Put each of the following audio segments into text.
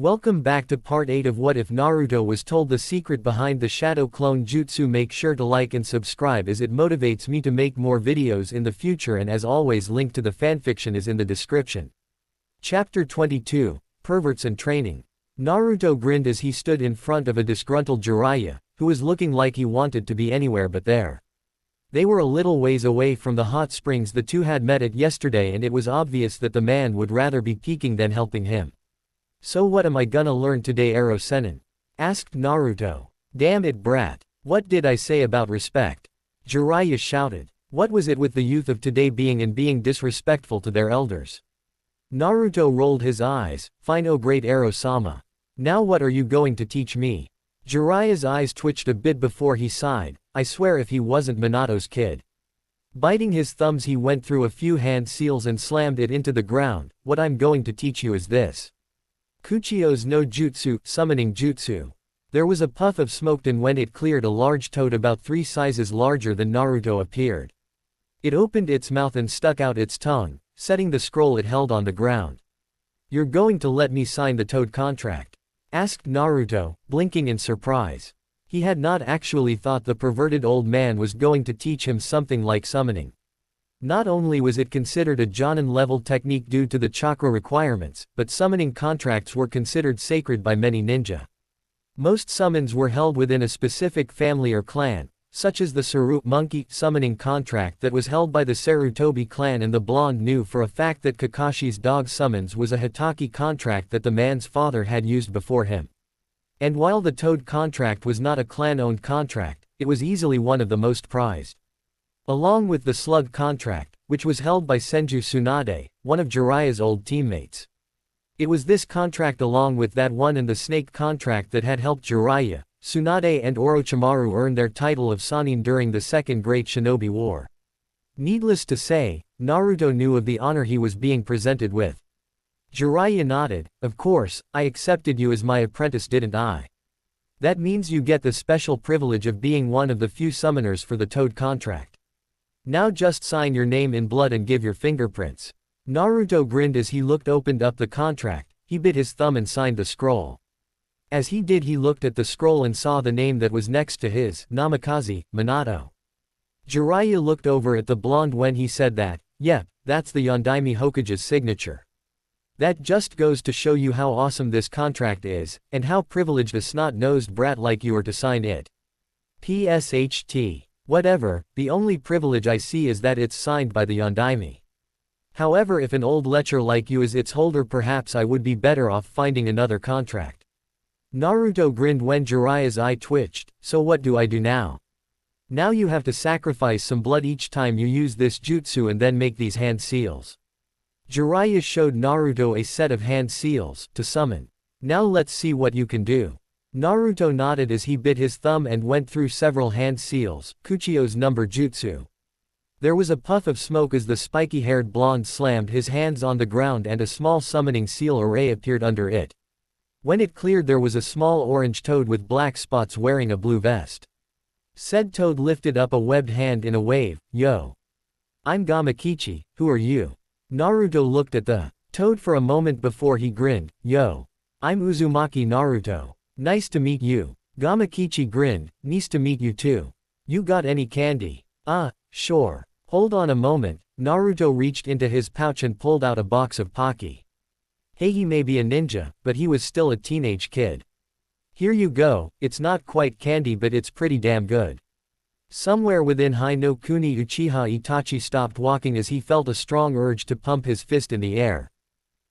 Welcome back to part 8 of What If Naruto Was Told the Secret Behind the Shadow Clone Jutsu. Make sure to like and subscribe as it motivates me to make more videos in the future, and as always link to the fanfiction is in the description. Chapter 22, Perverts and Training. Naruto grinned as he stood in front of a disgruntled Jiraiya, who was looking like he wanted to be anywhere but there. They were a little ways away from the hot springs the two had met at yesterday, and it was obvious that the man would rather be peeking than helping him. "So what am I gonna learn today, Ero Sennin?" asked Naruto. "Damn it, brat. What did I say about respect?" Jiraiya shouted. What was it with the youth of today being disrespectful to their elders? Naruto rolled his eyes. "Fine, oh great Ero-sama. Now what are you going to teach me?" Jiraiya's eyes twitched a bit before he sighed. I swear if he wasn't Minato's kid. Biting his thumbs, he went through a few hand seals and slammed it into the ground. "What I'm going to teach you is this. Kuchio's no Jutsu, summoning jutsu." There was a puff of smoke, and when it cleared, a large toad about 3 sizes larger than Naruto appeared. It opened its mouth and stuck out its tongue, setting the scroll it held on the ground. "You're going to let me sign the toad contract?" asked Naruto, blinking in surprise. He had not actually thought the perverted old man was going to teach him something like summoning. Not only was it considered a Jonin-level technique due to the chakra requirements, but summoning contracts were considered sacred by many ninja. Most summons were held within a specific family or clan, such as the Saru monkey summoning contract that was held by the Sarutobi clan, and the blonde knew for a fact that Kakashi's dog summons was a Hitaki contract that the man's father had used before him. And while the toad contract was not a clan-owned contract, it was easily one of the most prized. Along with the slug contract, which was held by Senju Tsunade, one of Jiraiya's old teammates. It was this contract along with that one and the snake contract that had helped Jiraiya, Tsunade and Orochimaru earn their title of Sannin during the Second Great Shinobi War. Needless to say, Naruto knew of the honor he was being presented with. Jiraiya nodded. "Of course, I accepted you as my apprentice, didn't I? That means you get the special privilege of being one of the few summoners for the toad contract. Now just sign your name in blood and give your fingerprints." Naruto grinned as he opened up the contract. He bit his thumb and signed the scroll. As he did, he looked at the scroll and saw the name that was next to his, Namikaze, Minato. Jiraiya looked over at the blonde when he said that. "Yep, that's the Yondaime Hokage's signature. That just goes to show you how awesome this contract is, and how privileged a snot-nosed brat like you are to sign it. PSHT. Whatever, the only privilege I see is that it's signed by the Yondaime. However, if an old lecher like you is its holder, perhaps I would be better off finding another contract." Naruto grinned when Jiraiya's eye twitched. "So what do I do now?" "Now you have to sacrifice some blood each time you use this jutsu and then make these hand seals." Jiraiya showed Naruto a set of hand seals to summon. "Now let's see what you can do." Naruto nodded as he bit his thumb and went through several hand seals. Kuchio's number jutsu. There was a puff of smoke as the spiky-haired blonde slammed his hands on the ground and a small summoning seal array appeared under it. When it cleared, there was a small orange toad with black spots wearing a blue vest. Said toad lifted up a webbed hand in a wave. "Yo. I'm Gamakichi, who are you?" Naruto looked at the toad for a moment before he grinned. "Yo. I'm Uzumaki Naruto. Nice to meet you." Gamakichi grinned. "Nice to meet you too. You got any candy?" Sure. Hold on a moment." Naruto reached into his pouch and pulled out a box of Pocky. Hey, he may be a ninja, but he was still a teenage kid. "Here you go. It's not quite candy, but it's pretty damn good." Somewhere within Hai no Kuni, Uchiha Itachi stopped walking as he felt a strong urge to pump his fist in the air.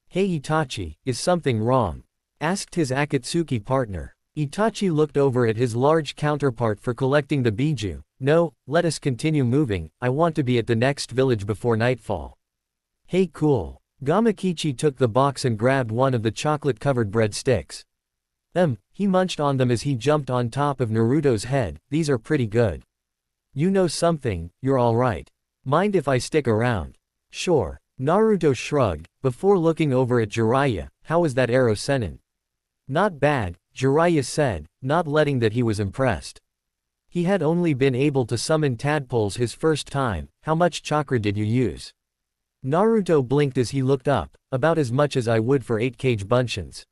"Hey Itachi, is something wrong?" asked his Akatsuki partner. Itachi looked over at his large counterpart for collecting the biju. "No, let us continue moving, I want to be at the next village before nightfall." "Hey cool." Gamakichi took the box and grabbed one of the chocolate-covered breadsticks. He munched on them as he jumped on top of Naruto's head. "These are pretty good. You know something, you're alright. Mind if I stick around?" "Sure." Naruto shrugged, before looking over at Jiraiya. "How was that Ero Sennin?" "Not bad," Jiraiya said, not letting that he was impressed. He had only been able to summon tadpoles his first time. "How much chakra did you use?" Naruto blinked as he looked up. "About as much as I would for 8 cage bunchins."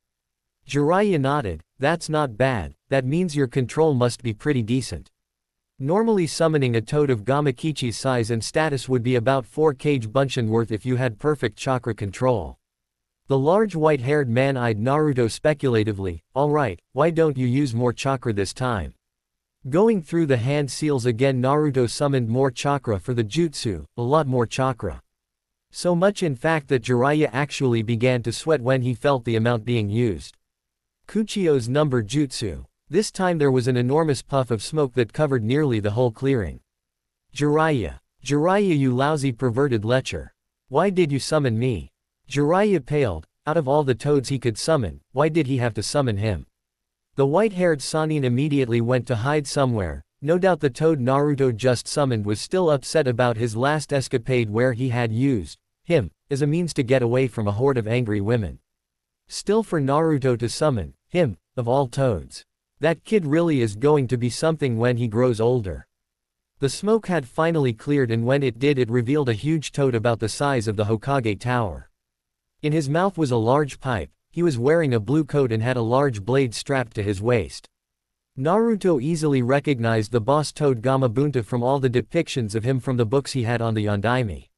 Jiraiya nodded. That's not bad, that means your control must be pretty decent. Normally summoning a toad of Gamakichi's size and status would be about 4 kg Bunshin worth if you had perfect chakra control. The large white-haired man eyed Naruto speculatively. Alright, why don't you use more chakra this time? Going through the hand seals again, Naruto summoned more chakra for the jutsu, a lot more chakra. So much in fact that Jiraiya actually began to sweat when he felt the amount being used. Kuchio's number jutsu. This time there was an enormous puff of smoke that covered nearly the whole clearing. Jiraiya. Jiraiya, you lousy perverted lecher. Why did you summon me? Jiraiya paled. Out of all the toads he could summon, why did he have to summon him? The white-haired Sannin immediately went to hide somewhere. No doubt the toad Naruto just summoned was still upset about his last escapade where he had used him as a means to get away from a horde of angry women. Still, for Naruto to summon him, of all toads. That kid really is going to be something when he grows older. The smoke had finally cleared, and when it did, it revealed a huge toad about the size of the Hokage Tower. In his mouth was a large pipe. He was wearing a blue coat and had a large blade strapped to his waist. Naruto easily recognized the boss toad Gamabunta from all the depictions of him from the books he had on the Yondaime.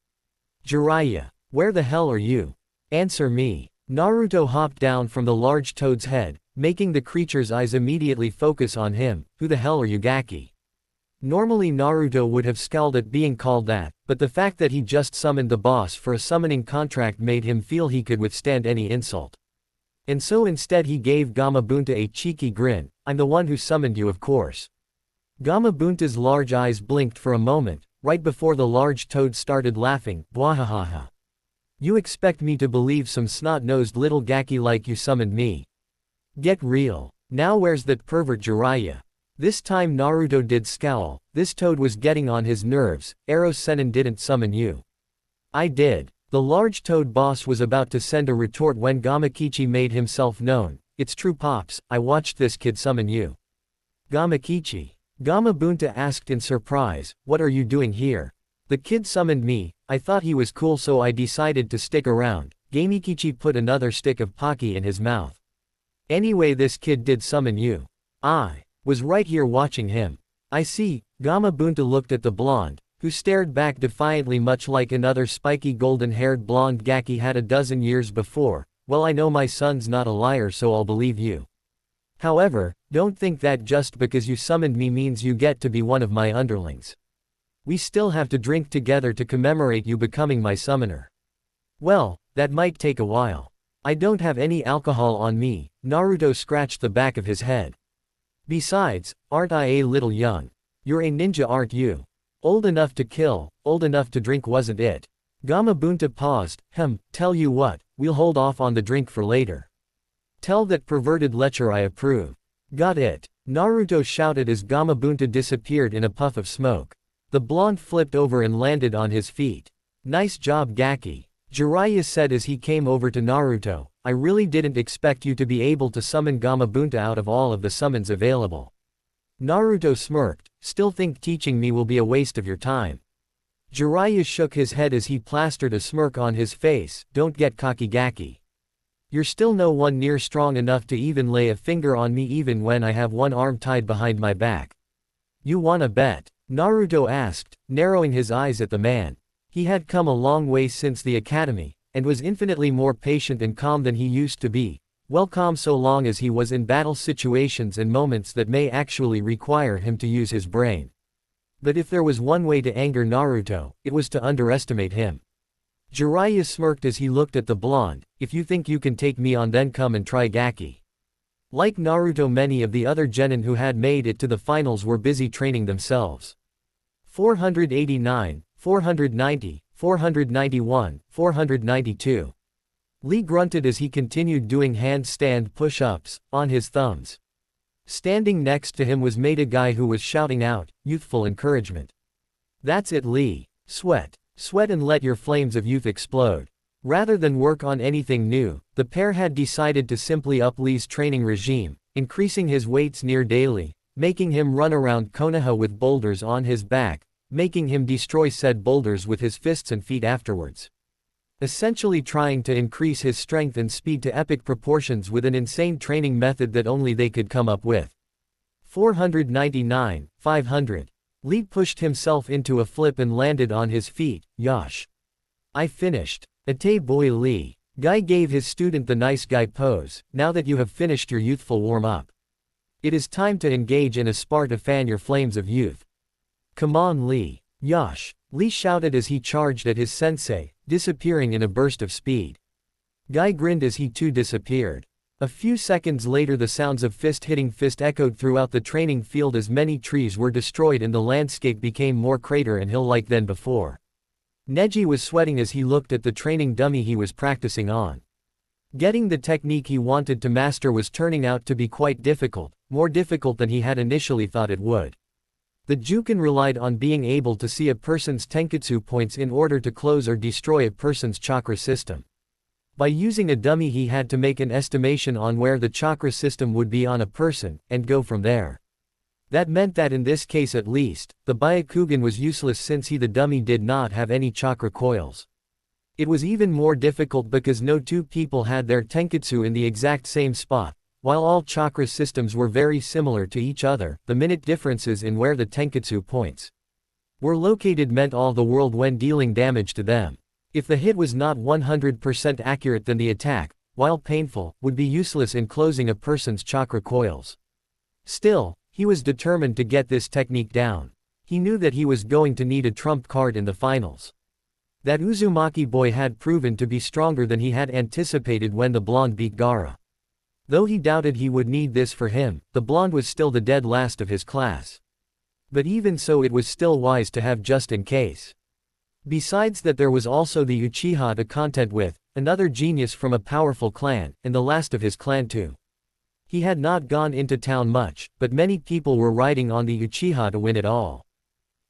Jiraiya, where the hell are you? Answer me. Naruto hopped down from the large toad's head, making the creature's eyes immediately focus on him. Who the hell are you, Gaki? Normally Naruto would have scowled at being called that, but the fact that he just summoned the boss for a summoning contract made him feel he could withstand any insult. And so instead he gave Gamabunta a cheeky grin. I'm the one who summoned you, of course. Gamabunta's large eyes blinked for a moment, right before the large toad started laughing. Bwahahaha. You expect me to believe some snot-nosed little Gaki like you summoned me? Get real. Now where's that pervert Jiraiya? This time Naruto did scowl. This toad was getting on his nerves. Eros Sennin didn't summon you. I did. The large toad boss was about to send a retort when Gamakichi made himself known. It's true, Pops, I watched this kid summon you. Gamakichi. Gamabunta asked in surprise, what are you doing here? The kid summoned me. I thought he was cool, so I decided to stick around. Gamikichi put another stick of Pocky in his mouth. Anyway, this kid did summon you. I was right here watching him. I see. Gamabunta looked at the blonde, who stared back defiantly, much like another spiky golden-haired blonde Gaki had a dozen years before. Well, I know my son's not a liar, so I'll believe you. However, don't think that just because you summoned me means you get to be one of my underlings. We still have to drink together to commemorate you becoming my summoner. Well, that might take a while. I don't have any alcohol on me. Naruto scratched the back of his head. Besides, aren't I a little young? You're a ninja, aren't you? Old enough to kill, old enough to drink, wasn't it? Gamabunta paused. Tell you what, we'll hold off on the drink for later. Tell that perverted lecher I approve. Got it. Naruto shouted as Gamabunta disappeared in a puff of smoke. The blonde flipped over and landed on his feet. Nice job, Gaki. Jiraiya said as he came over to Naruto. I really didn't expect you to be able to summon Gamabunta out of all of the summons available. Naruto smirked. Still think teaching me will be a waste of your time. Jiraiya shook his head as he plastered a smirk on his face. Don't get cocky, Gaki. You're still no one near strong enough to even lay a finger on me, even when I have one arm tied behind my back. You wanna bet? Naruto asked, narrowing his eyes at the man. He had come a long way since the academy, and was infinitely more patient and calm than he used to be. Well, calm so long as he was in battle situations and moments that may actually require him to use his brain. But if there was one way to anger Naruto, it was to underestimate him. Jiraiya smirked as he looked at the blonde. If you think you can take me on, then come and try, Gaki. Like Naruto, many of the other genin who had made it to the finals were busy training themselves. 489, 490, 491, 492. Lee grunted as he continued doing handstand push-ups, on his thumbs. Standing next to him was made a guy who was shouting out, youthful encouragement. That's it, Lee. Sweat. Sweat and let your flames of youth explode. Rather than work on anything new, the pair had decided to simply up Lee's training regime, increasing his weights near daily, making him run around Konoha with boulders on his back, making him destroy said boulders with his fists and feet afterwards. essentially trying to increase his strength and speed to epic proportions with an insane training method that only they could come up with. 499, 500. Lee pushed himself into a flip and landed on his feet. Yosh. I finished. Ate boy Lee. Guy gave his student the nice guy pose. Now that you have finished your youthful warm-up, it is time to engage in a spar to fan your flames of youth. Come on Lee. Yosh. Lee shouted as he charged at his sensei, disappearing in a burst of speed. Guy grinned as he too disappeared. A few seconds later the sounds of fist hitting fist echoed throughout the training field as many trees were destroyed and the landscape became more crater and hill-like than before. Neji was sweating as he looked at the training dummy he was practicing on. Getting the technique he wanted to master was turning out to be quite difficult, more difficult than he had initially thought it would. The Juken relied on being able to see a person's tenketsu points in order to close or destroy a person's chakra system. By using a dummy he had to make an estimation on where the chakra system would be on a person, and go from there. That meant that in this case at least, the Byakugan was useless since the dummy did not have any chakra coils. It was even more difficult because no two people had their tenketsu in the exact same spot. While all chakra systems were very similar to each other, the minute differences in where the tenketsu points were located meant all the world when dealing damage to them. If the hit was not 100% accurate, then the attack, while painful, would be useless in closing a person's chakra coils. Still, he was determined to get this technique down. He knew that he was going to need a trump card in the finals. That Uzumaki boy had proven to be stronger than he had anticipated when the blonde beat Gaara. Though he doubted he would need this for him, the blonde was still the dead last of his class. But even so, it was still wise to have just in case. Besides that, there was also the Uchiha to contend with, another genius from a powerful clan, and the last of his clan too. He had not gone into town much, but many people were riding on the Uchiha to win it all.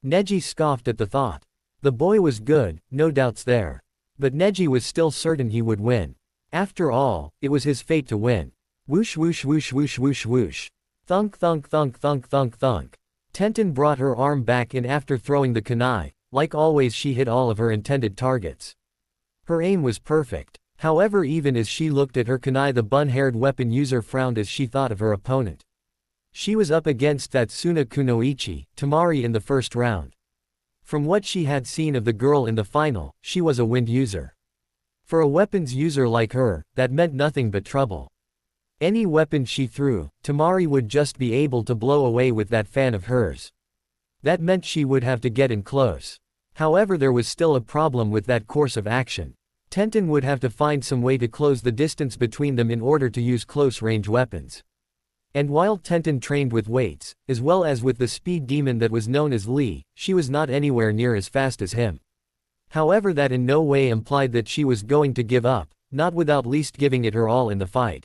Neji scoffed at the thought. The boy was good, no doubts there. But Neji was still certain he would win. After all, it was his fate to win. Whoosh whoosh whoosh whoosh whoosh whoosh. Thunk thunk thunk thunk thunk thunk. Tenten brought her arm back in after throwing the kunai. Like always, she hit all of her intended targets. Her aim was perfect. However, even as she looked at her kunai, the bun-haired weapon user frowned as she thought of her opponent. She was up against that Suna Kunoichi, Tamari, in the first round. From what she had seen of the girl in the final, she was a wind user. For a weapons user like her, that meant nothing but trouble. Any weapon she threw, Tamari would just be able to blow away with that fan of hers. That meant she would have to get in close. However, there was still a problem with that course of action. Tenten would have to find some way to close the distance between them in order to use close-range weapons. And while Tenten trained with weights, as well as with the speed demon that was known as Lee, she was not anywhere near as fast as him. However, that in no way implied that she was going to give up, not without least giving it her all in the fight.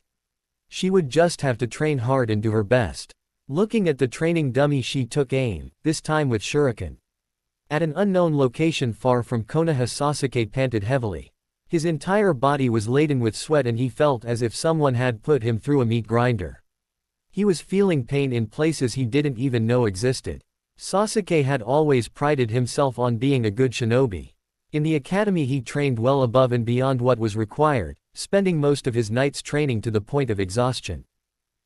She would just have to train hard and do her best. Looking at the training dummy, she took aim, this time with shuriken. At an unknown location far from Konoha, Sasuke panted heavily. His entire body was laden with sweat and he felt as if someone had put him through a meat grinder. He was feeling pain in places he didn't even know existed. Sasuke had always prided himself on being a good shinobi. In the academy he trained well above and beyond what was required, spending most of his nights training to the point of exhaustion.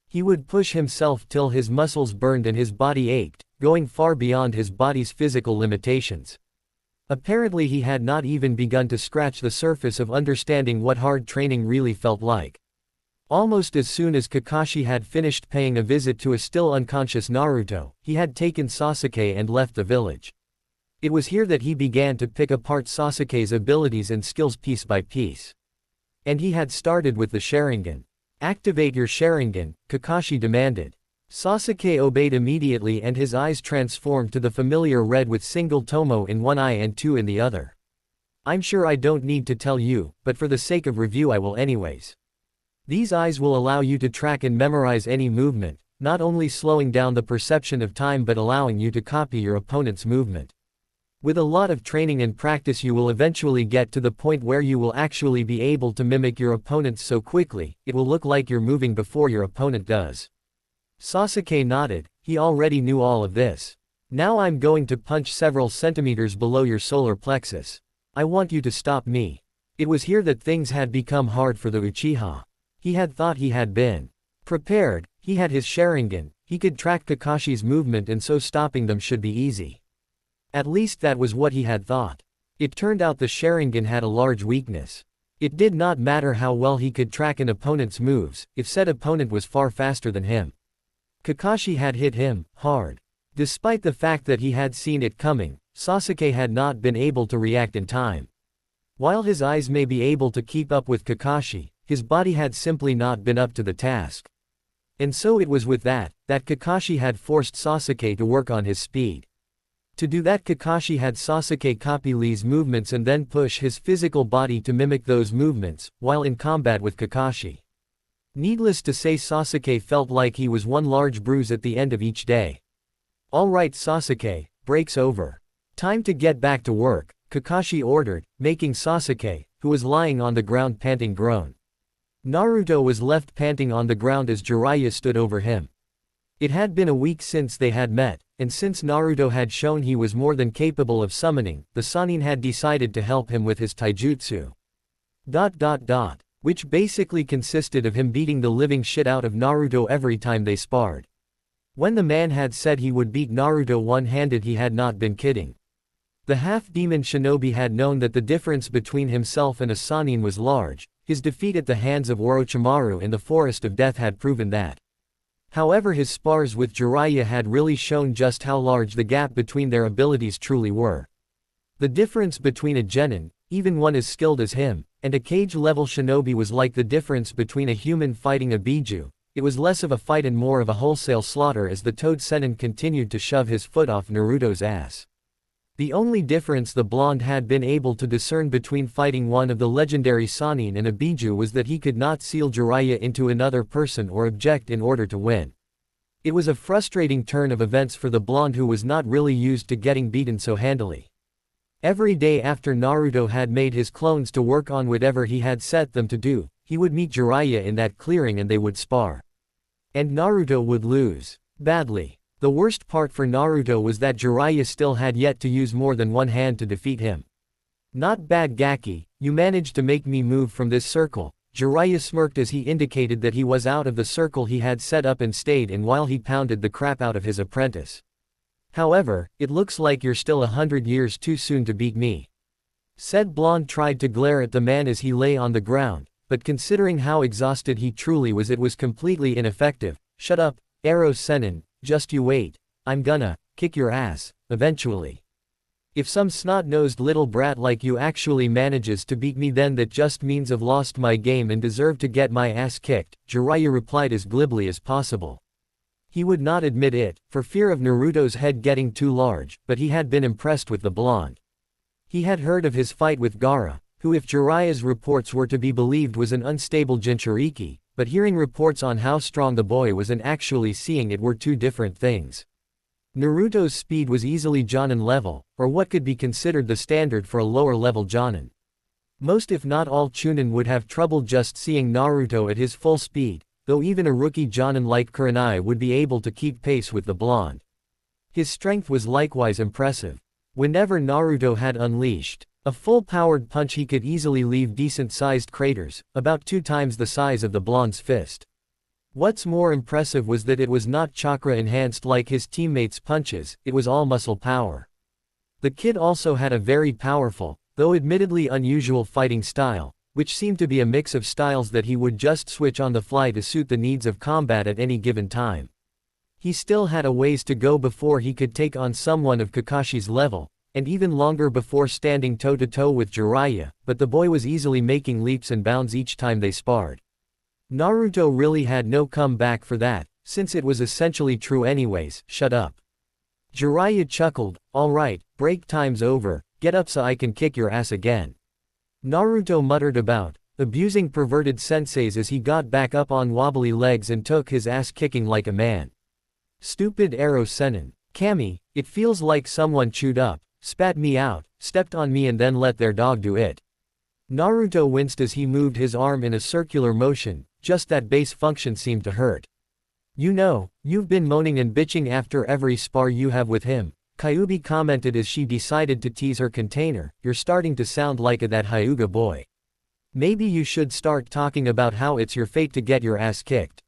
He would push himself till his muscles burned and his body ached, going far beyond his body's physical limitations. Apparently he had not even begun to scratch the surface of understanding what hard training really felt like. Almost as soon as Kakashi had finished paying a visit to a still unconscious Naruto, he had taken Sasuke and left the village. It was here that he began to pick apart Sasuke's abilities and skills piece by piece. And he had started with the Sharingan. "Activate your Sharingan," Kakashi demanded. Sasuke obeyed immediately and his eyes transformed to the familiar red with single tomo in one eye and two in the other. "I'm sure I don't need to tell you, but for the sake of review I will anyways. These eyes will allow you to track and memorize any movement, not only slowing down the perception of time but allowing you to copy your opponent's movement. With a lot of training and practice you will eventually get to the point where you will actually be able to mimic your opponents so quickly, it will look like you're moving before your opponent does." Sasuke nodded, he already knew all of this. "Now I'm going to punch several centimeters below your solar plexus. I want you to stop me." It was here that things had become hard for the Uchiha. He had thought he had been prepared, he had his Sharingan, he could track Kakashi's movement and so stopping them should be easy. At least that was what he had thought. It turned out the Sharingan had a large weakness. It did not matter how well he could track an opponent's moves, if said opponent was far faster than him. Kakashi had hit him hard. Despite the fact that he had seen it coming, Sasuke had not been able to react in time. While his eyes may be able to keep up with Kakashi, his body had simply not been up to the task. And so it was with that Kakashi had forced Sasuke to work on his speed. To do that, Kakashi had Sasuke copy Lee's movements and then push his physical body to mimic those movements, while in combat with Kakashi. Needless to say, Sasuke felt like he was one large bruise at the end of each day. "Alright Sasuke, break's over. Time to get back to work," Kakashi ordered, making Sasuke, who was lying on the ground panting, groan. Naruto was left panting on the ground as Jiraiya stood over him. It had been a week since they had met, and since Naruto had shown he was more than capable of summoning, the Sannin had decided to help him with his taijutsu. Which basically consisted of him beating the living shit out of Naruto every time they sparred. When the man had said he would beat Naruto one-handed, he had not been kidding. The half-demon shinobi had known that the difference between himself and a Sannin was large. His defeat at the hands of Orochimaru in the Forest of Death had proven that. However, his spars with Jiraiya had really shown just how large the gap between their abilities truly were. The difference between a genin, even one as skilled as him, and a cage-level shinobi was like the difference between a human fighting a Biju. It was less of a fight and more of a wholesale slaughter as the Toad Sennin continued to shove his foot off Naruto's ass. The only difference the blonde had been able to discern between fighting one of the legendary Sannin and a Biju was that he could not seal Jiraiya into another person or object in order to win. It was a frustrating turn of events for the blonde, who was not really used to getting beaten so handily. Every day after Naruto had made his clones to work on whatever he had set them to do, he would meet Jiraiya in that clearing and they would spar. And Naruto would lose. Badly. The worst part for Naruto was that Jiraiya still had yet to use more than one hand to defeat him. "Not bad Gaki, you managed to make me move from this circle." Jiraiya smirked as he indicated that he was out of the circle he had set up and stayed in while he pounded the crap out of his apprentice. "However, it looks like you're still 100 years too soon to beat me." Said blonde tried to glare at the man as he lay on the ground, but considering how exhausted he truly was, it was completely ineffective. "Shut up, Arrow Sennin. Just you wait. I'm gonna kick your ass, eventually. If some snot-nosed little brat like you actually manages to beat me, then that just means I've lost my game and deserve to get my ass kicked," Jiraiya replied as glibly as possible. He would not admit it, for fear of Naruto's head getting too large, but he had been impressed with the blonde. He had heard of his fight with Gaara, who, if Jiraiya's reports were to be believed, was an unstable Jinchuriki, but hearing reports on how strong the boy was and actually seeing it were two different things. Naruto's speed was easily Jonin level, or what could be considered the standard for a lower-level Jonin. Most if not all Chunin would have trouble just seeing Naruto at his full speed, though even a rookie Jonin like Kurenai would be able to keep pace with the blonde. His strength was likewise impressive. Whenever Naruto had unleashed a full-powered punch, he could easily leave decent-sized craters, about 2 times the size of the blonde's fist. What's more impressive was that it was not chakra-enhanced like his teammates' punches, it was all muscle power. The kid also had a very powerful, though admittedly unusual fighting style, which seemed to be a mix of styles that he would just switch on the fly to suit the needs of combat at any given time. He still had a ways to go before he could take on someone of Kakashi's level, and even longer before standing toe-to-toe with Jiraiya, but the boy was easily making leaps and bounds each time they sparred. Naruto really had no comeback for that, since it was essentially true anyways. "Shut up." Jiraiya chuckled. "Alright, break time's over, get up so I can kick your ass again." Naruto muttered about abusing perverted senseis as he got back up on wobbly legs and took his ass kicking like a man. "Stupid Arrow Sennin. Kami, it feels like someone chewed up, spat me out, stepped on me and then let their dog do it." Naruto winced as he moved his arm in a circular motion, just that base function seemed to hurt. "You know, you've been moaning and bitching after every spar you have with him," Kyuubi commented as she decided to tease her container. "You're starting to sound like that Hyuga boy." Maybe you should start talking about how it's your fate to get your ass kicked.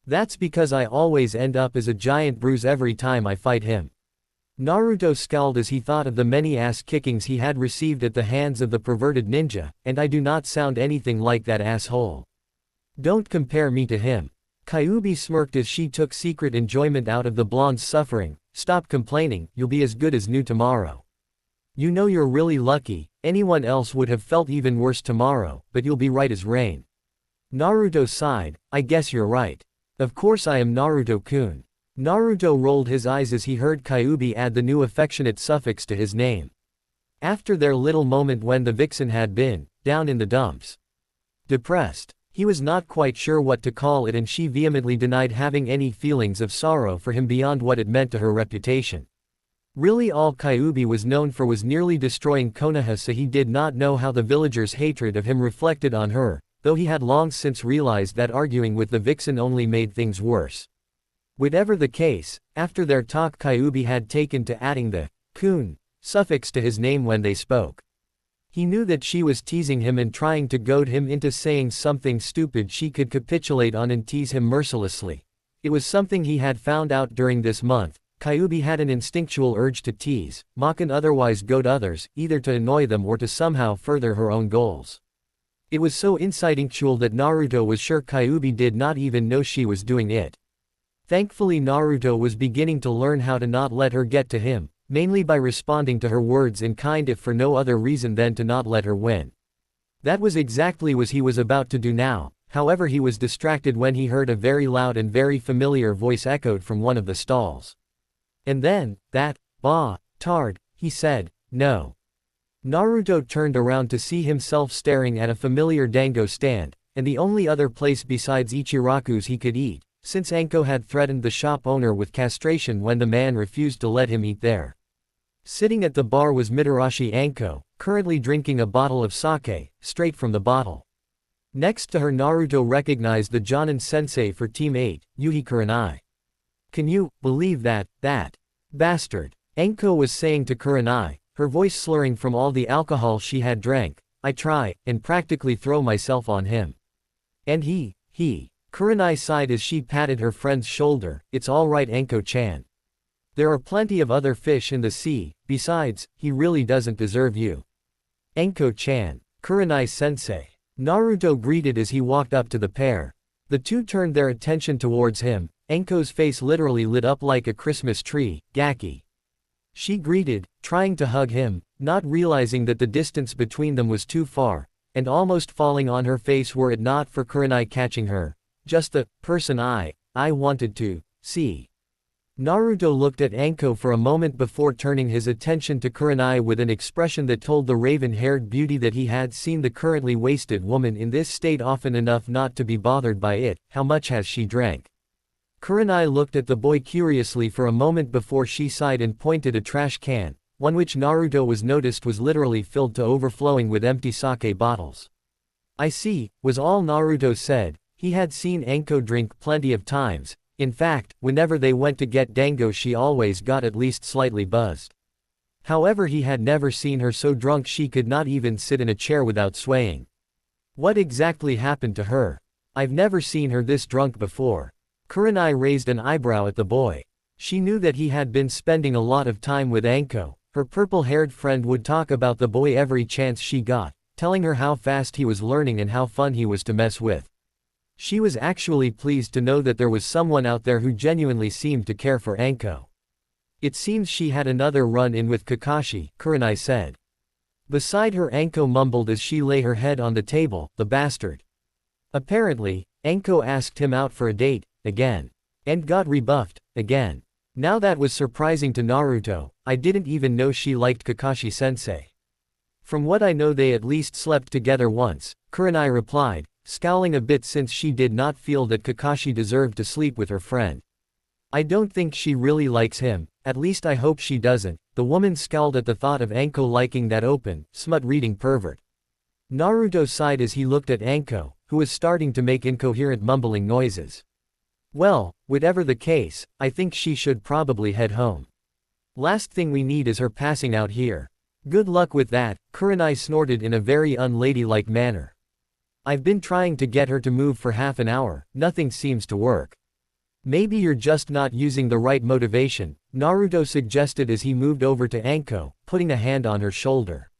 That's because I always end up as a giant bruise every time I fight him. Naruto scowled as he thought of the many ass kickings he had received at the hands of the perverted ninja, and I do not sound anything like that asshole. Don't compare me to him. Kyuubi smirked as she took secret enjoyment out of the blonde's suffering. Stop complaining, you'll be as good as new tomorrow. You know you're really lucky, anyone else would have felt even worse tomorrow, but you'll be right as rain. Naruto sighed, I guess you're right. Of course I am Naruto-kun. Naruto rolled his eyes as he heard Kyuubi add the new affectionate suffix to his name. After their little moment when the vixen had been, down in the dumps. Depressed. He was not quite sure what to call it, and she vehemently denied having any feelings of sorrow for him beyond what it meant to her reputation. Really all Kyuubi was known for was nearly destroying Konoha, so he did not know how the villagers' hatred of him reflected on her, though he had long since realized that arguing with the vixen only made things worse. Whatever the case, after their talk Kyuubi had taken to adding the kun suffix to his name when they spoke. He knew that she was teasing him and trying to goad him into saying something stupid she could capitulate on and tease him mercilessly. It was something he had found out during this month. Kyuubi had an instinctual urge to tease, mock and otherwise goad others, either to annoy them or to somehow further her own goals. It was so instinctual that Naruto was sure Kyuubi did not even know she was doing it. Thankfully Naruto was beginning to learn how to not let her get to him, mainly by responding to her words in kind if for no other reason than to not let her win. That was exactly what he was about to do now, however he was distracted when he heard a very loud and very familiar voice echoed from one of the stalls. And then, that, tard, he said, no. Naruto turned around to see himself staring at a familiar dango stand, and the only other place besides Ichiraku's he could eat, since Anko had threatened the shop owner with castration when the man refused to let him eat there. Sitting at the bar was Mitarashi Anko, currently drinking a bottle of sake, straight from the bottle. Next to her Naruto recognized the Jonin sensei for Team 8, Yuhi Kurenai. Can you believe that bastard? Anko was saying to Kurenai, her voice slurring from all the alcohol she had drank. I try, and practically throw myself on him. And he. Kurenai sighed as she patted her friend's shoulder. It's all right Anko-chan. There are plenty of other fish in the sea, besides, he really doesn't deserve you. Anko-chan. Kurenai-sensei. Naruto greeted as he walked up to the pair. The two turned their attention towards him. Anko's face literally lit up like a Christmas tree. Gaki. She greeted, trying to hug him, not realizing that the distance between them was too far, and almost falling on her face were it not for Kurenai catching her. Just the person I wanted to see. Naruto looked at Anko for a moment before turning his attention to Kurenai with an expression that told the raven-haired beauty that he had seen the currently wasted woman in this state often enough not to be bothered by it. How much has she drank? Kurenai looked at the boy curiously for a moment before she sighed and pointed a trash can, one which Naruto was noticed was literally filled to overflowing with empty sake bottles. I see, was all Naruto said. He had seen Anko drink plenty of times. In fact, whenever they went to get dango she always got at least slightly buzzed. However, he had never seen her so drunk she could not even sit in a chair without swaying. What exactly happened to her? I've never seen her this drunk before. Kurenai raised an eyebrow at the boy. She knew that he had been spending a lot of time with Anko. Her purple-haired friend would talk about the boy every chance she got, telling her how fast he was learning and how fun he was to mess with. She was actually pleased to know that there was someone out there who genuinely seemed to care for Anko. It seems she had another run-in with Kakashi, Kurenai said. Beside her Anko mumbled as she lay her head on the table, the bastard. Apparently, Anko asked him out for a date, again. And got rebuffed, again. Now that was surprising to Naruto. I didn't even know she liked Kakashi-sensei. From what I know they at least slept together once, Kurenai replied, scowling a bit since she did not feel that Kakashi deserved to sleep with her friend. I don't think she really likes him, at least I hope she doesn't. The woman scowled at the thought of Anko liking that open, smut-reading pervert. Naruto sighed as he looked at Anko, who was starting to make incoherent mumbling noises. Well, whatever the case, I think she should probably head home. Last thing we need is her passing out here. Good luck with that, Kurenai snorted in a very unladylike manner. I've been trying to get her to move for half an hour, nothing seems to work. Maybe you're just not using the right motivation, Naruto suggested as he moved over to Anko, putting a hand on her shoulder.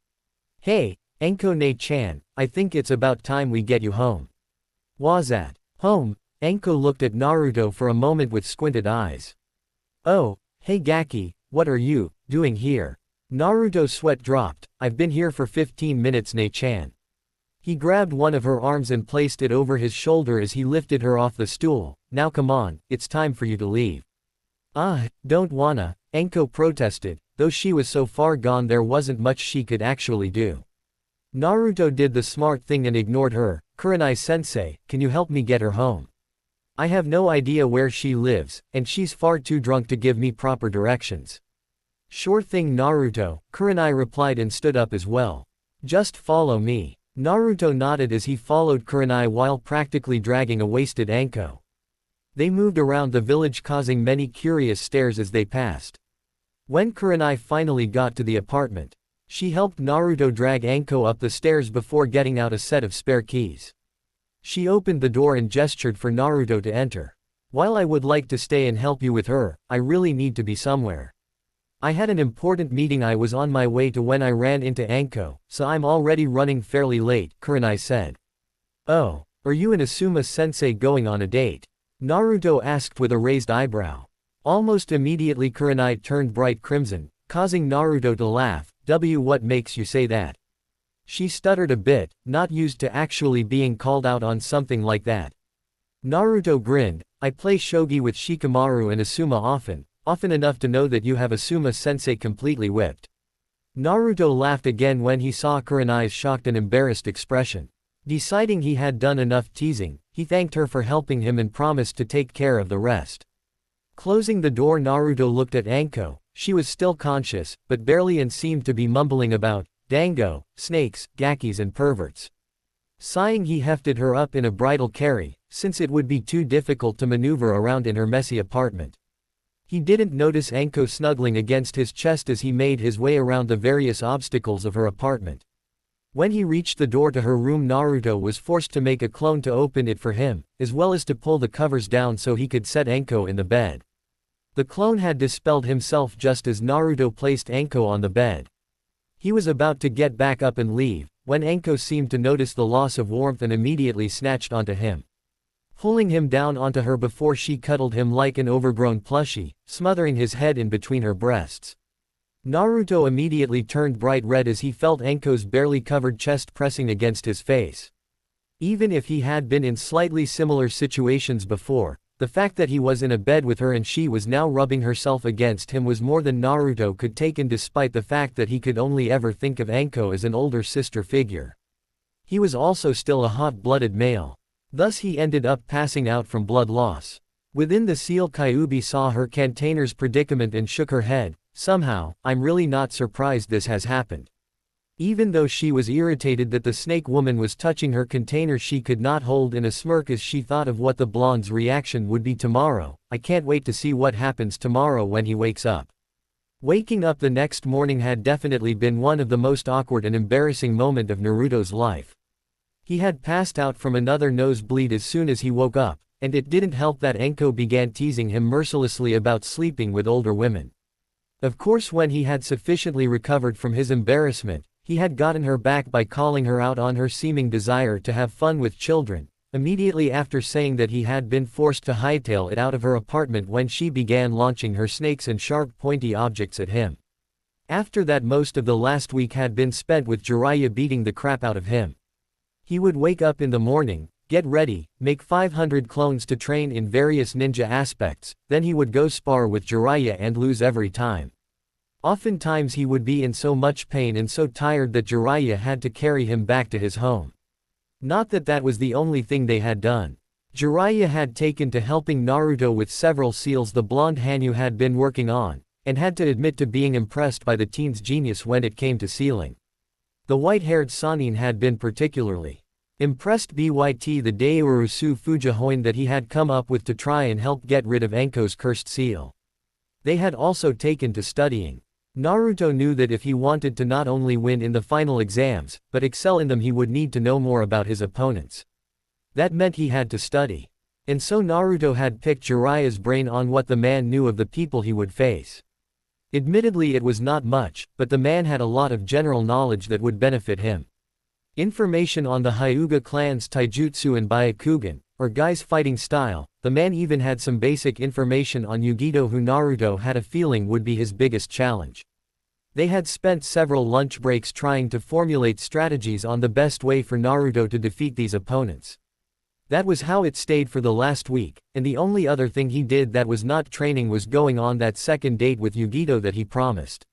Hey, Anko-ne-chan, I think it's about time we get you home. Was at home? Anko looked at Naruto for a moment with squinted eyes. Oh, hey Gaki, what are you doing here? Naruto's sweat dropped. I've been here for 15 minutes, Ne-chan. He grabbed one of her arms and placed it over his shoulder as he lifted her off the stool. Now come on, it's time for you to leave. Don't wanna, Anko protested, though she was so far gone there wasn't much she could actually do. Naruto did the smart thing and ignored her. Kurenai-sensei, can you help me get her home? I have no idea where she lives, and she's far too drunk to give me proper directions. Sure thing Naruto, Kurenai replied and stood up as well. Just follow me. Naruto nodded as he followed Kurenai while practically dragging a wasted Anko. They moved around the village causing many curious stares as they passed. When Kurenai finally got to the apartment, she helped Naruto drag Anko up the stairs before getting out a set of spare keys. She opened the door and gestured for Naruto to enter. While I would like to stay and help you with her, I really need to be somewhere. I had an important meeting I was on my way to when I ran into Anko, so I'm already running fairly late, Kurenai said. Oh, are you and Asuma-sensei going on a date? Naruto asked with a raised eyebrow. Almost immediately Kurenai turned bright crimson, causing Naruto to laugh. What makes you say that? She stuttered a bit, not used to actually being called out on something like that. Naruto grinned. I play shogi with Shikamaru and Asuma often enough to know that you have Asuma-sensei completely whipped. Naruto laughed again when he saw Kurenai's shocked and embarrassed expression. Deciding he had done enough teasing, he thanked her for helping him and promised to take care of the rest. Closing the door, Naruto looked at Anko. She was still conscious, but barely, and seemed to be mumbling about dango, snakes, gakis and perverts. Sighing, he hefted her up in a bridal carry, since it would be too difficult to maneuver around in her messy apartment. He didn't notice Anko snuggling against his chest as he made his way around the various obstacles of her apartment. When he reached the door to her room, Naruto was forced to make a clone to open it for him, as well as to pull the covers down so he could set Anko in the bed. The clone had dispelled himself just as Naruto placed Anko on the bed. He was about to get back up and leave, when Anko seemed to notice the loss of warmth and immediately snatched onto him, pulling him down onto her before she cuddled him like an overgrown plushie, smothering his head in between her breasts. Naruto immediately turned bright red as he felt Anko's barely covered chest pressing against his face. Even if he had been in slightly similar situations before, the fact that he was in a bed with her and she was now rubbing herself against him was more than Naruto could take in, despite the fact that he could only ever think of Anko as an older sister figure. He was also still a hot-blooded male. Thus he ended up passing out from blood loss. Within the seal, Kyuubi saw her container's predicament and shook her head. Somehow, I'm really not surprised this has happened. Even though she was irritated that the snake woman was touching her container, she could not hold in a smirk as she thought of what the blonde's reaction would be tomorrow. I can't wait to see what happens tomorrow when he wakes up. Waking up the next morning had definitely been one of the most awkward and embarrassing moments of Naruto's life. He had passed out from another nosebleed as soon as he woke up, and it didn't help that Anko began teasing him mercilessly about sleeping with older women. Of course, when he had sufficiently recovered from his embarrassment, he had gotten her back by calling her out on her seeming desire to have fun with children, immediately after saying that he had been forced to hightail it out of her apartment when she began launching her snakes and sharp pointy objects at him. After that, most of the last week had been spent with Jiraiya beating the crap out of him. He would wake up in the morning, get ready, make 500 clones to train in various ninja aspects, then he would go spar with Jiraiya and lose every time. Oftentimes he would be in so much pain and so tired that Jiraiya had to carry him back to his home. Not that that was the only thing they had done. Jiraiya had taken to helping Naruto with several seals the blonde Hanyu had been working on, and had to admit to being impressed by the teen's genius when it came to sealing. The white-haired Sanin had been particularly impressed by the Daiorusu Fujihoin that he had come up with to try and help get rid of Anko's cursed seal. They had also taken to studying Naruto knew that if he wanted to not only win in the final exams, but excel in them, he would need to know more about his opponents. That meant he had to study. And so Naruto had picked Jiraiya's brain on what the man knew of the people he would face. Admittedly, it was not much, but the man had a lot of general knowledge that would benefit him. Information on the Hyuga clan's taijutsu and byakugan, or Gai's fighting style. The man even had some basic information on Yugito, who Naruto had a feeling would be his biggest challenge. They had spent several lunch breaks trying to formulate strategies on the best way for Naruto to defeat these opponents. That was how it stayed for the last week, and the only other thing he did that was not training was going on that second date with Yugito that he promised.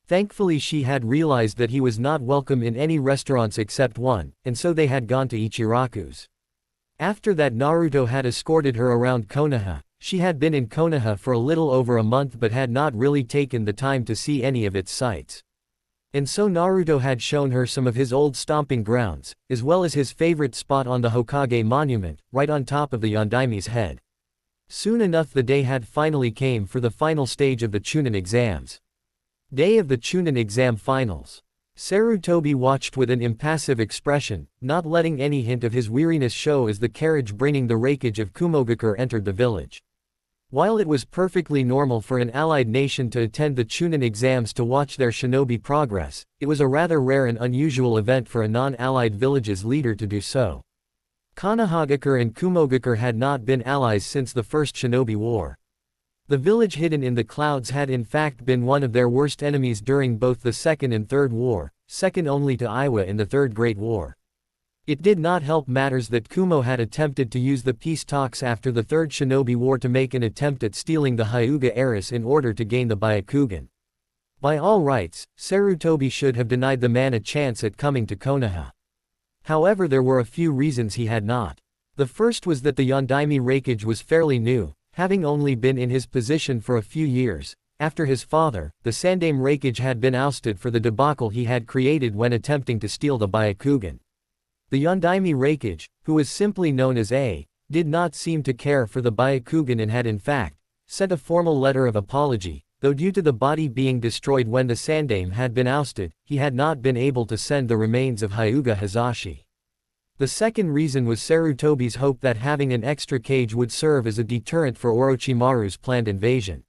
Thankfully, she had realized that he was not welcome in any restaurants except one, and so they had gone to Ichiraku's. After that, Naruto had escorted her around Konoha. She had been in Konoha for a little over a month but had not really taken the time to see any of its sights. And so Naruto had shown her some of his old stomping grounds, as well as his favorite spot on the Hokage monument, right on top of the Yondaimi's head. Soon enough, the day had finally came for the final stage of the Chunin exams. Day of the Chunin exam finals. Sarutobi watched with an impassive expression, not letting any hint of his weariness show as the carriage bringing the wreckage of Kumogakure entered the village. While it was perfectly normal for an allied nation to attend the Chunin exams to watch their shinobi progress, it was a rather rare and unusual event for a non-allied village's leader to do so. Konohagakure and Kumogakure had not been allies since the First Shinobi War. The village hidden in the clouds had in fact been one of their worst enemies during both the Second and Third War, second only to Iwa in the Third Great War. It did not help matters that Kumo had attempted to use the peace talks after the Third Shinobi War to make an attempt at stealing the Hyuga heiress in order to gain the Byakugan. By all rights, Sarutobi should have denied the man a chance at coming to Konoha. However, there were a few reasons he had not. The first was that the Yondaime Reikage was fairly new, having only been in his position for a few years. After his father, the Sandaime Reikage had been ousted for the debacle he had created when attempting to steal the Byakugan. The Yondaime Reikage, who was simply known as A, did not seem to care for the Byakugan and had in fact sent a formal letter of apology, though due to the body being destroyed when the Sandaime had been ousted, he had not been able to send the remains of Hyuga Hazashi. The second reason was Sarutobi's hope that having an extra cage would serve as a deterrent for Orochimaru's planned invasion.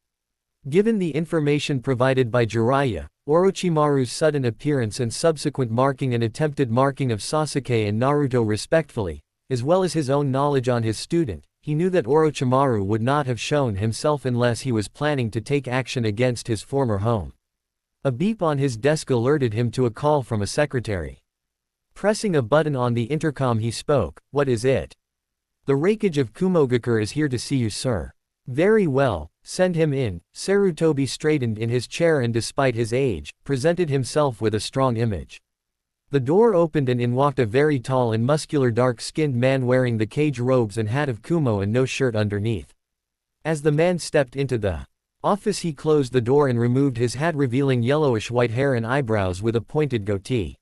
Given the information provided by Jiraiya, Orochimaru's sudden appearance and subsequent marking and attempted marking of Sasuke and Naruto respectfully, as well as his own knowledge on his student, he knew that Orochimaru would not have shown himself unless he was planning to take action against his former home. A beep on his desk alerted him to a call from a secretary. Pressing a button on the intercom, he spoke. "What is it?" "The Reikage of Kumogakure is here to see you, sir." "Very well, send him in." Sarutobi straightened in his chair and despite his age, presented himself with a strong image. The door opened and in walked a very tall and muscular dark-skinned man wearing the cage robes and hat of Kumo and no shirt underneath. As the man stepped into the office, he closed the door and removed his hat, revealing yellowish-white hair and eyebrows with a pointed goatee.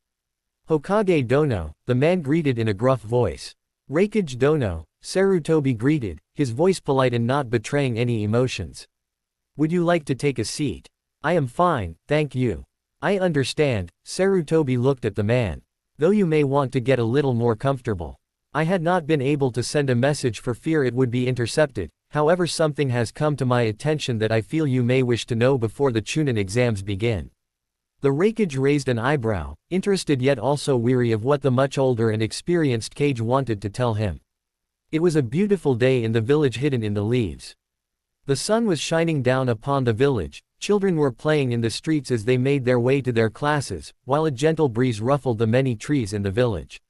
"Hokage Dono," the man greeted in a gruff voice. "Reikage Dono," Sarutobi greeted, his voice polite and not betraying any emotions. "Would you like to take a seat?" "I am fine, thank you." "I understand." Sarutobi looked at the man. "Though you may want to get a little more comfortable. I had not been able to send a message for fear it would be intercepted, however something has come to my attention that I feel you may wish to know before the Chunin exams begin." The Reikage raised an eyebrow, interested yet also weary of what the much older and experienced Kage wanted to tell him. It was a beautiful day in the village hidden in the leaves. The sun was shining down upon the village, children were playing in the streets as they made their way to their classes, while a gentle breeze ruffled the many trees in the village.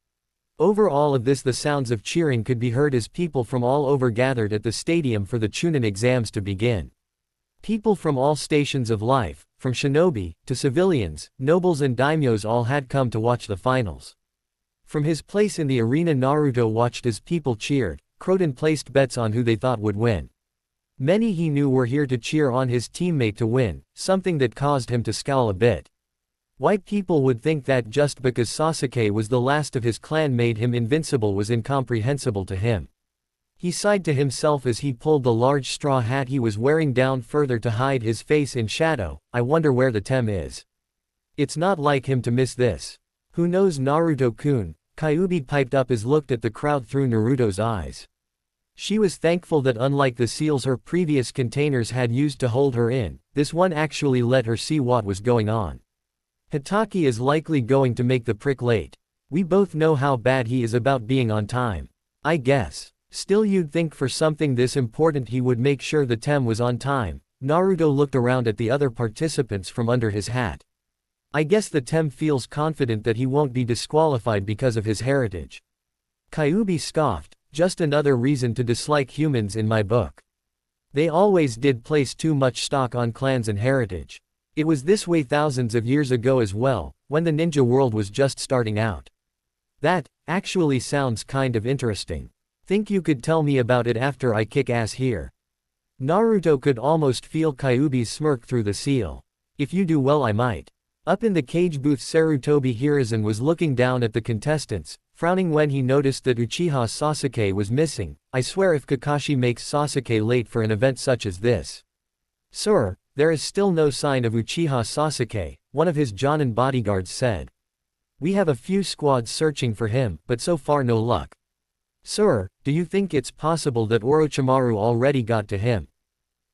Over all of this, the sounds of cheering could be heard as people from all over gathered at the stadium for the Chunin exams to begin. People from all stations of life, from shinobi to civilians, nobles and daimyos, all had come to watch the finals. From his place in the arena, Naruto watched as people cheered, crowed and placed bets on who they thought would win. Many he knew were here to cheer on his teammate to win, something that caused him to scowl a bit. Why people would think that just because Sasuke was the last of his clan made him invincible was incomprehensible to him. He sighed to himself as he pulled the large straw hat he was wearing down further to hide his face in shadow. I wonder where the Tem is. It's not like him to miss this. Who knows Naruto-kun? Kyuubi piped up as looked at the crowd through Naruto's eyes. She was thankful that unlike the seals her previous containers had used to hold her in, this one actually let her see what was going on. Hitaki is likely going to make the prick late. We both know how bad he is about being on time. I guess. Still you'd think for something this important he would make sure the Tem was on time. Naruto looked around at the other participants from under his hat. I guess the Tem feels confident that he won't be disqualified because of his heritage. Kyuubi scoffed, just another reason to dislike humans in my book. They always did place too much stock on clans and heritage. It was this way thousands of years ago as well, when the ninja world was just starting out. That, actually sounds kind of interesting. Think you could tell me about it after I kick ass here? Naruto could almost feel Kyuubi's smirk through the seal. If you do well I might. Up in the cage booth Sarutobi Hiruzen was looking down at the contestants, frowning when he noticed that Uchiha Sasuke was missing. I swear if Kakashi makes Sasuke late for an event such as this. Sir, there is still no sign of Uchiha Sasuke, one of his Jonin bodyguards said. We have a few squads searching for him, but so far no luck. Sir, do you think it's possible that Orochimaru already got to him?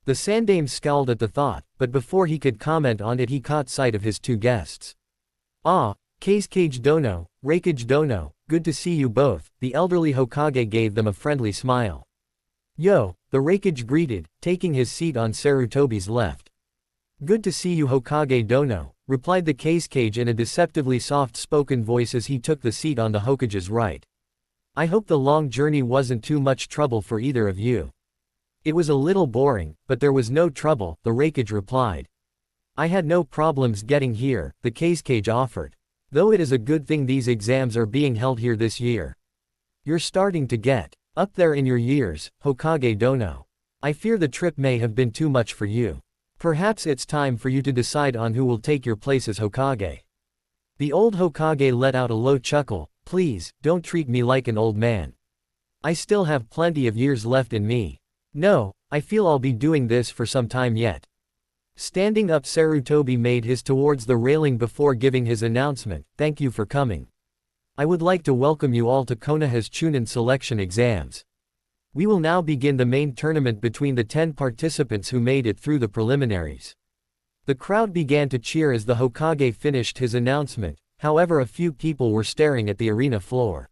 The Sandaime scowled at the thought, but before he could comment on it he caught sight of his two guests. Ah, Kazekage Dono, Raikage Dono, good to see you both, the elderly Hokage gave them a friendly smile. Yo, the Raikage greeted, taking his seat on Sarutobi's left. Good to see you Hokage Dono, replied the Kazekage in a deceptively soft-spoken voice as he took the seat on the Hokage's right. I hope the long journey wasn't too much trouble for either of you. It was a little boring, but there was no trouble, the Raikage replied. I had no problems getting here, the Kazekage offered. Though it is a good thing these exams are being held here this year. You're starting to get up there in your years, Hokage Dono. I fear the trip may have been too much for you. Perhaps it's time for you to decide on who will take your place as Hokage. The old Hokage let out a low chuckle. Please, don't treat me like an old man. I still have plenty of years left in me. No, I feel I'll be doing this for some time yet. Standing up Sarutobi made his towards the railing before giving his announcement, thank you for coming. I would like to welcome you all to Konoha's Chunin selection exams. We will now begin the main tournament between the 10 participants who made it through the preliminaries. The crowd began to cheer as the Hokage finished his announcement. However, a few people were staring at the arena floor.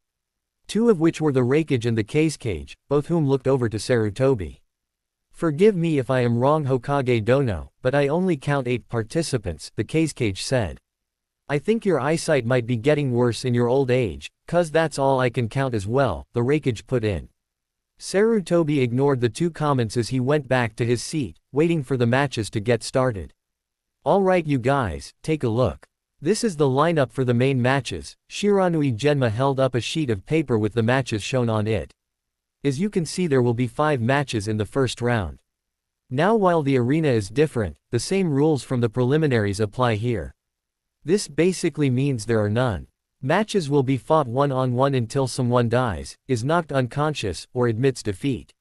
Two of which were the Raikage and the Kazekage, both whom looked over to Sarutobi. Forgive me if I am wrong Hokage Dono, but I only count 8 participants, the Kazekage said. I think your eyesight might be getting worse in your old age, cuz that's all I can count as well, the Raikage put in. Sarutobi ignored the two comments as he went back to his seat, waiting for the matches to get started. Alright you guys, take a look. This is the lineup for the main matches. Shiranui Genma held up a sheet of paper with the matches shown on it. As you can see there will be 5 matches in the first round. Now while the arena is different, the same rules from the preliminaries apply here. This basically means there are none. Matches will be fought one-on-one until someone dies, is knocked unconscious, or admits defeat.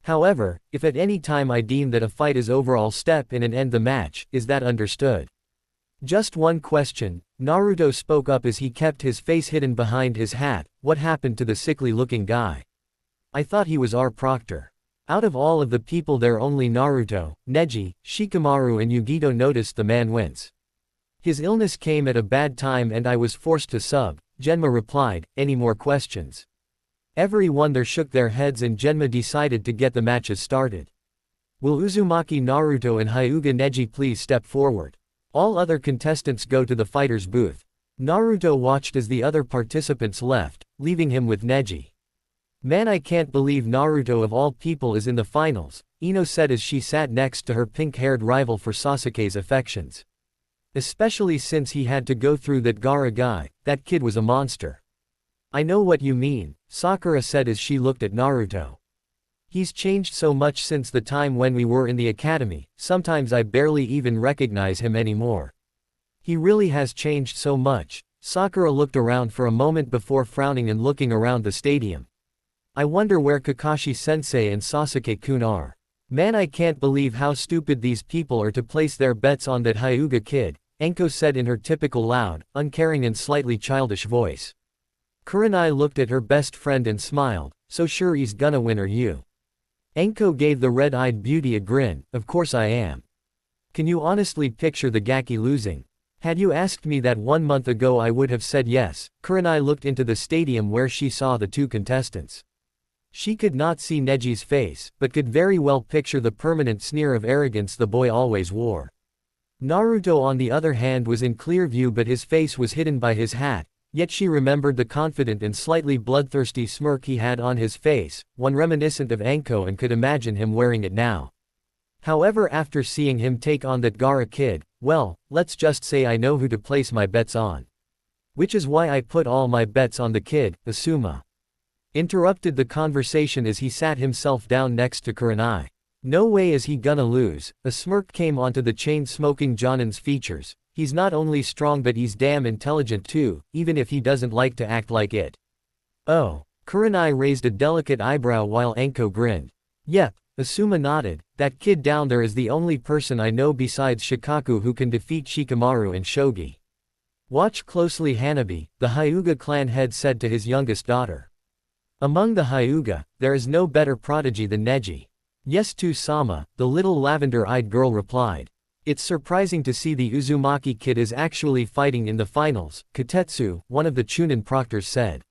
However, if at any time I deem that a fight is over I'll step in and end the match, is that understood? Just one question, Naruto spoke up as he kept his face hidden behind his hat. What happened to the sickly-looking guy? I thought he was our proctor. Out of all of the people there only Naruto, Neji, Shikamaru and Yugito noticed the man wince. His illness came at a bad time and I was forced to sub, Genma replied. Any more questions? Everyone there shook their heads and Genma decided to get the matches started. Will Uzumaki Naruto and Hyuga Neji please step forward? All other contestants go to the fighter's booth. Naruto watched as the other participants left, leaving him with Neji. Man, I can't believe Naruto of all people is in the finals, Ino said as she sat next to her pink-haired rival for Sasuke's affections. Especially since he had to go through that Gaara guy, that kid was a monster. I know what you mean, Sakura said as she looked at Naruto. He's changed so much since the time when we were in the academy, sometimes I barely even recognize him anymore. He really has changed so much. Sakura looked around for a moment before frowning and looking around the stadium. I wonder where Kakashi-sensei and Sasuke-kun are. Man, I can't believe how stupid these people are to place their bets on that Hyuga kid, Enko said in her typical loud, uncaring and slightly childish voice. Kurenai looked at her best friend and smiled, so sure he's gonna win, are you? Enko gave the red-eyed beauty a grin, of course I am. Can you honestly picture the Gaki losing? Had you asked me that 1 month ago I would have said yes. Kurenai looked into the stadium where she saw the two contestants. She could not see Neji's face, but could very well picture the permanent sneer of arrogance the boy always wore. Naruto on the other hand was in clear view, but his face was hidden by his hat, yet she remembered the confident and slightly bloodthirsty smirk he had on his face, one reminiscent of Enko, and could imagine him wearing it now. However, after seeing him take on that Gaara kid, well, let's just say I know who to place my bets on. Which is why I put all my bets on the kid, Asuma. Interrupted the conversation as he sat himself down next to Kurenai. No way is he gonna lose. A smirk came onto the chain-smoking Jonin's features. He's not only strong but he's damn intelligent too, even if he doesn't like to act like it. Oh. Kurenai raised a delicate eyebrow while Enko grinned. Yep, Asuma nodded. That kid down there is the only person I know besides Shikaku who can defeat Shikamaru and Shogi. Watch closely, Hanabi, the Hyuga clan head said to his youngest daughter. Among the Hyuga, there is no better prodigy than Neji. Yes to Sama, the little lavender-eyed girl replied. It's surprising to see the Uzumaki kid is actually fighting in the finals, Katetsu, one of the Chunin proctors said.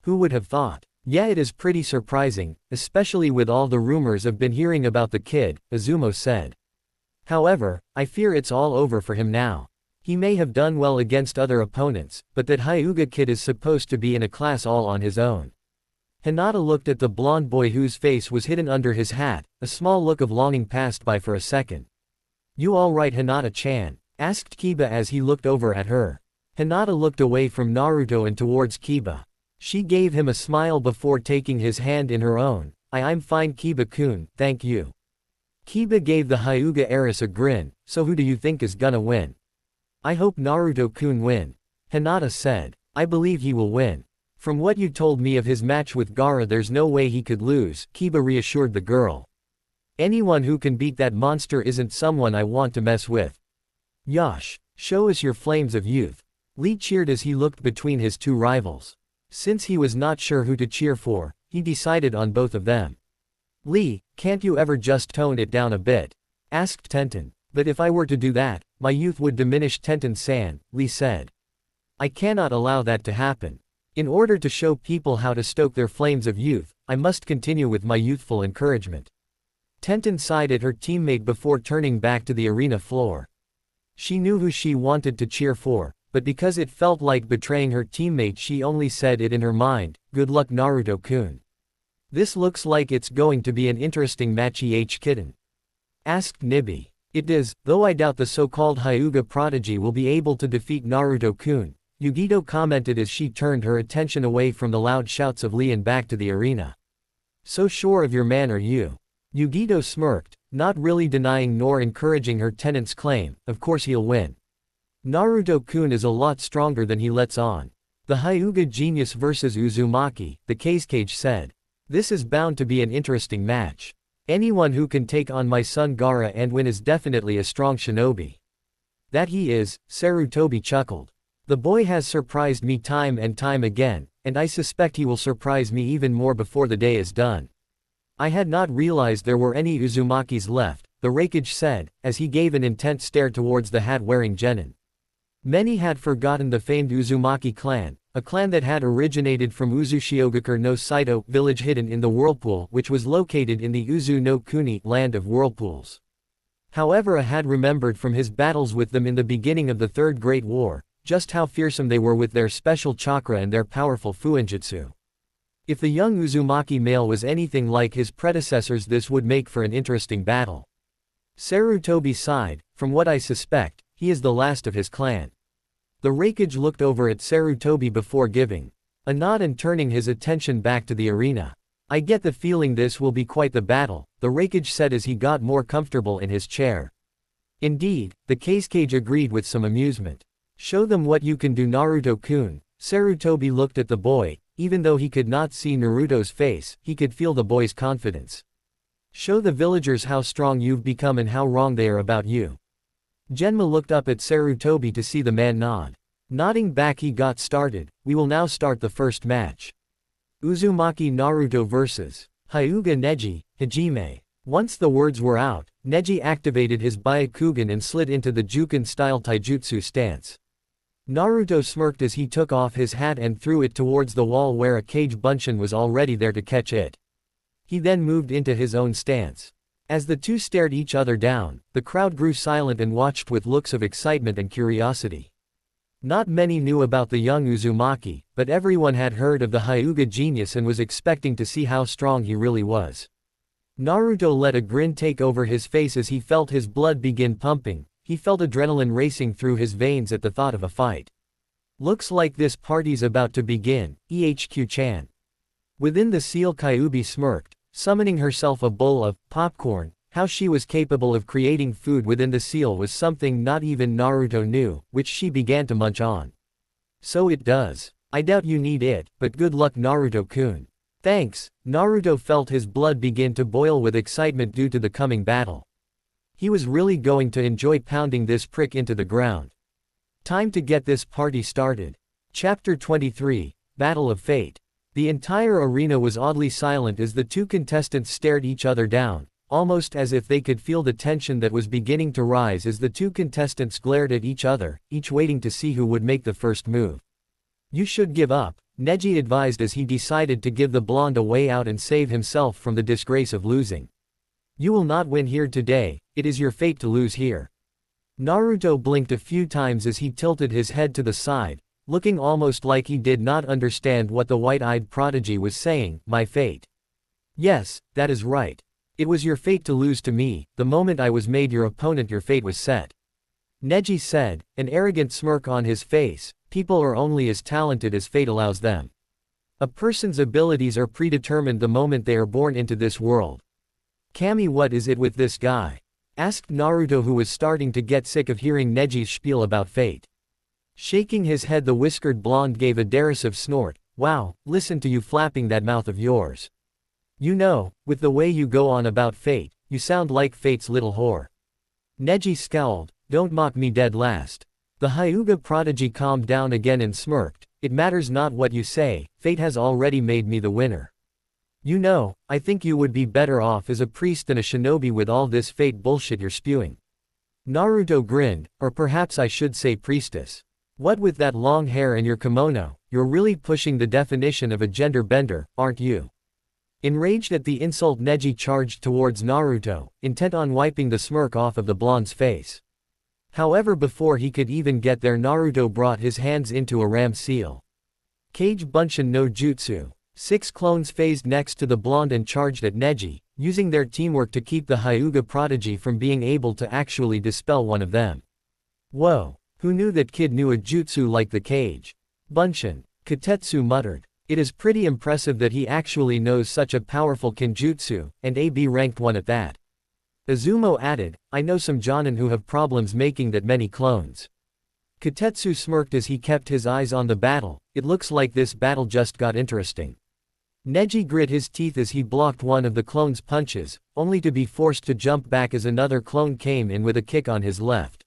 Who would have thought? Yeah, it is pretty surprising, especially with all the rumors I've been hearing about the kid, Izumo said. However, I fear it's all over for him now. He may have done well against other opponents, but that Hyuga kid is supposed to be in a class all on his own. Hinata looked at the blonde boy whose face was hidden under his hat. A small look of longing passed by for a second. You alright, Hinata-chan? Asked Kiba as he looked over at her. Hinata looked away from Naruto and towards Kiba. She gave him a smile before taking his hand in her own. I'm fine, Kiba-kun, thank you. Kiba gave the Hyuga heiress a grin. So who do you think is gonna win? I hope Naruto-kun win. Hinata said. I believe he will win. From what you told me of his match with Gaara, there's no way he could lose, Kiba reassured the girl. Anyone who can beat that monster isn't someone I want to mess with. Yosh, show us your flames of youth. Lee cheered as he looked between his two rivals. Since he was not sure who to cheer for, he decided on both of them. Lee, can't you ever just tone it down a bit? Asked Tenten. But if I were to do that, my youth would diminish, Tenten-san, Lee said. I cannot allow that to happen. In order to show people how to stoke their flames of youth, I must continue with my youthful encouragement. Tenten sighed at her teammate before turning back to the arena floor. She knew who she wanted to cheer for, but because it felt like betraying her teammate she only said it in her mind, good luck Naruto-kun. This looks like it's going to be an interesting match, kitten. Asked Nibi. It is, though I doubt the so-called Hyuga prodigy will be able to defeat Naruto-kun. Yugito commented as she turned her attention away from the loud shouts of Lee and back to the arena. So sure of your man are you? Yugito smirked, not really denying nor encouraging her tenant's claim. Of course he'll win. Naruto-kun is a lot stronger than he lets on. The Hyuga genius versus Uzumaki, the Cage said. This is bound to be an interesting match. Anyone who can take on my son Gaara and win is definitely a strong shinobi. That he is, Sarutobi chuckled. The boy has surprised me time and time again, and I suspect he will surprise me even more before the day is done. I had not realized there were any Uzumakis left, the Raikage said, as he gave an intent stare towards the hat-wearing genin. Many had forgotten the famed Uzumaki clan, a clan that had originated from Uzushiogakure no Saito village hidden in the whirlpool which was located in the Uzu no Kuni land of whirlpools. However, I had remembered from his battles with them in the beginning of the Third Great War, just how fearsome they were with their special chakra and their powerful fuinjutsu. If the young Uzumaki male was anything like his predecessors, this would make for an interesting battle. Sarutobi sighed. From what I suspect, he is the last of his clan. The Raikage looked over at Sarutobi before giving a nod and turning his attention back to the arena. I get the feeling this will be quite the battle, the Raikage said as he got more comfortable in his chair. Indeed, the Cage agreed with some amusement. Show them what you can do, Naruto-kun. Sarutobi looked at the boy, Even though he could not see Naruto's face, he could feel the boy's confidence. Show the villagers how strong you've become and how wrong they are about you. Genma looked up at Sarutobi to see the man nod. Nodding back, he got started. We will now start the first match. Uzumaki Naruto vs. Hyuga Neji, Hajime. Once the words were out, Neji activated his Byakugan and slid into the Juken-style taijutsu stance. Naruto smirked as he took off his hat and threw it towards the wall where a Kage Bunshin was already there to catch it. He then moved into his own stance. As the two stared each other down, the crowd grew silent and watched with looks of excitement and curiosity. Not many knew about the young Uzumaki, but everyone had heard of the Hyuga genius and was expecting to see how strong he really was. Naruto let a grin take over his face as he felt his blood begin pumping. He felt adrenaline racing through his veins at the thought of a fight. Looks like this party's about to begin, EHQ-chan. Within the seal, Kyuubi smirked, summoning herself a bowl of popcorn. How she was capable of creating food within the seal was something not even Naruto knew, which she began to munch on. So it does. I doubt you need it, but good luck, Naruto-kun. Thanks. Naruto felt his blood begin to boil with excitement due to the coming battle. He was really going to enjoy pounding this prick into the ground. Time to get this party started. Chapter 23, Battle of Fate. The entire arena was oddly silent as the two contestants stared each other down, almost as if they could feel the tension that was beginning to rise as the two contestants glared at each other, each waiting to see who would make the first move. You should give up, Neji advised as he decided to give the blonde a way out and save himself from the disgrace of losing. You will not win here today, it is your fate to lose here. Naruto blinked a few times as he tilted his head to the side, looking almost like he did not understand what the white-eyed prodigy was saying. My fate. Yes, that is right. It was your fate to lose to me. The moment I was made your opponent, your fate was set. Neji said, an arrogant smirk on his face. People are only as talented as fate allows them. A person's abilities are predetermined the moment they are born into this world. Kami, what is it with this guy? Asked Naruto, who was starting to get sick of hearing Neji's spiel about fate. Shaking his head, the whiskered blonde gave a derisive snort. Wow, listen to you flapping that mouth of yours. You know, with the way you go on about fate, you sound like fate's little whore. Neji scowled. Don't mock me dead last. The Hyuga prodigy calmed down again and smirked. It matters not what you say, fate has already made me the winner. You know, I think you would be better off as a priest than a shinobi with all this fate bullshit you're spewing. Naruto grinned, or perhaps I should say priestess. What with that long hair and your kimono, you're really pushing the definition of a gender bender, aren't you? Enraged at the insult, Neji charged towards Naruto, intent on wiping the smirk off of the blonde's face. However, before he could even get there, Naruto brought his hands into a ram seal. Kage Bunshin no Jutsu. 6 clones phased next to the blonde and charged at Neji, using their teamwork to keep the Hyuga prodigy from being able to actually dispel one of them. Whoa, who knew that kid knew a jutsu like the Kage Bunshin? Katetsu muttered. It is pretty impressive that he actually knows such a powerful kinjutsu, and a B ranked one at that. Izumo added, I know some jonin who have problems making that many clones. Katetsu smirked as he kept his eyes on the battle. It looks like this battle just got interesting. Neji grit his teeth as he blocked one of the clone's punches, only to be forced to jump back as another clone came in with a kick on his left.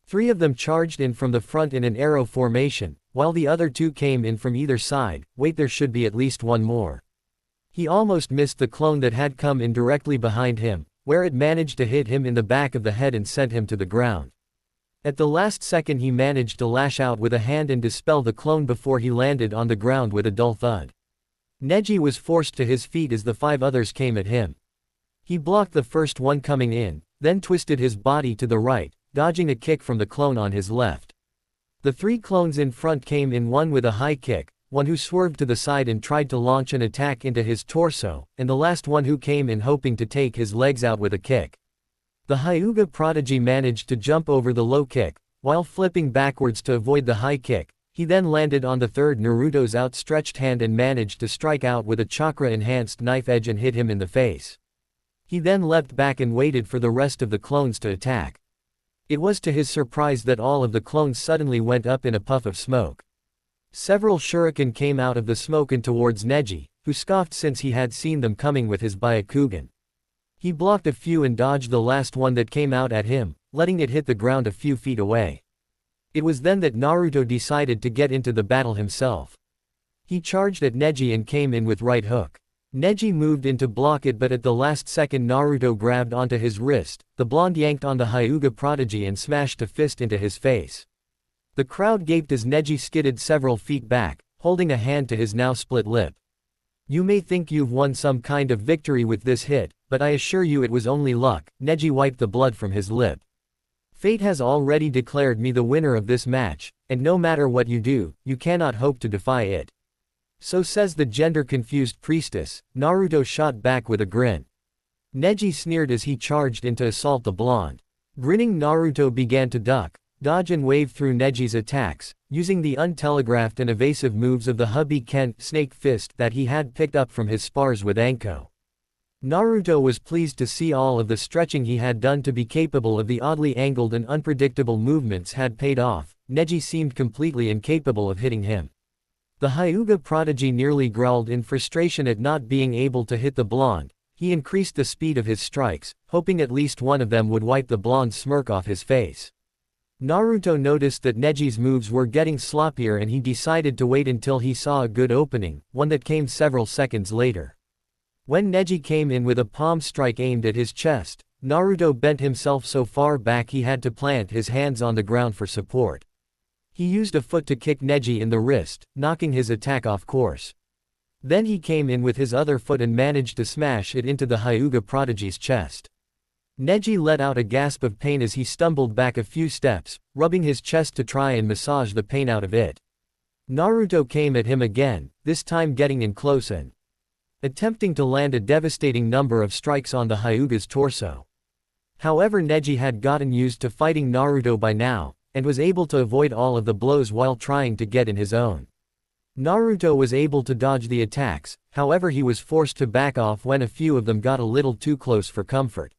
3 of them charged in from the front in an arrow formation, while the other 2 came in from either side. Wait, there should be at least one more. He almost missed the clone that had come in directly behind him, where it managed to hit him in the back of the head and sent him to the ground. At the last second, he managed to lash out with a hand and dispel the clone before he landed on the ground with a dull thud. Neji was forced to his feet as the 5 others came at him. He blocked the first one coming in, then twisted his body to the right, dodging a kick from the clone on his left. The 3 clones in front came in, one with a high kick, one who swerved to the side and tried to launch an attack into his torso, and the last one who came in hoping to take his legs out with a kick. The Hyuga prodigy managed to jump over the low kick, while flipping backwards to avoid the high kick. He then landed on the third Naruto's outstretched hand and managed to strike out with a chakra-enhanced knife edge and hit him in the face. He then leapt back and waited for the rest of the clones to attack. It was to his surprise that all of the clones suddenly went up in a puff of smoke. Several shuriken came out of the smoke and towards Neji, who scoffed since he had seen them coming with his Byakugan. He blocked a few and dodged the last one that came out at him, letting it hit the ground a few feet away. It was then that Naruto decided to get into the battle himself. He charged at Neji and came in with right hook. Neji moved in to block it, but at the last second Naruto grabbed onto his wrist, the blonde yanked on the Hyuga prodigy and smashed a fist into his face. The crowd gaped as Neji skidded several feet back, holding a hand to his now split lip. You may think you've won some kind of victory with this hit, but I assure you it was only luck. Neji wiped the blood from his lip. Fate has already declared me the winner of this match, and no matter what you do, you cannot hope to defy it. So says the gender-confused priestess. Naruto shot back with a grin. Neji sneered as he charged in to assault the blonde. Grinning, Naruto began to duck, dodge and wave through Neji's attacks, using the untelegraphed and evasive moves of the Hubby Ken snake fist that he had picked up from his spars with Anko. Naruto was pleased to see all of the stretching he had done to be capable of the oddly angled and unpredictable movements had paid off. Neji seemed completely incapable of hitting him. The Hyuga prodigy nearly growled in frustration at not being able to hit the blonde. He increased the speed of his strikes, hoping at least one of them would wipe the blonde's smirk off his face. Naruto noticed that Neji's moves were getting sloppier and he decided to wait until he saw a good opening, one that came several seconds later. When Neji came in with a palm strike aimed at his chest, Naruto bent himself so far back he had to plant his hands on the ground for support. He used a foot to kick Neji in the wrist, knocking his attack off course. Then he came in with his other foot and managed to smash it into the Hyuga prodigy's chest. Neji let out a gasp of pain as he stumbled back a few steps, rubbing his chest to try and massage the pain out of it. Naruto came at him again, this time getting in close and attempting to land a devastating number of strikes on the Hyuga's torso. However, Neji had gotten used to fighting Naruto by now, and was able to avoid all of the blows while trying to get in his own. Naruto was able to dodge the attacks, however he was forced to back off when a few of them got a little too close for comfort.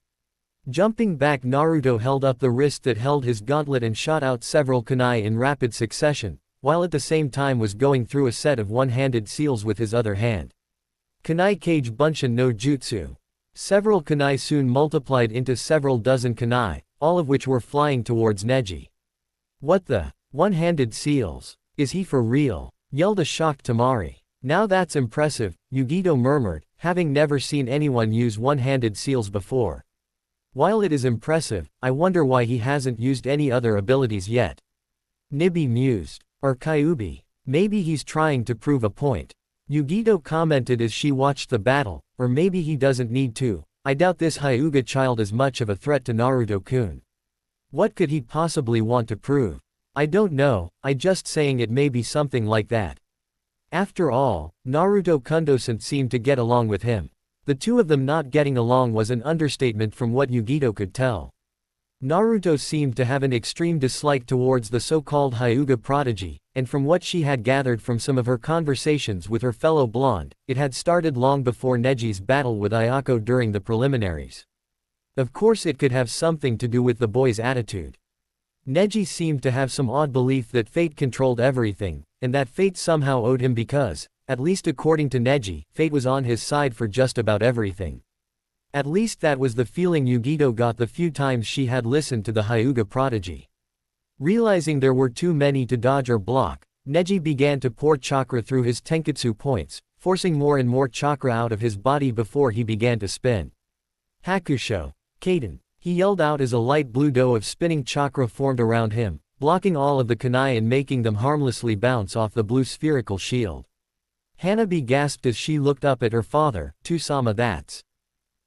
Jumping back, Naruto held up the wrist that held his gauntlet and shot out several kunai in rapid succession, while at the same time was going through a set of one-handed seals with his other hand. Kunai Kage Bunshin no Jutsu. Several kunai soon multiplied into several dozen kunai, all of which were flying towards Neji. What the? One-handed seals? Is he for real? Yelled a shocked Tamari. Now that's impressive, Yugito murmured, having never seen anyone use one-handed seals before. While it is impressive, I wonder why he hasn't used any other abilities yet. Nibi mused. Or Kyuubi. Maybe he's trying to prove a point. Yugito commented as she watched the battle, or maybe he doesn't need to. I doubt this Hyuga child is much of a threat to Naruto-kun. What could he possibly want to prove? I don't know, I just saying it may be something like that. After all, Naruto-kun doesn't seem to get along with him. The two of them not getting along was an understatement from what Yugito could tell. Naruto seemed to have an extreme dislike towards the so-called Hyuga prodigy, and from what she had gathered from some of her conversations with her fellow blonde, it had started long before Neji's battle with Ayako during the preliminaries. Of course it could have something to do with the boy's attitude. Neji seemed to have some odd belief that fate controlled everything, and that fate somehow owed him because, at least according to Neji, fate was on his side for just about everything. At least that was the feeling Yugito got the few times she had listened to the Hyuga prodigy. Realizing there were too many to dodge or block, Neji began to pour chakra through his tenketsu points, forcing more and more chakra out of his body before he began to spin. Hakusho. Kaden. He yelled out as a light blue dough of spinning chakra formed around him, blocking all of the kunai and making them harmlessly bounce off the blue spherical shield. Hanabi gasped as she looked up at her father. Tusama, that's.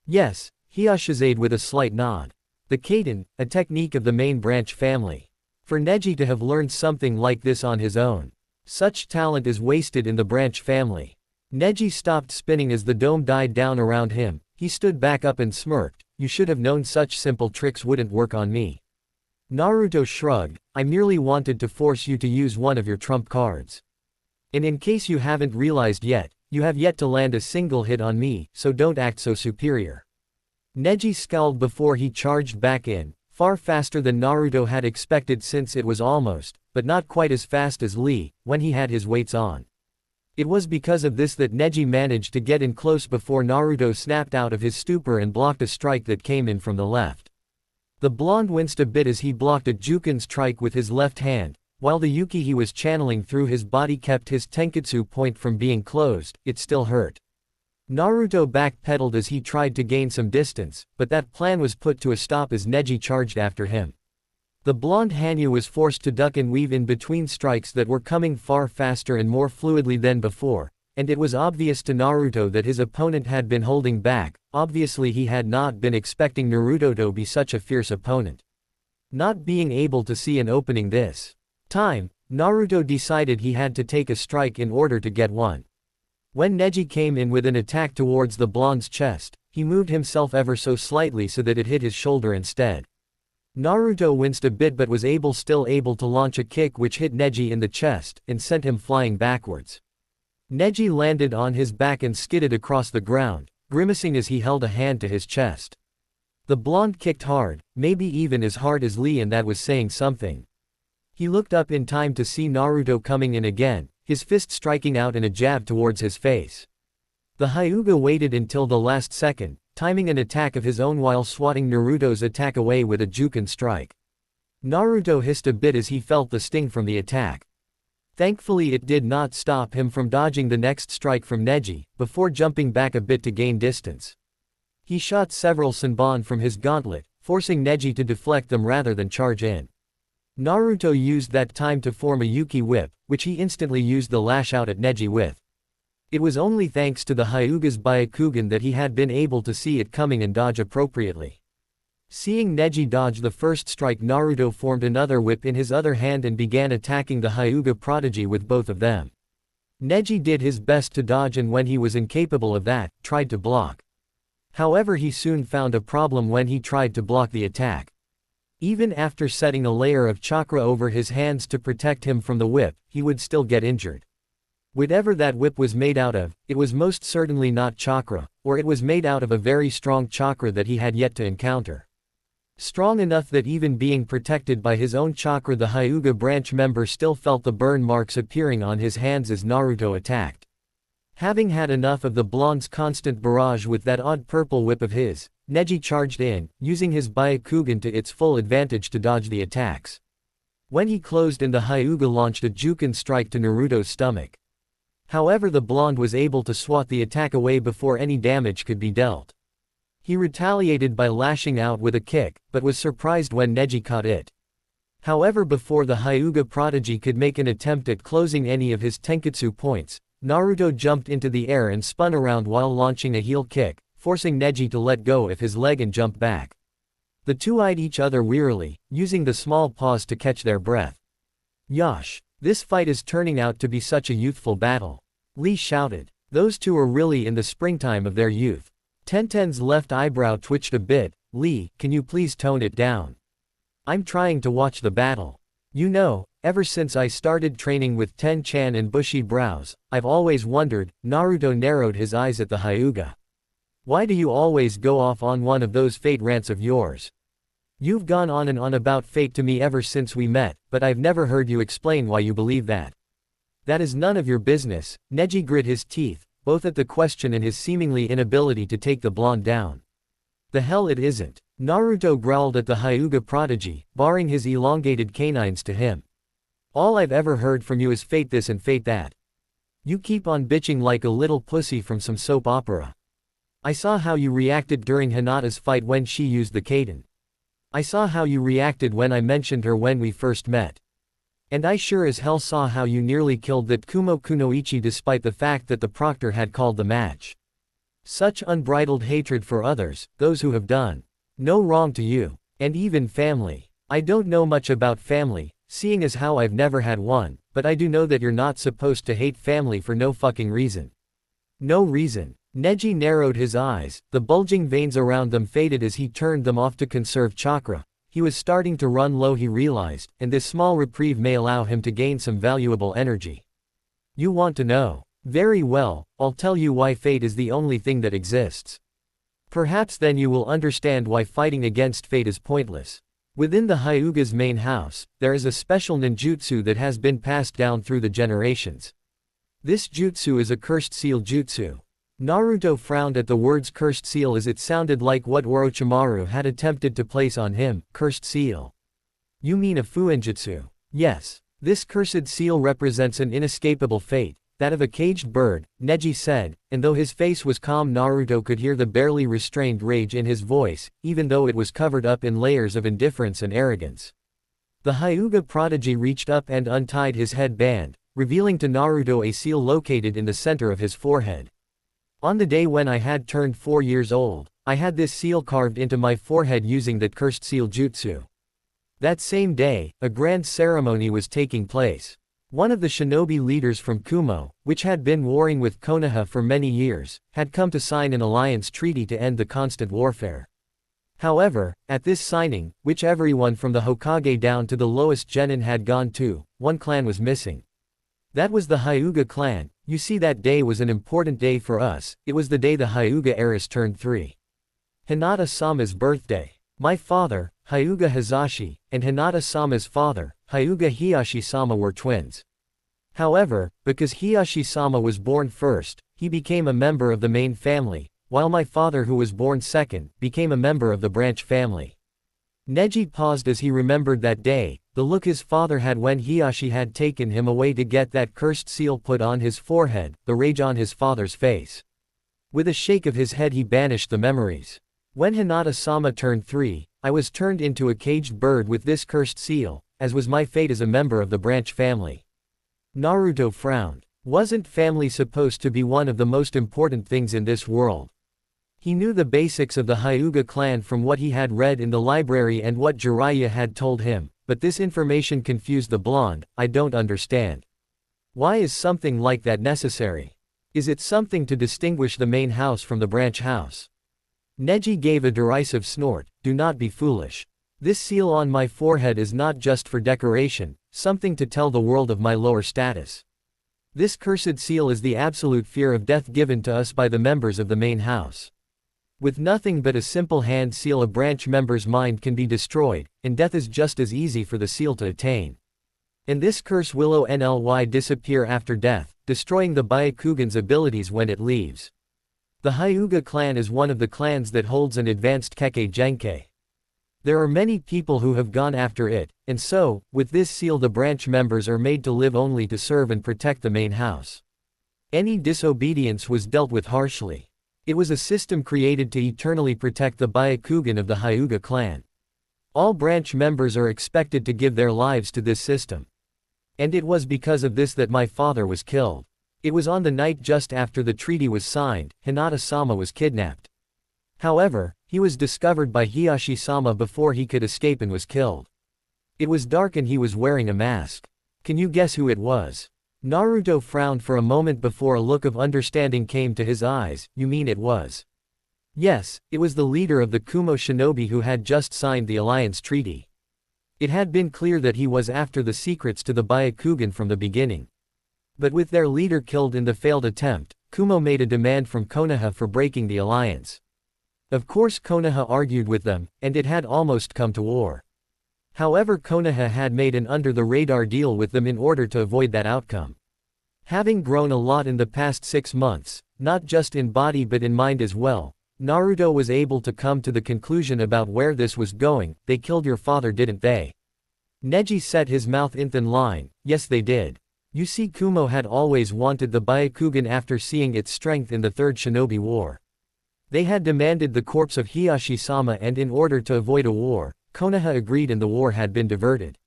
Yes, he ushazade with a slight nod. The Kaden, a technique of the main branch family. For Neji to have learned something like this on his own. Such talent is wasted in the branch family. Neji stopped spinning as the dome died down around him. He stood back up and smirked. You should have known such simple tricks wouldn't work on me. Naruto shrugged. I merely wanted to force you to use one of your trump cards. And in case you haven't realized yet, you have yet to land a single hit on me, so don't act so superior. Neji scowled before he charged back in, far faster than Naruto had expected since it was almost, but not quite as fast as Lee, when he had his weights on. It was because of this that Neji managed to get in close before Naruto snapped out of his stupor and blocked a strike that came in from the left. The blonde winced a bit as he blocked a Juken strike with his left hand, while the Yuki he was channeling through his body kept his Tenketsu point from being closed. It still hurt. Naruto backpedaled as he tried to gain some distance, but that plan was put to a stop as Neji charged after him. The blonde Hanyu was forced to duck and weave in between strikes that were coming far faster and more fluidly than before, and it was obvious to Naruto that his opponent had been holding back. Obviously he had not been expecting Naruto to be such a fierce opponent. Not being able to see an opening this time, Naruto decided he had to take a strike in order to get one. When Neji came in with an attack towards the blonde's chest, he moved himself ever so slightly so that it hit his shoulder instead. Naruto winced a bit but was still able to launch a kick which hit Neji in the chest and sent him flying backwards. Neji landed on his back and skidded across the ground, grimacing as he held a hand to his chest. The blonde kicked hard, maybe even as hard as Lee, and that was saying something. He looked up in time to see Naruto coming in again, his fist striking out in a jab towards his face. The Hyuga waited until the last second, timing an attack of his own while swatting Naruto's attack away with a Juken strike. Naruto hissed a bit as he felt the sting from the attack. Thankfully it did not stop him from dodging the next strike from Neji, before jumping back a bit to gain distance. He shot several Senbon from his gauntlet, forcing Neji to deflect them rather than charge in. Naruto used that time to form a Yuki whip, which he instantly used the lash out at Neji with. It was only thanks to the Hyuga's Byakugan that he had been able to see it coming and dodge appropriately. Seeing Neji dodge the first strike, Naruto formed another whip in his other hand and began attacking the Hyuga prodigy with both of them. Neji did his best to dodge and when he was incapable of that, tried to block. However, he soon found a problem when he tried to block the attack. Even after setting a layer of chakra over his hands to protect him from the whip, he would still get injured. Whatever that whip was made out of, it was most certainly not chakra, or it was made out of a very strong chakra that he had yet to encounter. Strong enough that even being protected by his own chakra, the Hyuga branch member still felt the burn marks appearing on his hands as Naruto attacked. Having had enough of the blonde's constant barrage with that odd purple whip of his, Neji charged in, using his Byakugan to its full advantage to dodge the attacks. When he closed in, the Hyuga launched a Juken strike to Naruto's stomach. However, the blonde was able to swat the attack away before any damage could be dealt. He retaliated by lashing out with a kick, but was surprised when Neji caught it. However, before the Hyuga prodigy could make an attempt at closing any of his Tenketsu points, Naruto jumped into the air and spun around while launching a heel kick, forcing Neji to let go of his leg and jump back. The two eyed each other wearily, using the small pause to catch their breath. Yosh! This fight is turning out to be such a youthful battle. Lee shouted. Those two are really in the springtime of their youth. Tenten's left eyebrow twitched a bit. Lee, can you please tone it down? I'm trying to watch the battle. You know, ever since I started training with Ten-chan and bushy brows, I've always wondered. Naruto narrowed his eyes at the Hyuga. Why do you always go off on one of those fate rants of yours? You've gone on and on about fate to me ever since we met, but I've never heard you explain why you believe that. That is none of your business. Neji grit his teeth, both at the question and his seemingly inability to take the blonde down. The hell it isn't. Naruto growled at the Hyuga prodigy, baring his elongated canines to him. All I've ever heard from you is fate this and fate that. You keep on bitching like a little pussy from some soap opera. I saw how you reacted during Hinata's fight when she used the Kaden. I saw how you reacted when I mentioned her when we first met. And I sure as hell saw how you nearly killed that Kumo Kunoichi despite the fact that the proctor had called the match. Such unbridled hatred for others, those who have done no wrong to you, and even family. I don't know much about family, seeing as how I've never had one, but I do know that you're not supposed to hate family for no fucking reason. No reason. Neji narrowed his eyes, the bulging veins around them faded as he turned them off to conserve chakra. He was starting to run low, he realized, and this small reprieve may allow him to gain some valuable energy. You want to know? Very well, I'll tell you why fate is the only thing that exists. Perhaps then you will understand why fighting against fate is pointless. Within the Hyuga's main house, there is a special ninjutsu that has been passed down through the generations. This jutsu is a cursed seal jutsu. Naruto frowned at the words cursed seal as it sounded like what Orochimaru had attempted to place on him, cursed seal. You mean a fuinjutsu? Yes. This cursed seal represents an inescapable fate, that of a caged bird, Neji said, and though his face was calm Naruto could hear the barely restrained rage in his voice, even though it was covered up in layers of indifference and arrogance. The Hyuga prodigy reached up and untied his headband, revealing to Naruto a seal located in the center of his forehead. On the day when I had turned 4 years old, I had this seal carved into my forehead using that cursed seal jutsu. That same day, a grand ceremony was taking place. One of the shinobi leaders from Kumo, which had been warring with Konoha for many years, had come to sign an alliance treaty to end the constant warfare. However, at this signing, which everyone from the Hokage down to the lowest genin had gone to, one clan was missing. That was the Hyuga clan. You see, that day was an important day for us. It was the day the Hyuga heiress turned 3. Hinata-sama's birthday. My father, Hyuga Hizashi, and Hinata-sama's father, Hyuga Hiyashi-sama were twins. However, because Hiyashi-sama was born first, he became a member of the main family, while my father, who was born second, became a member of the branch family. Neji paused as he remembered that day, the look his father had when Hiyashi had taken him away to get that cursed seal put on his forehead, the rage on his father's face. With a shake of his head he banished the memories. When Hinata-sama turned 3, I was turned into a caged bird with this cursed seal, as was my fate as a member of the branch family. Naruto frowned. Wasn't family supposed to be one of the most important things in this world? He knew the basics of the Hyuga clan from what he had read in the library and what Jiraiya had told him, but this information confused the blonde. I don't understand. Why is something like that necessary? Is it something to distinguish the main house from the branch house? Neji gave a derisive snort. Do not be foolish. This seal on my forehead is not just for decoration, something to tell the world of my lower status. This cursed seal is the absolute fear of death given to us by the members of the main house. With nothing but a simple hand seal, a branch member's mind can be destroyed, and death is just as easy for the seal to attain. And this curse will only disappear after death, destroying the Byakugan's abilities when it leaves. The Hyuga clan is one of the clans that holds an advanced Kekkei Genkai. There are many people who have gone after it, and so, with this seal the branch members are made to live only to serve and protect the main house. Any disobedience was dealt with harshly. It was a system created to eternally protect the Byakugan of the Hyuga clan. All branch members are expected to give their lives to this system. And it was because of this that my father was killed. It was on the night just after the treaty was signed, Hinata-sama was kidnapped. However, he was discovered by Hiyashi-sama before he could escape and was killed. It was dark and he was wearing a mask. Can you guess who it was? Naruto frowned for a moment before a look of understanding came to his eyes. You mean it was? Yes, it was the leader of the Kumo shinobi who had just signed the alliance treaty. It had been clear that he was after the secrets to the Byakugan from the beginning. But with their leader killed in the failed attempt, Kumo made a demand from Konoha for breaking the alliance. Of course Konoha argued with them, and it had almost come to war. However, Konoha had made an under-the-radar deal with them in order to avoid that outcome. Having grown a lot in the past 6 months, not just in body but in mind as well, Naruto was able to come to the conclusion about where this was going. They killed your father, didn't they? Neji set his mouth in thin line. Yes, they did. You see, Kumo had always wanted the Byakugan after seeing its strength in the Third Shinobi War. They had demanded the corpse of Hiyashi-sama, and in order to avoid a war, Konoha agreed and the war had been diverted.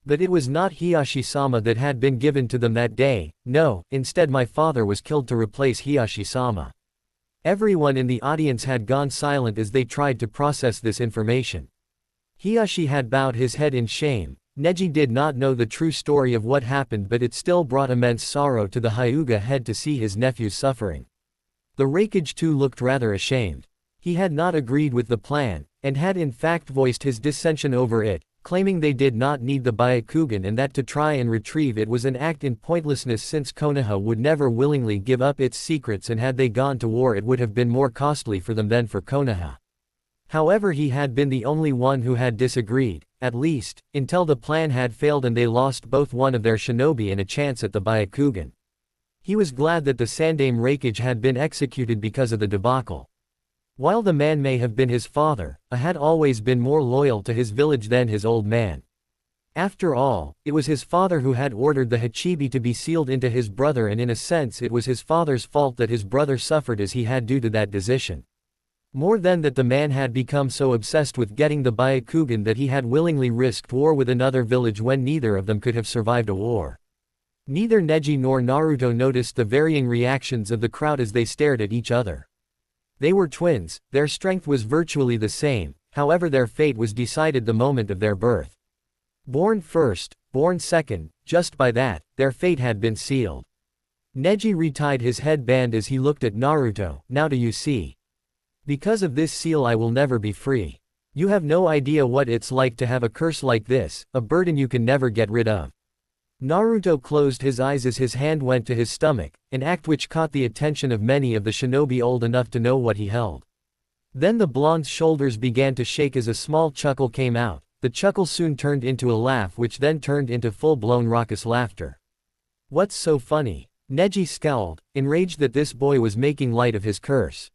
But it was not Hiyashi-sama that had been given to them that day. No, instead my father was killed to replace Hiyashi-sama. Everyone in the audience had gone silent as they tried to process this information. Hiyashi had bowed his head in shame. Neji did not know the true story of what happened, but it still brought immense sorrow to the Hyuga head to see his nephew's suffering. The Raikage too looked rather ashamed. He had not agreed with the plan, and had in fact voiced his dissension over it, claiming they did not need the Byakugan and that to try and retrieve it was an act in pointlessness since Konoha would never willingly give up its secrets, and had they gone to war it would have been more costly for them than for Konoha. However, he had been the only one who had disagreed, at least, until the plan had failed and they lost both one of their shinobi and a chance at the Byakugan. He was glad that the Sandaime Raikage had been executed because of the debacle. While the man may have been his father, he had always been more loyal to his village than his old man. After all, it was his father who had ordered the Hachibi to be sealed into his brother, and in a sense it was his father's fault that his brother suffered as he had due to that decision. More than that, the man had become so obsessed with getting the Byakugan that he had willingly risked war with another village when neither of them could have survived a war. Neither Neji nor Naruto noticed the varying reactions of the crowd as they stared at each other. They were twins, their strength was virtually the same, however their fate was decided the moment of their birth. Born first, born second, just by that, their fate had been sealed. Neji retied his headband as he looked at Naruto. Now do you see? Because of this seal I will never be free. You have no idea what it's like to have a curse like this, a burden you can never get rid of. Naruto closed his eyes as his hand went to his stomach, an act which caught the attention of many of the shinobi old enough to know what he held. Then the blonde's shoulders began to shake as a small chuckle came out. The chuckle soon turned into a laugh, which then turned into full-blown raucous laughter. What's so funny? Neji scowled, enraged that this boy was making light of his curse.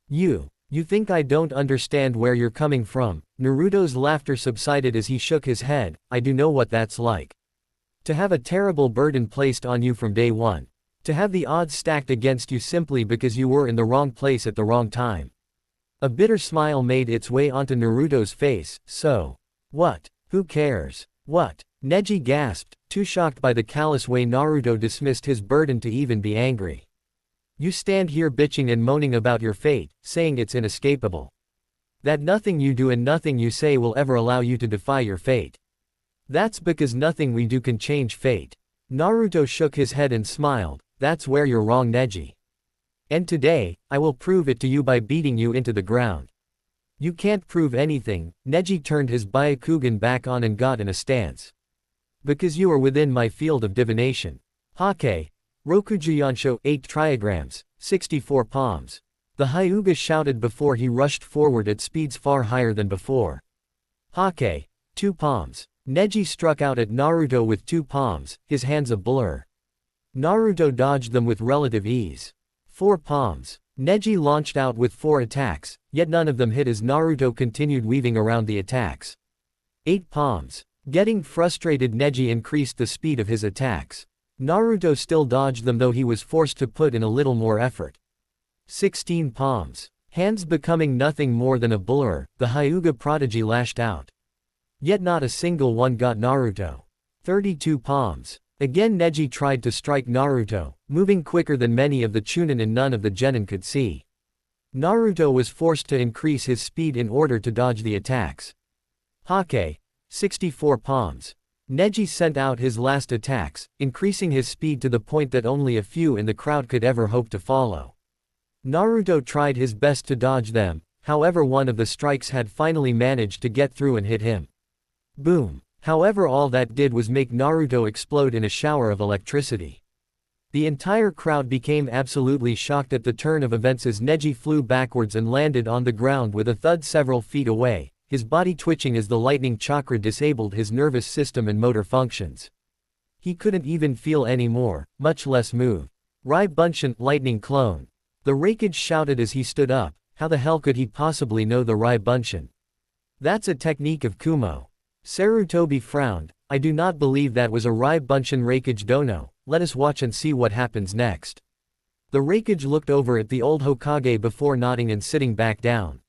You think I don't understand where you're coming from? Naruto's laughter subsided as he shook his head. I do know what that's like. To have a terrible burden placed on you from day one. To have the odds stacked against you simply because you were in the wrong place at the wrong time. A bitter smile made its way onto Naruto's face. So, what? Who cares? What? Neji gasped, too shocked by the callous way Naruto dismissed his burden to even be angry. You stand here bitching and moaning about your fate, saying it's inescapable. That nothing you do and nothing you say will ever allow you to defy your fate. That's because nothing we do can change fate. Naruto shook his head and smiled. That's where you're wrong, Neji. And today, I will prove it to you by beating you into the ground. You can't prove anything. Neji turned his Byakugan back on and got in a stance. Because you are within my field of divination. Hake. Rokujuyansho, 8 trigrams, 64 palms. The Hyuga shouted before he rushed forward at speeds far higher than before. Hake. 2 palms. Neji struck out at Naruto with 2 palms, his hands a blur. Naruto dodged them with relative ease. 4 palms. Neji launched out with 4 attacks, yet none of them hit as Naruto continued weaving around the attacks. 8 palms. Getting frustrated, Neji increased the speed of his attacks. Naruto still dodged them, though he was forced to put in a little more effort. 16 palms. Hands becoming nothing more than a blur, the Hyuga prodigy lashed out. Yet not a single one got Naruto. 32 palms. Again Neji tried to strike Naruto, moving quicker than many of the Chunin and none of the Genin could see. Naruto was forced to increase his speed in order to dodge the attacks. Hake. 64 palms. Neji sent out his last attacks, increasing his speed to the point that only a few in the crowd could ever hope to follow. Naruto tried his best to dodge them, however one of the strikes had finally managed to get through and hit him. Boom. However, all that did was make Naruto explode in a shower of electricity. The entire crowd became absolutely shocked at the turn of events as Neji flew backwards and landed on the ground with a thud several feet away, his body twitching as the lightning chakra disabled his nervous system and motor functions. He couldn't even feel anymore, much less move. Rai Bunshin, lightning clone. The Raikage shouted as he stood up. How the hell could he possibly know the Rai Bunshin? That's a technique of Kumo. Sarutobi frowned. I do not believe that was a Rai Bunshin Raikage dono. Let us watch and see what happens next. The Raikage looked over at the old Hokage before nodding and sitting back down.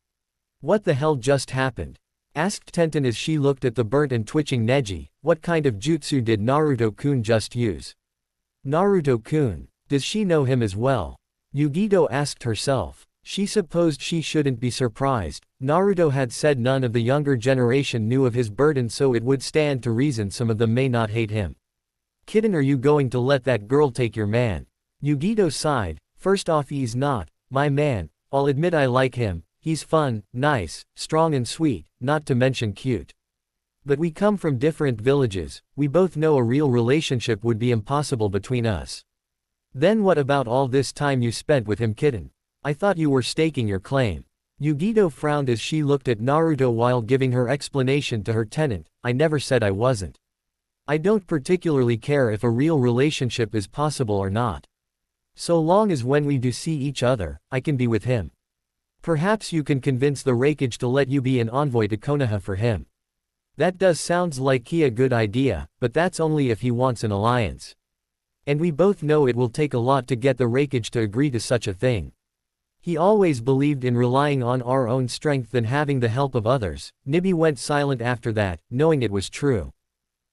What the hell just happened? Asked Tenten as she looked at the burnt and twitching Neji. What kind of jutsu did Naruto-kun just use? Naruto-kun. Does she know him as well? Yugito asked herself. She supposed she shouldn't be surprised. Naruto had said none of the younger generation knew of his burden, so it would stand to reason some of them may not hate him. Kitten, are you going to let that girl take your man? Yugito sighed. First off, he's not my man. I'll admit I like him. He's fun, nice, strong and sweet, not to mention cute. But we come from different villages, we both know a real relationship would be impossible between us. Then what about all this time you spent with him, kitten? I thought you were staking your claim. Yugito frowned as she looked at Naruto while giving her explanation to her tenant. I never said I wasn't. I don't particularly care if a real relationship is possible or not. So long as when we do see each other, I can be with him. Perhaps you can convince the Raikage to let you be an envoy to Konoha for him. That does sounds like a good idea, but that's only if he wants an alliance. And we both know it will take a lot to get the Raikage to agree to such a thing. He always believed in relying on our own strength than having the help of others. Nibi went silent after that, knowing it was true.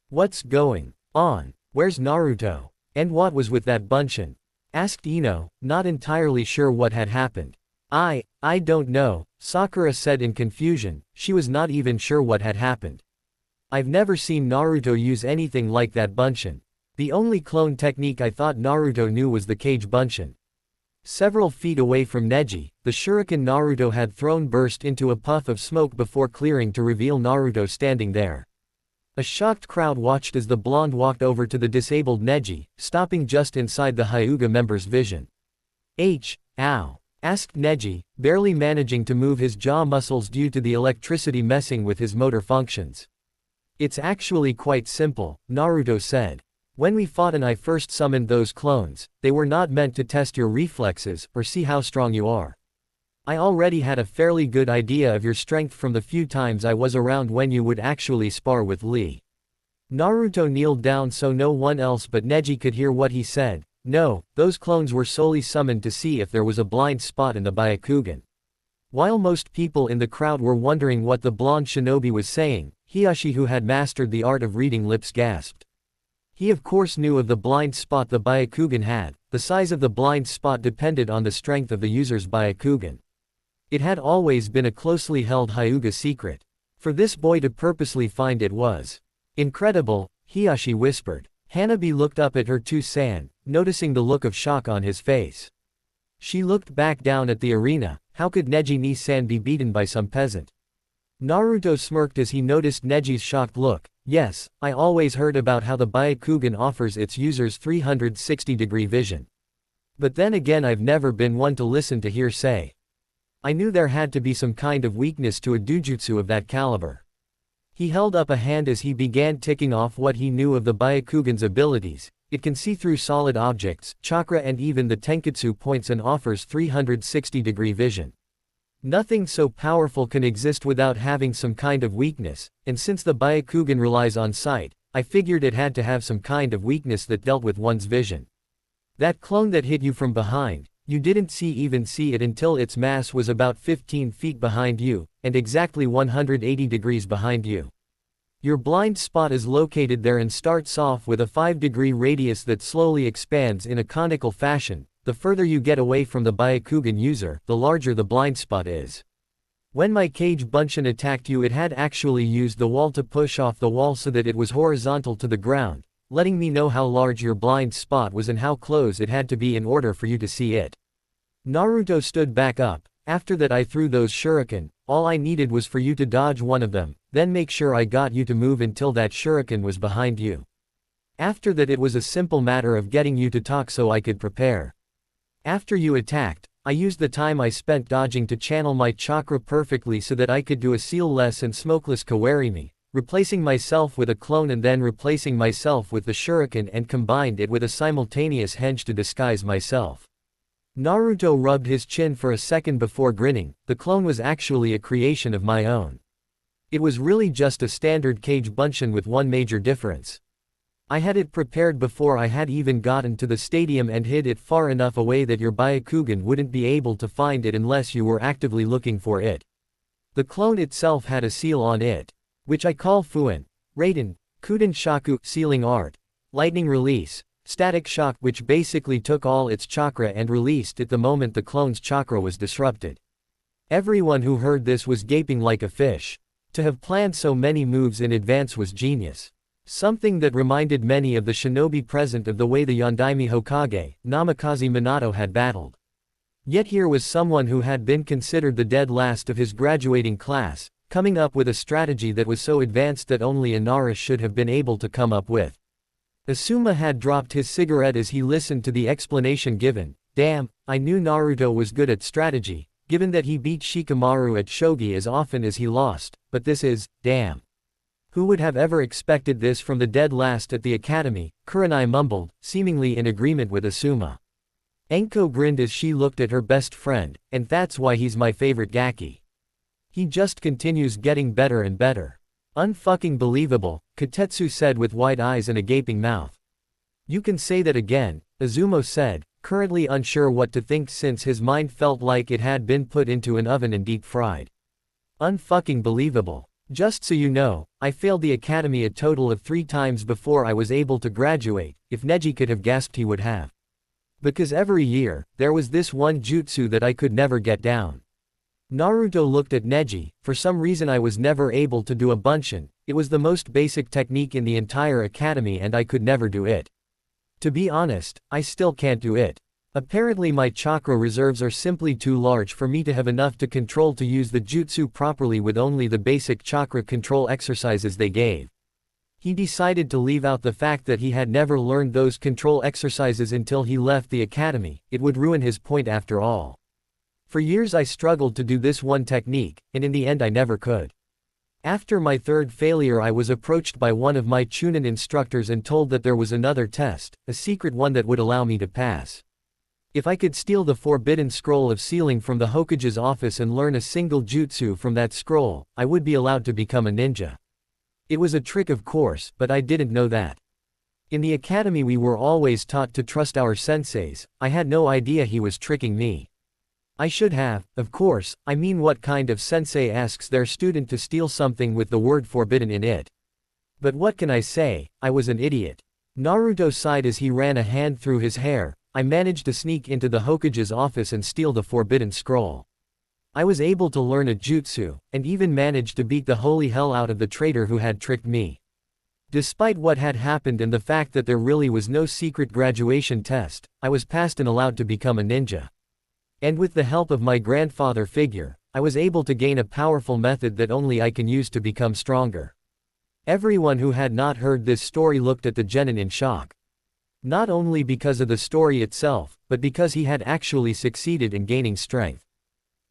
What's going on? Where's Naruto? And what was with that Bunshin? Asked Ino, not entirely sure what had happened. I don't know, Sakura said in confusion. She was not even sure what had happened. I've never seen Naruto use anything like that Bunshin. The only clone technique I thought Naruto knew was the Cage Bunshin. Several feet away from Neji, the shuriken Naruto had thrown burst into a puff of smoke before clearing to reveal Naruto standing there. A shocked crowd watched as the blonde walked over to the disabled Neji, stopping just inside the Hyuga member's vision. Ow? Asked Neji, barely managing to move his jaw muscles due to the electricity messing with his motor functions. It's actually quite simple, Naruto said. When we fought and I first summoned those clones, they were not meant to test your reflexes, or see how strong you are. I already had a fairly good idea of your strength from the few times I was around when you would actually spar with Lee. Naruto kneeled down so no one else but Neji could hear what he said. No, those clones were solely summoned to see if there was a blind spot in the Byakugan. While most people in the crowd were wondering what the blonde shinobi was saying, Hiashi, who had mastered the art of reading lips, gasped. He of course knew of the blind spot the Byakugan had. The size of the blind spot depended on the strength of the user's Byakugan. It had always been a closely held Hyuga secret. For this boy to purposely find it was incredible, Hiashi whispered. Hanabi looked up at her San, noticing the look of shock on his face. She looked back down at the arena. How could Neji-san be beaten by some peasant? Naruto smirked as he noticed Neji's shocked look. Yes, I always heard about how the Byakugan offers its users 360-degree vision. But then again, I've never been one to listen to hearsay. I knew there had to be some kind of weakness to a dojutsu of that caliber. He held up a hand as he began ticking off what he knew of the Byakugan's abilities. It can see through solid objects, chakra, and even the tenketsu points, and offers 360-degree vision. Nothing so powerful can exist without having some kind of weakness, and since the Byakugan relies on sight, I figured it had to have some kind of weakness that dealt with one's vision. That clone that hit you from behind, you didn't even see it until its mass was about 15 feet behind you, and exactly 180 degrees behind you. Your blind spot is located there and starts off with a 5-degree radius that slowly expands in a conical fashion. The further you get away from the Byakugan user, the larger the blind spot is. When my Cage Bunshin attacked you, it had actually used the wall to push off the wall so that it was horizontal to the ground, letting me know how large your blind spot was and how close it had to be in order for you to see it. Naruto stood back up. After that I threw those shuriken. All I needed was for you to dodge one of them, then make sure I got you to move until that shuriken was behind you. After that it was a simple matter of getting you to talk so I could prepare. After you attacked, I used the time I spent dodging to channel my chakra perfectly so that I could do a sealless and smokeless Kawarimi, replacing myself with a clone and then replacing myself with the shuriken, and combined it with a simultaneous henge to disguise myself. Naruto rubbed his chin for a second before grinning. The clone was actually a creation of my own. It was really just a standard Cage Bunshin with one major difference. I had it prepared before I had even gotten to the stadium and hid it far enough away that your Byakugan wouldn't be able to find it unless you were actively looking for it. The clone itself had a seal on it, which I call Fuin, Raiden, Kuden Shaku, sealing art, lightning release, static shock, which basically took all its chakra and released it the moment the clone's chakra was disrupted. Everyone who heard this was gaping like a fish. To have planned so many moves in advance was genius. Something that reminded many of the shinobi present of the way the Yondaime Hokage, Namikaze Minato, had battled. Yet here was someone who had been considered the dead last of his graduating class, coming up with a strategy that was so advanced that only Inara should have been able to come up with. Asuma had dropped his cigarette as he listened to the explanation given. Damn, I knew Naruto was good at strategy, given that he beat Shikamaru at shogi as often as he lost, but this is, damn. Who would have ever expected this from the dead last at the academy, Kurenai mumbled, seemingly in agreement with Asuma. Enko grinned as she looked at her best friend, and that's why he's my favorite Gaki. He just continues getting better and better. Unfucking believable, Kotetsu said with wide eyes and a gaping mouth. You can say that again, Izumo said, currently unsure what to think since his mind felt like it had been put into an oven and deep fried. Unfucking believable. Just so you know, I failed the academy a total of 3 times before I was able to graduate. If Neji could have gasped he would have. Because every year, there was this one jutsu that I could never get down. Naruto looked at Neji. For some reason I was never able to do a bunshin. It was the most basic technique in the entire academy and I could never do it. To be honest, I still can't do it. Apparently my chakra reserves are simply too large for me to have enough to control to use the jutsu properly with only the basic chakra control exercises they gave. He decided to leave out the fact that he had never learned those control exercises until he left the academy. It would ruin his point after all. For years I struggled to do this one technique, and in the end I never could. After my 3rd failure I was approached by one of my Chunin instructors and told that there was another test, a secret one that would allow me to pass. If I could steal the forbidden scroll of sealing from the Hokage's office and learn a single jutsu from that scroll, I would be allowed to become a ninja. It was a trick of course, but I didn't know that. In the academy we were always taught to trust our senseis. I had no idea he was tricking me. I should have, of course. I mean, what kind of sensei asks their student to steal something with the word forbidden in it? But what can I say, I was an idiot. Naruto sighed as he ran a hand through his hair. I managed to sneak into the Hokage's office and steal the forbidden scroll. I was able to learn a jutsu, and even managed to beat the holy hell out of the traitor who had tricked me. Despite what had happened and the fact that there really was no secret graduation test, I was passed and allowed to become a ninja. And with the help of my grandfather figure, I was able to gain a powerful method that only I can use to become stronger. Everyone who had not heard this story looked at the genin in shock. Not only because of the story itself, but because he had actually succeeded in gaining strength.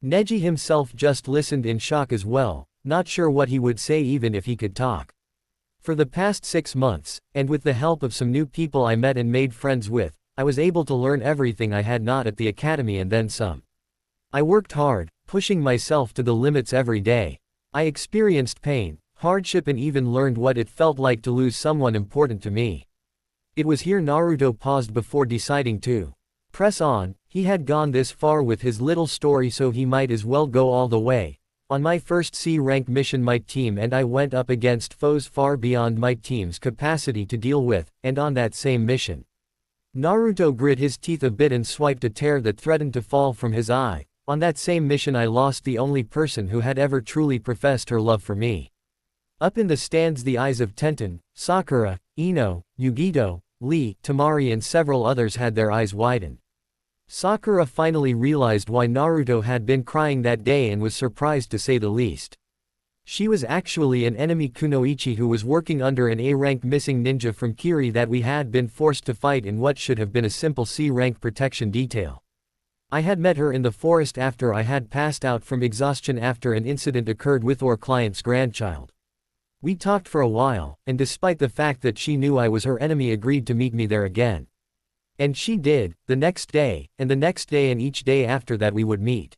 Neji himself just listened in shock as well, not sure what he would say even if he could talk. For the past 6 months, and with the help of some new people I met and made friends with, I was able to learn everything I had not at the academy and then some. I worked hard, pushing myself to the limits every day. I experienced pain, hardship and even learned what it felt like to lose someone important to me. It was here Naruto paused before deciding to press on. He had gone this far with his little story, so he might as well go all the way. On my first C-rank mission my team and I went up against foes far beyond my team's capacity to deal with, and on that same mission. Naruto grit his teeth a bit and swiped a tear that threatened to fall from his eye. On that same mission I lost the only person who had ever truly professed her love for me. Up in the stands the eyes of Tenten, Sakura, Ino, Yugito, Lee, Tamari and several others had their eyes widen. Sakura finally realized why Naruto had been crying that day and was surprised to say the least. She was actually an enemy kunoichi who was working under an A-rank missing ninja from Kiri that we had been forced to fight in what should have been a simple C-rank protection detail. I had met her in the forest after I had passed out from exhaustion after an incident occurred with our client's grandchild. We talked for a while, and despite the fact that she knew I was her enemy agreed to meet me there again. And she did, the next day, and the next day and each day after that we would meet.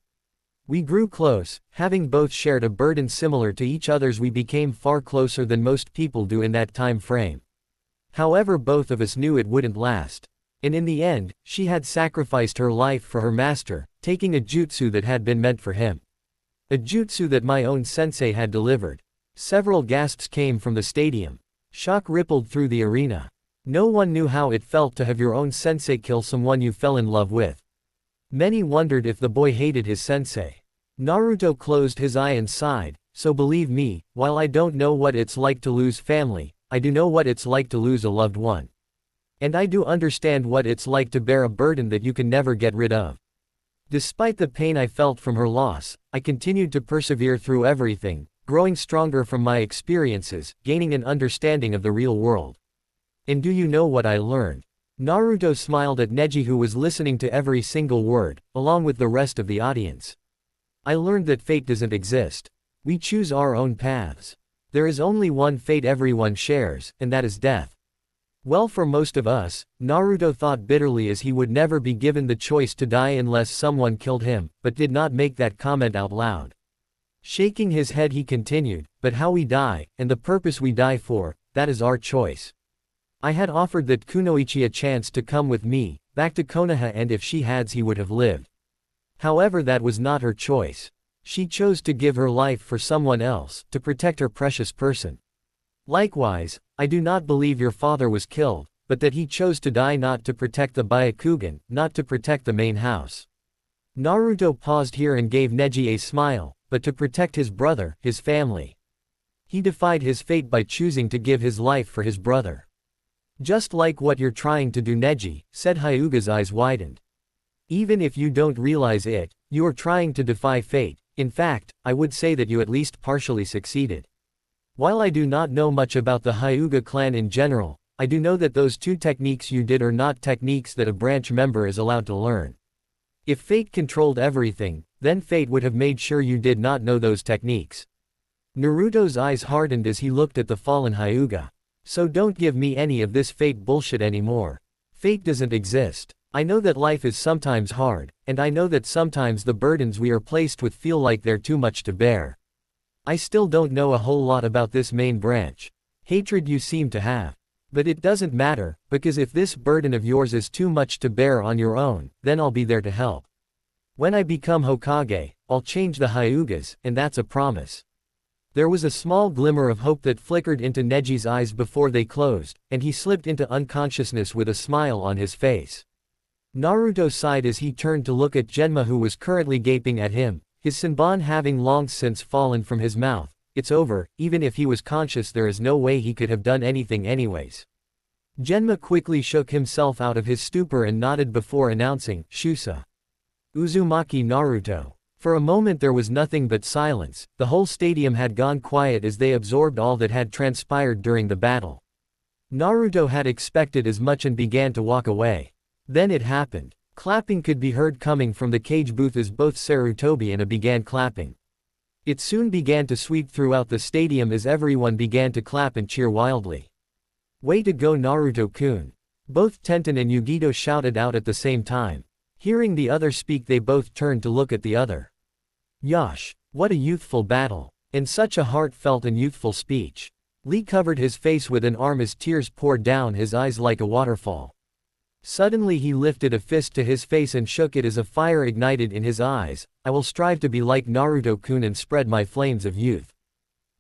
We grew close, having both shared a burden similar to each other's. We became far closer than most people do in that time frame. However, both of us knew it wouldn't last. And in the end, she had sacrificed her life for her master, taking a jutsu that had been meant for him. A jutsu that my own sensei had delivered. Several gasps came from the stadium. Shock rippled through the arena. No one knew how it felt to have your own sensei kill someone you fell in love with. Many wondered if the boy hated his sensei. Naruto closed his eye and sighed. So believe me, while I don't know what it's like to lose family, I do know what it's like to lose a loved one. And I do understand what it's like to bear a burden that you can never get rid of. Despite the pain I felt from her loss, I continued to persevere through everything, growing stronger from my experiences, gaining an understanding of the real world. And do you know what I learned? Naruto smiled at Neji, who was listening to every single word, along with the rest of the audience. I learned that fate doesn't exist. We choose our own paths. There is only one fate everyone shares, and that is death. Well, for most of us, Naruto thought bitterly as he would never be given the choice to die unless someone killed him, but did not make that comment out loud. Shaking his head he continued, but how we die, and the purpose we die for, that is our choice. I had offered that Kunoichi a chance to come with me, back to Konoha, and if she had he would have lived. However, that was not her choice. She chose to give her life for someone else, to protect her precious person. Likewise, I do not believe your father was killed, but that he chose to die not to protect the Byakugan, not to protect the main house. Naruto paused here and gave Neji a smile, but to protect his brother, his family. He defied his fate by choosing to give his life for his brother. Just like what you're trying to do, Neji, said Hyuga's eyes widened. Even if you don't realize it, you are trying to defy fate. In fact, I would say that you at least partially succeeded. While I do not know much about the Hyuga clan in general, I do know that those two techniques you did are not techniques that a branch member is allowed to learn. If fate controlled everything, then fate would have made sure you did not know those techniques. Naruto's eyes hardened as he looked at the fallen Hyuga. So don't give me any of this fate bullshit anymore. Fate doesn't exist. I know that life is sometimes hard, and I know that sometimes the burdens we are placed with feel like they're too much to bear. I still don't know a whole lot about this main branch. Hatred you seem to have. But it doesn't matter, because if this burden of yours is too much to bear on your own, then I'll be there to help. When I become Hokage, I'll change the Hyugas, and that's a promise. There was a small glimmer of hope that flickered into Neji's eyes before they closed, and he slipped into unconsciousness with a smile on his face. Naruto sighed as he turned to look at Genma, who was currently gaping at him, his senbon having long since fallen from his mouth. It's over, even if he was conscious there is no way he could have done anything anyways. Genma quickly shook himself out of his stupor and nodded before announcing, Shusa. Uzumaki Naruto. For a moment there was nothing but silence. The whole stadium had gone quiet as they absorbed all that had transpired during the battle. Naruto had expected as much and began to walk away. Then it happened. Clapping could be heard coming from the cage booth as both Sarutobi and A began clapping. It soon began to sweep throughout the stadium as everyone began to clap and cheer wildly. Way to go, Naruto-kun. Both Tenten and Yugito shouted out at the same time. Hearing the other speak, they both turned to look at the other. Yosh, what a youthful battle. And such a heartfelt and youthful speech. Lee covered his face with an arm as tears poured down his eyes like a waterfall. Suddenly he lifted a fist to his face and shook it as a fire ignited in his eyes. I will strive to be like Naruto-kun and spread my flames of youth.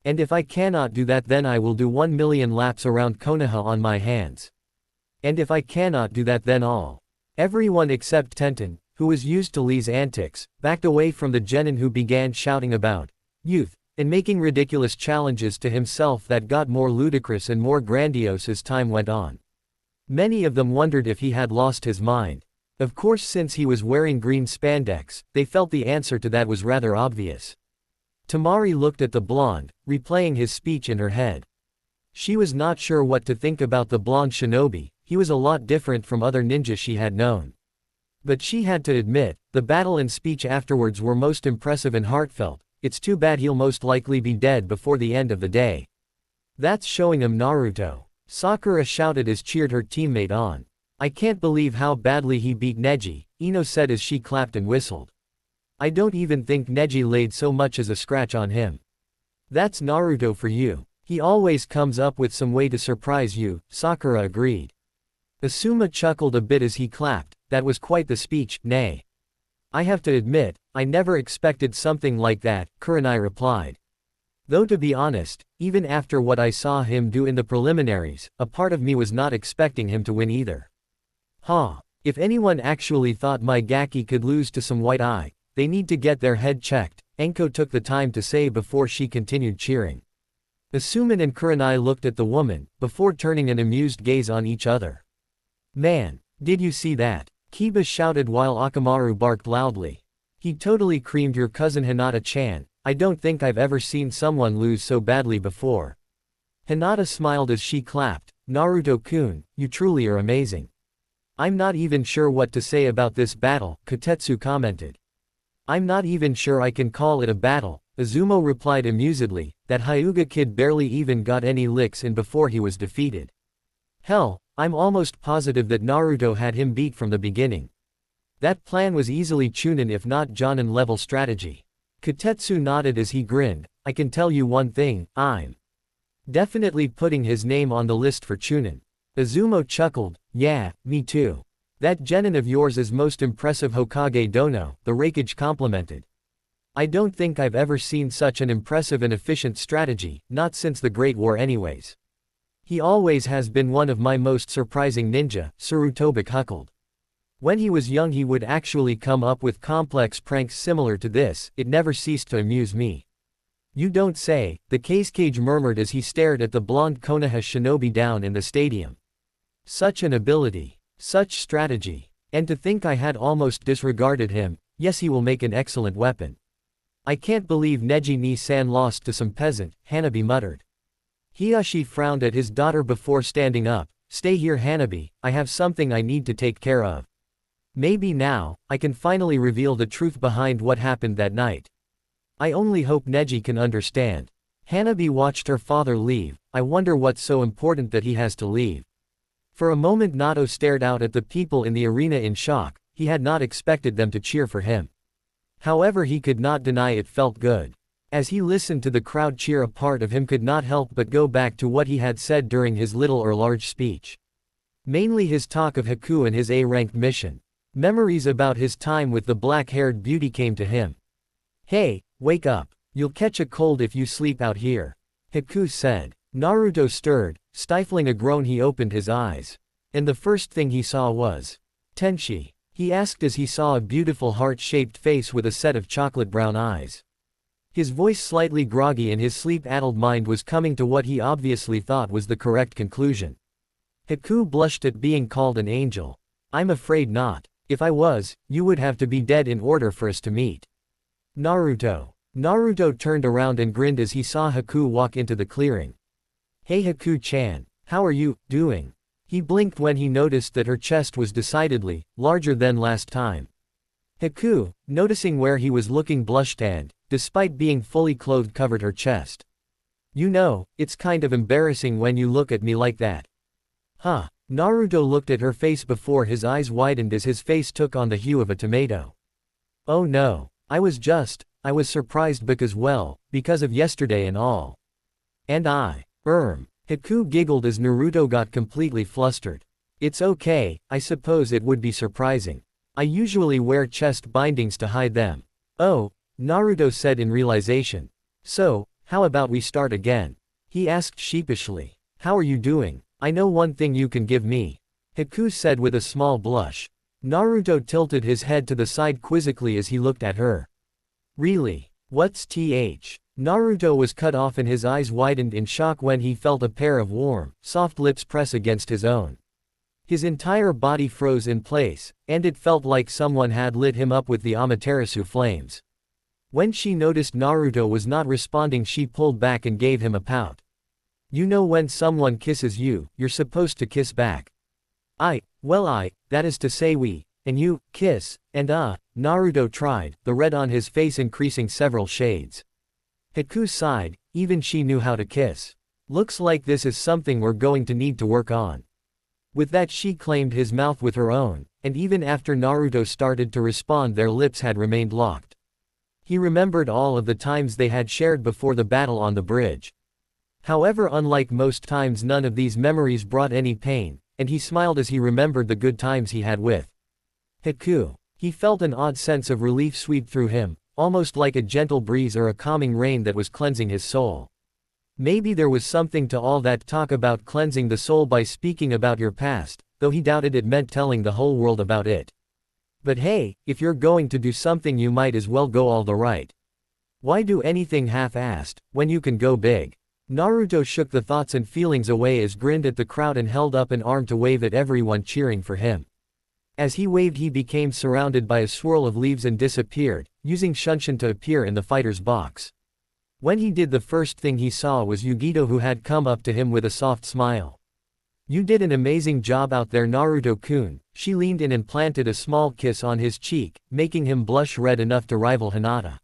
And if I cannot do that, then I will do 1 million laps around Konoha on my hands. And if I cannot do that, then all. Everyone except Tenten, who was used to Lee's antics, backed away from the genin, who began shouting about youth, and making ridiculous challenges to himself that got more ludicrous and more grandiose as time went on. Many of them wondered if he had lost his mind. Of course, since he was wearing green spandex, they felt the answer to that was rather obvious. Tamari looked at the blonde, replaying his speech in her head. She was not sure what to think about the blonde shinobi. He was a lot different from other ninjas she had known. But she had to admit, the battle and speech afterwards were most impressive and heartfelt. It's too bad he'll most likely be dead before the end of the day. That's showing him, Naruto. Sakura shouted as cheered her teammate on. I can't believe how badly he beat Neji, Ino said as she clapped and whistled. I don't even think Neji laid so much as a scratch on him. That's Naruto for you. He always comes up with some way to surprise you, Sakura agreed. Asuma chuckled a bit as he clapped. That was quite the speech, nay. I have to admit, I never expected something like that, Kurenai replied. Though to be honest, even after what I saw him do in the preliminaries, a part of me was not expecting him to win either. If anyone actually thought my Gaki could lose to some white eye, they need to get their head checked, Enko took the time to say before she continued cheering. Asuman and Kurenai looked at the woman, before turning an amused gaze on each other. Man, did you see that? Kiba shouted while Akamaru barked loudly. He totally creamed your cousin Hinata-chan. I don't think I've ever seen someone lose so badly before. Hinata smiled as she clapped. Naruto-kun, you truly are amazing. I'm not even sure what to say about this battle, Kotetsu commented. I'm not even sure I can call it a battle, Izumo replied amusedly. That Hyuga kid barely even got any licks in before he was defeated. Hell, I'm almost positive that Naruto had him beat from the beginning. That plan was easily Chunin if not Jonin level strategy. Kotetsu nodded as he grinned. I can tell you one thing, I'm definitely putting his name on the list for Chunin. Izumo chuckled, yeah, me too. That genin of yours is most impressive Hokage Dono, the Raikage complimented. I don't think I've ever seen such an impressive and efficient strategy, not since the Great War anyways. He always has been one of my most surprising ninja, Sarutobi chuckled. When he was young he would actually come up with complex pranks similar to this, it never ceased to amuse me. You don't say, the Cage murmured as he stared at the blonde Konoha shinobi down in the stadium. Such an ability. Such strategy. And to think I had almost disregarded him. Yes, he will make an excellent weapon. I can't believe Neji ni-san lost to some peasant, Hanabi muttered. Hiyashi frowned at his daughter before standing up. Stay here Hanabi, I have something I need to take care of. Maybe now, I can finally reveal the truth behind what happened that night. I only hope Neji can understand. Hanabi watched her father leave. I wonder what's so important that he has to leave. For a moment Nato stared out at the people in the arena in shock. He had not expected them to cheer for him. However, he could not deny it felt good. As he listened to the crowd cheer, a part of him could not help but go back to what he had said during his little or large speech. Mainly his talk of Haku and his A-ranked mission. Memories about his time with the black-haired beauty came to him. Hey, wake up. You'll catch a cold if you sleep out here. Haku said. Naruto stirred, stifling a groan. He opened his eyes. And the first thing he saw was Tenshi. He asked as he saw a beautiful heart-shaped face with a set of chocolate-brown eyes. His voice slightly groggy and his sleep-addled mind was coming to what he obviously thought was the correct conclusion. Haku blushed at being called an angel. I'm afraid not. If I was, you would have to be dead in order for us to meet. Naruto. Naruto turned around and grinned as he saw Haku walk into the clearing. Hey Haku-chan, how are you doing? He blinked when he noticed that her chest was decidedly larger than last time. Haku, noticing where he was looking, blushed and, despite being fully clothed, covered her chest. You know, it's kind of embarrassing when you look at me like that. Huh? Naruto looked at her face before his eyes widened as his face took on the hue of a tomato. Oh no, I was surprised because of yesterday and all. And Haku giggled as Naruto got completely flustered. It's okay, I suppose it would be surprising. I usually wear chest bindings to hide them. Oh, Naruto said in realization. So, how about we start again? He asked sheepishly. How are you doing? I know one thing you can give me. Haku said with a small blush. Naruto tilted his head to the side quizzically as he looked at her. Really? What's th? Naruto was cut off and his eyes widened in shock when he felt a pair of warm, soft lips press against his own. His entire body froze in place, and it felt like someone had lit him up with the Amaterasu flames. When she noticed Naruto was not responding, she pulled back and gave him a pout. You know, when someone kisses you, you're supposed to kiss back. That is to say and you, kiss, and Naruto tried, the red on his face increasing several shades. Haku sighed, even she knew how to kiss. Looks like this is something we're going to need to work on. With that she claimed his mouth with her own, and even after Naruto started to respond their lips had remained locked. He remembered all of the times they had shared before the battle on the bridge. However, unlike most times, none of these memories brought any pain, and he smiled as he remembered the good times he had with Haku. He felt an odd sense of relief sweep through him, almost like a gentle breeze or a calming rain that was cleansing his soul. Maybe there was something to all that talk about cleansing the soul by speaking about your past, though he doubted it meant telling the whole world about it. But hey, if you're going to do something you might as well go all the right. Why do anything half-assed, when you can go big? Naruto shook the thoughts and feelings away as grinned at the crowd and held up an arm to wave at everyone cheering for him. As he waved he became surrounded by a swirl of leaves and disappeared, using Shunshin to appear in the fighter's box. When he did, the first thing he saw was Yugito, who had come up to him with a soft smile. You did an amazing job out there, Naruto-kun. She leaned in and planted a small kiss on his cheek, making him blush red enough to rival Hinata.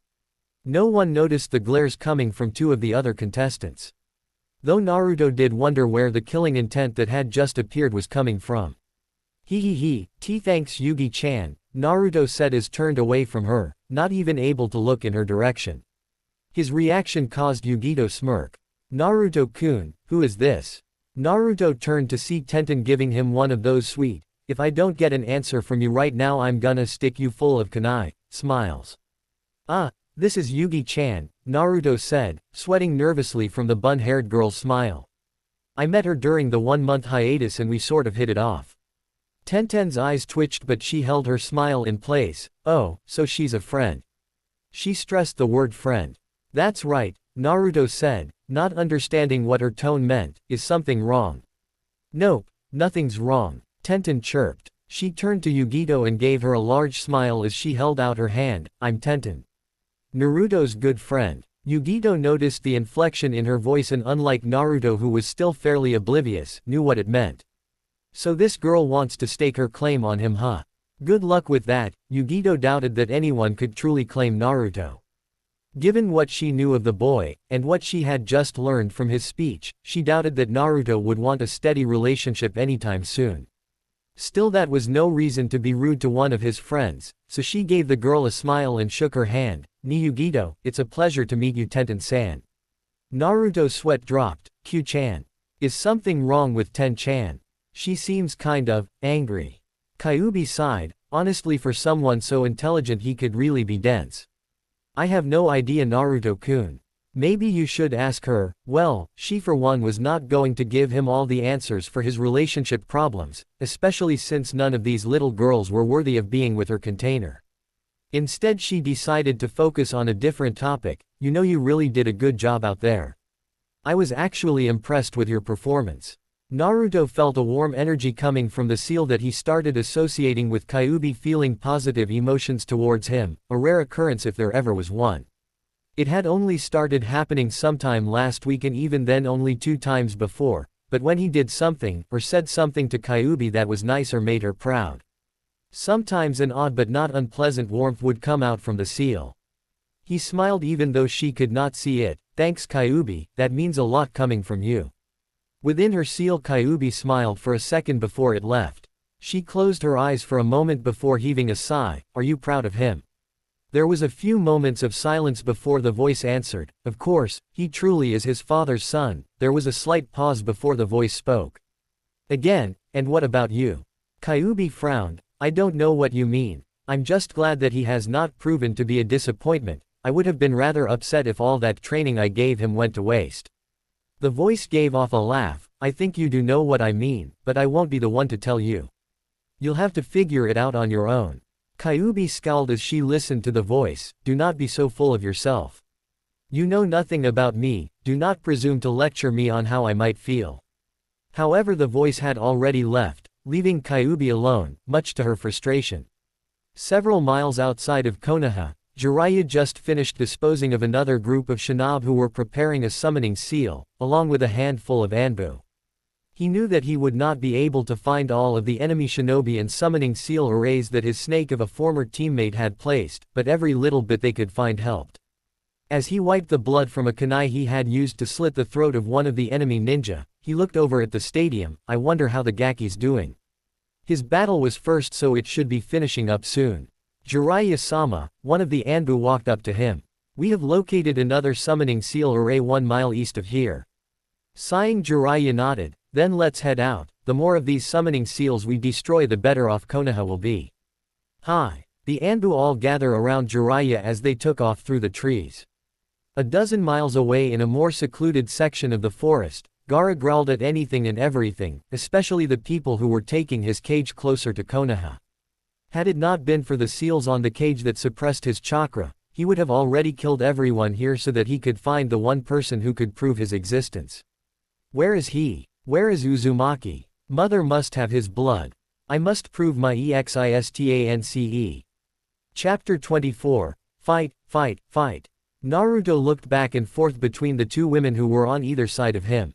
No one noticed the glares coming from two of the other contestants. Though Naruto did wonder where the killing intent that had just appeared was coming from. Thanks Yugi-chan, Naruto said as turned away from her, not even able to look in her direction. His reaction caused Yugi to smirk. Naruto-kun, who is this? Naruto turned to see Tenten giving him one of those sweet, if I don't get an answer from you right now I'm gonna stick you full of kunai, smiles. Ah, this is Yugi-chan, Naruto said, sweating nervously from the bun-haired girl's smile. I met her during the 1-month hiatus and we sort of hit it off. Tenten's eyes twitched but she held her smile in place. Oh, so she's a friend. She stressed the word friend. That's right, Naruto said, not understanding what her tone meant. Is something wrong? Nope, nothing's wrong, Tenten chirped. She turned to Yugito and gave her a large smile as she held out her hand. I'm Tenten, Naruto's good friend. Yugito noticed the inflection in her voice and unlike Naruto who was still fairly oblivious, knew what it meant. So this girl wants to stake her claim on him, huh? Good luck with that. Yugito doubted that anyone could truly claim Naruto. Given what she knew of the boy, and what she had just learned from his speech, she doubted that Naruto would want a steady relationship anytime soon. Still, that was no reason to be rude to one of his friends, so she gave the girl a smile and shook her hand. Ni Yugito, it's a pleasure to meet you, Tenten-san. Naruto's sweat dropped. Q-chan. Is something wrong with Ten-chan? She seems kind of angry. Kyuubi sighed, honestly for someone so intelligent he could really be dense. I have no idea, Naruto-kun. Maybe you should ask her. Well, she for one was not going to give him all the answers for his relationship problems, especially since none of these little girls were worthy of being with her container. Instead she decided to focus on a different topic. You know, you really did a good job out there. I was actually impressed with your performance. Naruto felt a warm energy coming from the seal that he started associating with Kyuubi, feeling positive emotions towards him, a rare occurrence if there ever was one. It had only started happening sometime last week and even then only 2 times before, but when he did something, or said something to Kyuubi that was nice or made her proud. Sometimes an odd but not unpleasant warmth would come out from the seal. He smiled even though she could not see it. Thanks Kyuubi, that means a lot coming from you. Within her seal, Kyuubi smiled for a second before it left. She closed her eyes for a moment before heaving a sigh. Are you proud of him? There was a few moments of silence before the voice answered. Of course, he truly is his father's son. There was a slight pause before the voice spoke. Again, and what about you? Kyuubi frowned. I don't know what you mean. I'm just glad that he has not proven to be a disappointment. I would have been rather upset if all that training I gave him went to waste. The voice gave off a laugh. I think you do know what I mean, but I won't be the one to tell you. You'll have to figure it out on your own. Kyuubi scowled as she listened to the voice. Do not be so full of yourself. You know nothing about me, do not presume to lecture me on how I might feel. However, the voice had already left, leaving Kyuubi alone, much to her frustration. Several miles outside of Konoha, Jiraiya just finished disposing of another group of shinobi who were preparing a summoning seal, along with a handful of Anbu. He knew that he would not be able to find all of the enemy shinobi and summoning seal arrays that his snake of a former teammate had placed, but every little bit they could find helped. As he wiped the blood from a kunai he had used to slit the throat of one of the enemy ninja, he looked over at the stadium. I wonder how the Gaki's doing. His battle was first, so it should be finishing up soon. Jiraiya-sama, one of the Anbu, walked up to him. We have located another summoning seal array 1 mile east of here. Sighing, Jiraiya nodded. Then let's head out. The more of these summoning seals we destroy, the better off Konoha will be. Hi. The Anbu all gather around Jiraiya as they took off through the trees. A dozen miles away in a more secluded section of the forest, Gaara growled at anything and everything, especially the people who were taking his cage closer to Konoha. Had it not been for the seals on the cage that suppressed his chakra, he would have already killed everyone here so that he could find the one person who could prove his existence. Where is he? Where is Uzumaki? Mother must have his blood. I must prove my existence. Chapter 24. Fight, fight, fight. Naruto looked back and forth between the two women who were on either side of him.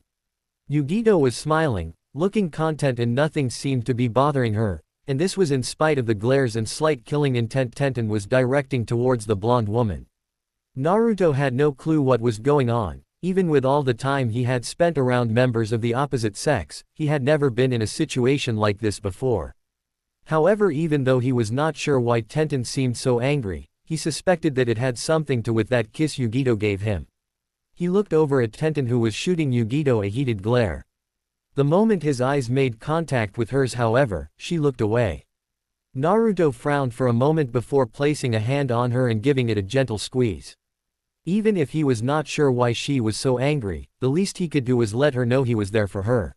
Yugito was smiling, looking content and nothing seemed to be bothering her, and this was in spite of the glares and slight killing intent Tenten was directing towards the blonde woman. Naruto had no clue what was going on. Even with all the time he had spent around members of the opposite sex, he had never been in a situation like this before. However, even though he was not sure why Tenten seemed so angry, he suspected that it had something to with that kiss Yugito gave him. He looked over at Tenten, who was shooting Yugito a heated glare. The moment his eyes made contact with hers, however, she looked away. Naruto frowned for a moment before placing a hand on her and giving it a gentle squeeze. Even if he was not sure why she was so angry, the least he could do was let her know he was there for her.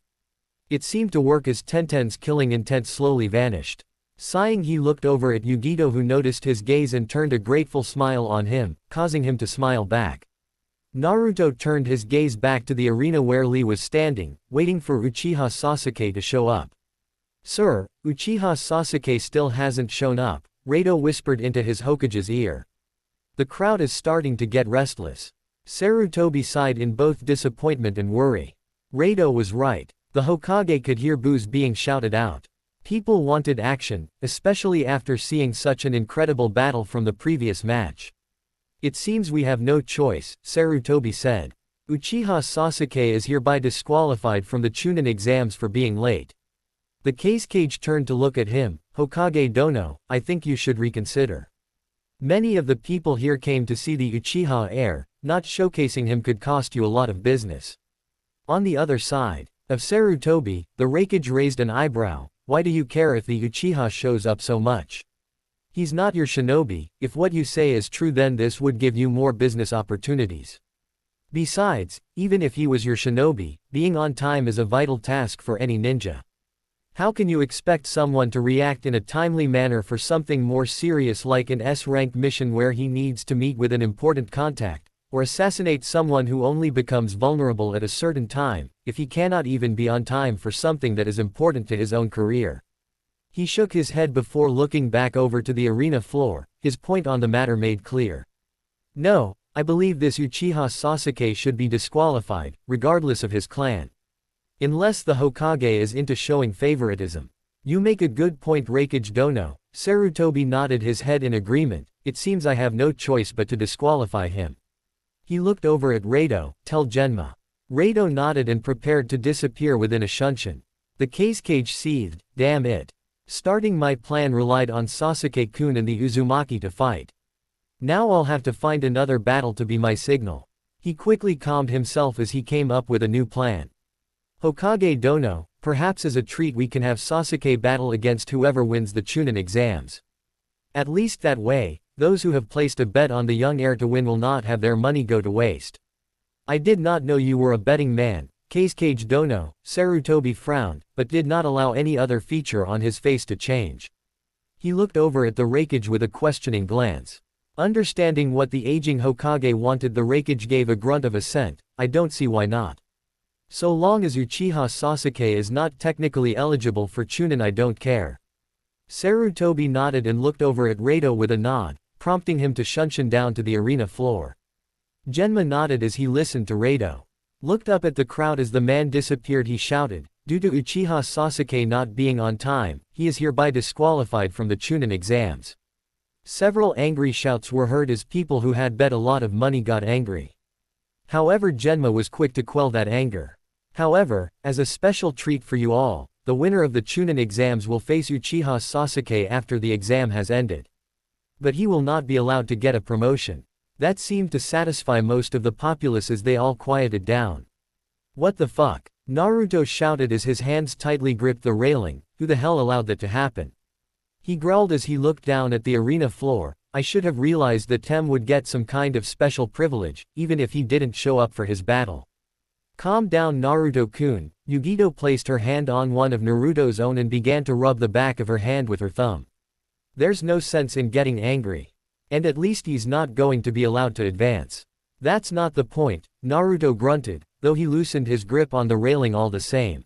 It seemed to work as Tenten's killing intent slowly vanished. Sighing, he looked over at Yugito, who noticed his gaze and turned a grateful smile on him, causing him to smile back. Naruto turned his gaze back to the arena where Lee was standing, waiting for Uchiha Sasuke to show up. "Sir, Uchiha Sasuke still hasn't shown up," Rado whispered into his Hokage's ear. "The crowd is starting to get restless." Sarutobi sighed in both disappointment and worry. Rado was right. The Hokage could hear boos being shouted out. People wanted action, especially after seeing such an incredible battle from the previous match. "It seems we have no choice," Sarutobi said. "Uchiha Sasuke is hereby disqualified from the Chunin exams for being late." The Kazekage turned to look at him. "Hokage Dono, I think you should reconsider. Many of the people here came to see the Uchiha heir, not showcasing him could cost you a lot of business." On the other side of Sarutobi, the Raikage raised an eyebrow. "Why do you care if the Uchiha shows up so much? He's not your shinobi. If what you say is true, then this would give you more business opportunities. Besides, even if he was your shinobi, being on time is a vital task for any ninja. How can you expect someone to react in a timely manner for something more serious like an S-rank mission where he needs to meet with an important contact, or assassinate someone who only becomes vulnerable at a certain time, if he cannot even be on time for something that is important to his own career?" He shook his head before looking back over to the arena floor, his point on the matter made clear. "No, I believe this Uchiha Sasuke should be disqualified, regardless of his clan. Unless the Hokage is into showing favoritism." "You make a good point, Raikage Dono." Sarutobi nodded his head in agreement. "It seems I have no choice but to disqualify him." He looked over at Rado. "Tell Genma." Rado nodded and prepared to disappear within a shunshin. The Kazekage seethed. "Damn it. Starting my plan relied on Sasuke-kun and the Uzumaki to fight. Now I'll have to find another battle to be my signal." He quickly calmed himself as he came up with a new plan. "Hokage Dono, perhaps as a treat we can have Sasuke battle against whoever wins the Chunin exams. At least that way, those who have placed a bet on the young heir to win will not have their money go to waste." "I did not know you were a betting man, Kazekage Dono." Sarutobi frowned, but did not allow any other feature on his face to change. He looked over at the Raikage with a questioning glance. Understanding what the aging Hokage wanted, the Raikage gave a grunt of assent. "I don't see why not. So long as Uchiha Sasuke is not technically eligible for Chunin, I don't care." Sarutobi nodded and looked over at Rado with a nod, prompting him to shunshin down to the arena floor. Genma nodded as he listened to Rado. Looked up at the crowd as the man disappeared. He shouted, "Due to Uchiha Sasuke not being on time, he is hereby disqualified from the Chunin exams." Several angry shouts were heard as people who had bet a lot of money got angry. However, Genma was quick to quell that anger. "However, as a special treat for you all, the winner of the Chunin exams will face Uchiha Sasuke after the exam has ended. But he will not be allowed to get a promotion." That seemed to satisfy most of the populace as they all quieted down. "What the fuck?" Naruto shouted as his hands tightly gripped the railing. "Who the hell allowed that to happen?" He growled as he looked down at the arena floor. "I should have realized that Tem would get some kind of special privilege, even if he didn't show up for his battle." "Calm down, Naruto-kun." Yugito placed her hand on one of Naruto's own and began to rub the back of her hand with her thumb. "There's no sense in getting angry. And at least he's not going to be allowed to advance." "That's not the point," Naruto grunted, though he loosened his grip on the railing all the same.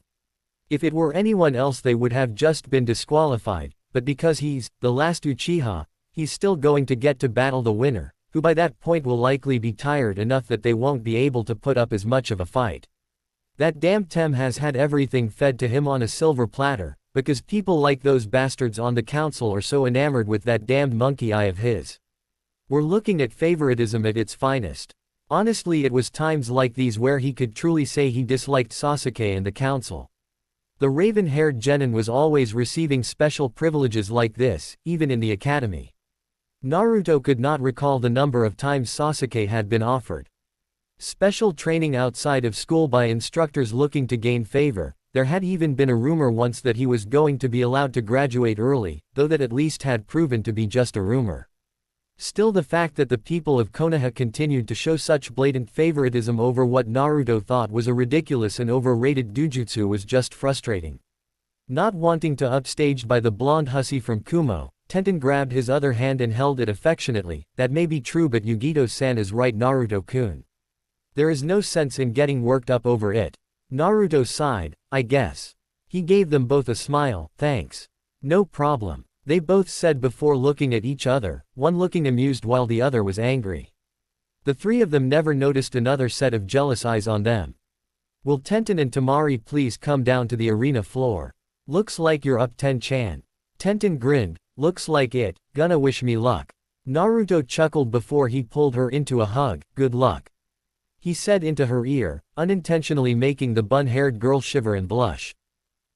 "If it were anyone else they would have just been disqualified, but because he's the last Uchiha, he's still going to get to battle the winner, who by that point will likely be tired enough that they won't be able to put up as much of a fight." That damn Tem has had everything fed to him on a silver platter, because people like those bastards on the council are so enamored with that damned monkey eye of his. We're looking at favoritism at its finest. Honestly, it was times like these where he could truly say he disliked Sasuke and the council. The raven-haired genin was always receiving special privileges like this, even in the academy. Naruto could not recall the number of times Sasuke had been offered special training outside of school by instructors looking to gain favor. There had even been a rumor once that he was going to be allowed to graduate early, though that at least had proven to be just a rumor. Still, the fact that the people of Konoha continued to show such blatant favoritism over what Naruto thought was a ridiculous and overrated dujutsu was just frustrating. Not wanting to upstaged by the blonde hussy from Kumo, Tenten grabbed his other hand and held it affectionately. That may be true, but Yugito-san is right, Naruto-kun. There is no sense in getting worked up over it. Naruto sighed. I guess. He gave them both a smile. Thanks. No problem, they both said before looking at each other, one looking amused while the other was angry. The three of them never noticed another set of jealous eyes on them. Will Tenten and Temari please come down to the arena floor? Looks like you're up, Ten-chan. Tenten grinned. Looks like it. Gonna wish me luck. Naruto chuckled before he pulled her into a hug. Good luck, he said into her ear, unintentionally making the bun-haired girl shiver and blush.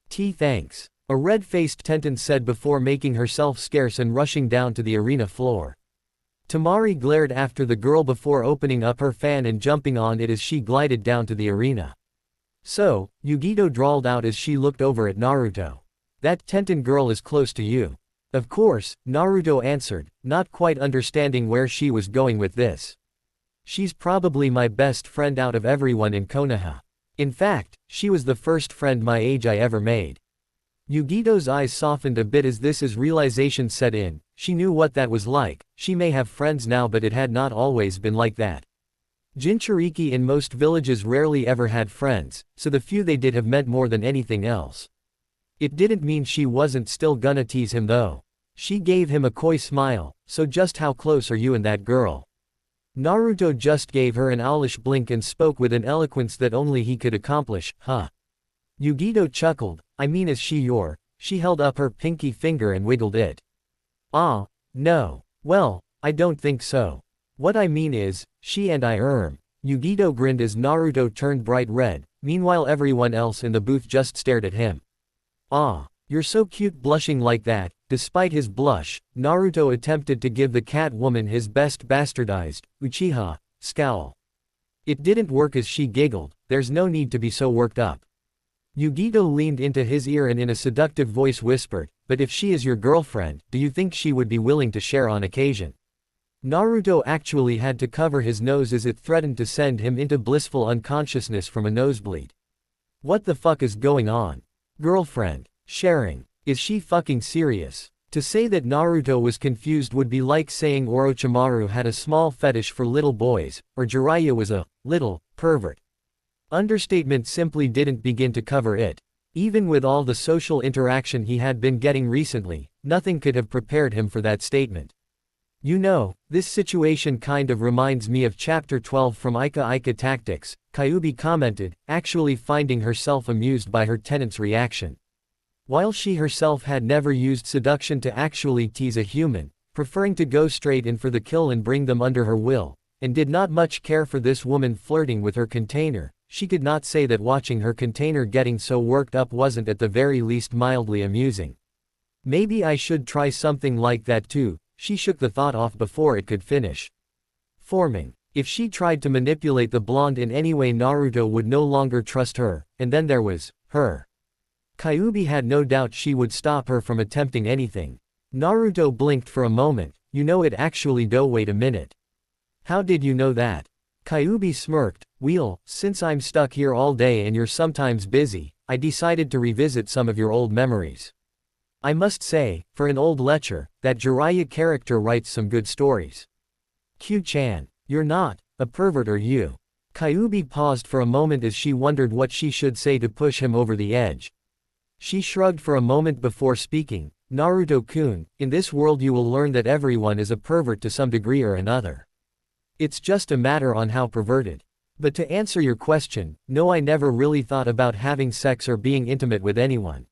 Thanks, a red-faced Tenten said before making herself scarce and rushing down to the arena floor. Temari glared after the girl before opening up her fan and jumping on it as she glided down to the arena. So, Yugito drawled out as she looked over at Naruto. That Tenten girl is close to you. Of course, Naruto answered, not quite understanding where she was going with this. She's probably my best friend out of everyone in Konoha. In fact, she was the first friend my age I ever made. Yugito's eyes softened a bit as this realization set in. She knew what that was like. She may have friends now, but it had not always been like that. Jinchuriki in most villages rarely ever had friends, so the few they did have meant more than anything else. It didn't mean she wasn't still gonna tease him though. She gave him a coy smile. So just how close are you and that girl? Naruto just gave her an owlish blink and spoke with an eloquence that only he could accomplish. Huh. Yugito chuckled. I mean, is she your? She held up her pinky finger and wiggled it. Ah, no. Well, I don't think so. What I mean is, she and I Yugito grinned as Naruto turned bright red. Meanwhile everyone else in the booth just stared at him. Ah, you're so cute blushing like that. Despite his blush, Naruto attempted to give the cat woman his best bastardized, Uchiha, scowl. It didn't work as she giggled. There's no need to be so worked up. Yugito leaned into his ear and in a seductive voice whispered, but if she is your girlfriend, do you think she would be willing to share on occasion? Naruto actually had to cover his nose as it threatened to send him into blissful unconsciousness from a nosebleed. What the fuck is going on? Girlfriend. Sharing. Is she fucking serious? To say that Naruto was confused would be like saying Orochimaru had a small fetish for little boys, or Jiraiya was a little pervert. Understatement simply didn't begin to cover it. Even with all the social interaction he had been getting recently, nothing could have prepared him for that statement. You know, this situation kind of reminds me of Chapter 12 from Ika Ika Tactics, Kyuubi commented, actually finding herself amused by her tenant's reaction. While she herself had never used seduction to actually tease a human, preferring to go straight in for the kill and bring them under her will, and did not much care for this woman flirting with her container, she could not say that watching her container getting so worked up wasn't at the very least mildly amusing. Maybe I should try something like that too. She shook the thought off before it could finish forming. If she tried to manipulate the blonde in any way, Naruto would no longer trust her, and then there was her. Kyuubi had no doubt she would stop her from attempting anything. Naruto blinked for a moment. You know it actually do. Wait a minute. How did you know that? Kyuubi smirked. Well, since I'm stuck here all day and you're sometimes busy, I decided to revisit some of your old memories. I must say, for an old lecher, that Jiraiya character writes some good stories. Q-chan, you're not a pervert, are you? Kyuubi paused for a moment as she wondered what she should say to push him over the edge. She shrugged for a moment before speaking. Naruto-kun, in this world you will learn that everyone is a pervert to some degree or another. It's just a matter on how perverted. But to answer your question, no, I never really thought about having sex or being intimate with anyone.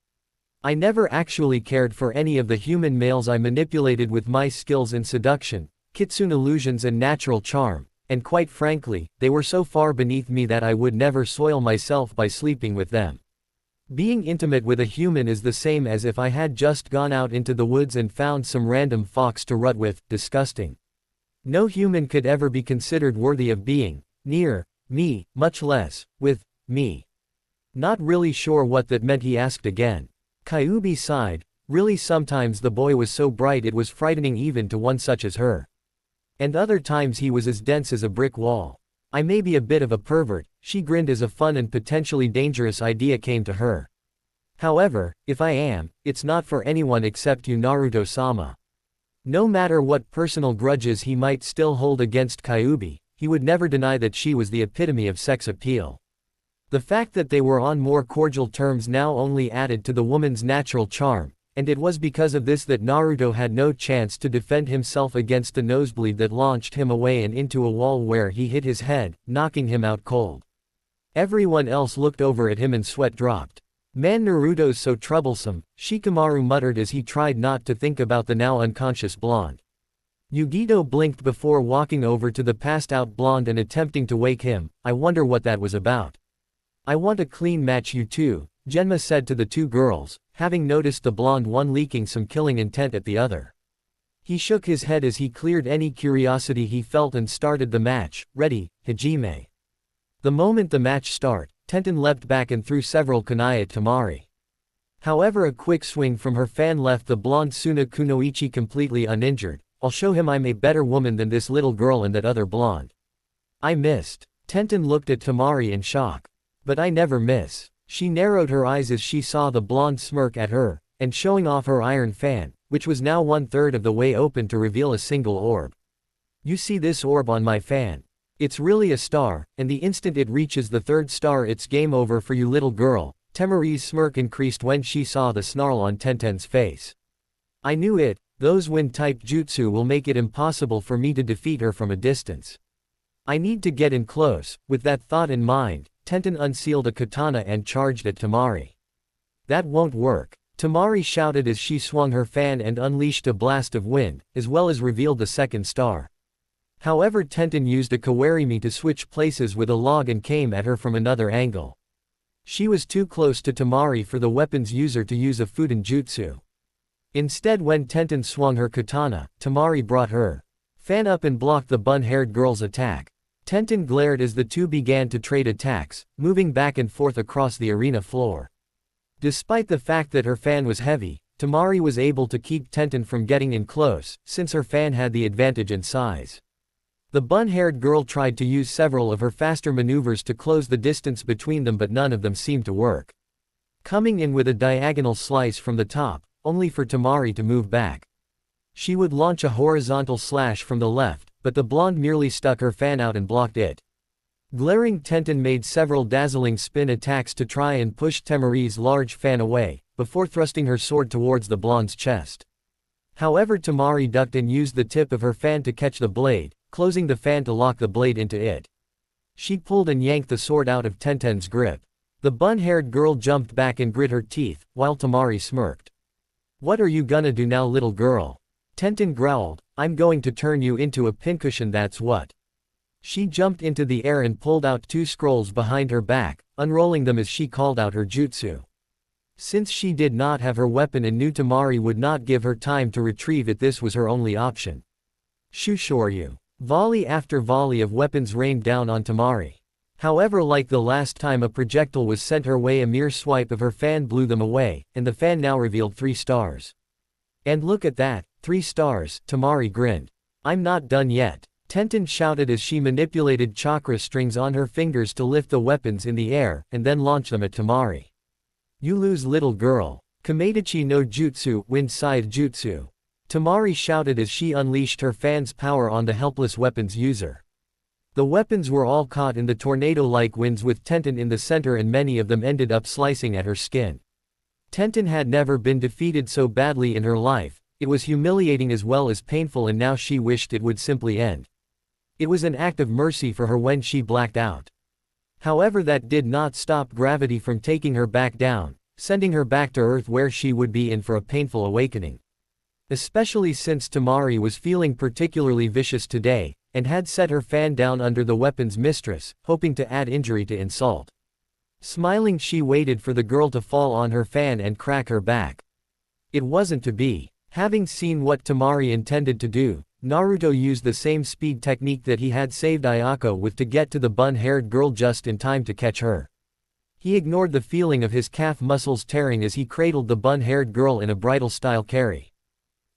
I never actually cared for any of the human males I manipulated with my skills in seduction, kitsune illusions and natural charm, and quite frankly, they were so far beneath me that I would never soil myself by sleeping with them. Being intimate with a human is the same as if I had just gone out into the woods and found some random fox to rut with. Disgusting. No human could ever be considered worthy of being near me, much less with me. Not really sure what that meant, he asked again. Kyuubi sighed. Really, sometimes the boy was so bright it was frightening even to one such as her. And other times he was as dense as a brick wall. I may be a bit of a pervert, she grinned as a fun and potentially dangerous idea came to her. However, if I am, it's not for anyone except you, Naruto-sama. No matter what personal grudges he might still hold against Kyuubi, he would never deny that she was the epitome of sex appeal. The fact that they were on more cordial terms now only added to the woman's natural charm, and it was because of this that Naruto had no chance to defend himself against the nosebleed that launched him away and into a wall where he hit his head, knocking him out cold. Everyone else looked over at him and sweat dropped. Man, Naruto's so troublesome, Shikamaru muttered as he tried not to think about the now unconscious blonde. Yugito blinked before walking over to the passed-out blonde and attempting to wake him. I wonder what that was about. I want a clean match, you two, Genma said to the two girls, having noticed the blonde one leaking some killing intent at the other. He shook his head as he cleared any curiosity he felt and started the match. Ready, Hajime. The moment the match started, Tenten leapt back and threw several kunai at Temari. However, a quick swing from her fan left the blonde Suna Kunoichi completely uninjured. I'll show him I'm a better woman than this little girl and that other blonde. I missed. Tenten looked at Temari in shock. But I never miss. She narrowed her eyes as she saw the blonde smirk at her, and showing off her iron fan, which was now 1/3 of the way open to reveal a single orb. You see this orb on my fan? It's really a star, and the instant it reaches the 3rd star it's game over for you, little girl. Temari's smirk increased when she saw the snarl on Tenten's face. I knew it, those wind-type jutsu will make it impossible for me to defeat her from a distance. I need to get in close. With that thought in mind, Tenten unsealed a katana and charged at Temari. That won't work. Temari shouted as she swung her fan and unleashed a blast of wind, as well as revealed the 2nd star. However, Tenten used a kawarimi to switch places with a log and came at her from another angle. She was too close to Temari for the weapon's user to use a Fuden jutsu. Instead, when Tenten swung her katana, Temari brought her fan up and blocked the bun-haired girl's attack. Tenten glared as the two began to trade attacks, moving back and forth across the arena floor. Despite the fact that her fan was heavy, Temari was able to keep Tenten from getting in close, since her fan had the advantage in size. The bun-haired girl tried to use several of her faster maneuvers to close the distance between them, but none of them seemed to work. Coming in with a diagonal slice from the top, only for Temari to move back. She would launch a horizontal slash from the left, but the blonde merely stuck her fan out and blocked it. Glaring, Tenten made several dazzling spin attacks to try and push Temari's large fan away, before thrusting her sword towards the blonde's chest. However, Temari ducked and used the tip of her fan to catch the blade, closing the fan to lock the blade into it. She pulled and yanked the sword out of Tenten's grip. The bun-haired girl jumped back and grit her teeth, while Temari smirked. What are you gonna do now, little girl? Tenten growled. I'm going to turn you into a pincushion, that's what. She jumped into the air and pulled out 2 scrolls behind her back, unrolling them as she called out her jutsu. Since she did not have her weapon and knew Temari would not give her time to retrieve it, this was her only option. Shushoryu. Volley after volley of weapons rained down on Temari. However, like the last time a projectile was sent her way, a mere swipe of her fan blew them away, and the fan now revealed 3 stars. And look at that, 3 stars, Temari grinned. I'm not done yet. Tenten shouted as she manipulated chakra strings on her fingers to lift the weapons in the air, and then launch them at Temari. You lose, little girl. Kamedachi no Jutsu, Wind Scythe Jutsu. Temari shouted as she unleashed her fan's power on the helpless weapons user. The weapons were all caught in the tornado-like winds with Tenten in the center, and many of them ended up slicing at her skin. Tenten had never been defeated so badly in her life. It was humiliating as well as painful, and now she wished it would simply end. It was an act of mercy for her when she blacked out. However, that did not stop gravity from taking her back down, sending her back to Earth where she would be in for a painful awakening. Especially since Temari was feeling particularly vicious today, and had set her fan down under the weapon's mistress, hoping to add injury to insult. Smiling, she waited for the girl to fall on her fan and crack her back. It wasn't to be. Having seen what Temari intended to do, Naruto used the same speed technique that he had saved Ayako with to get to the bun-haired girl just in time to catch her. He ignored the feeling of his calf muscles tearing as he cradled the bun-haired girl in a bridal-style carry.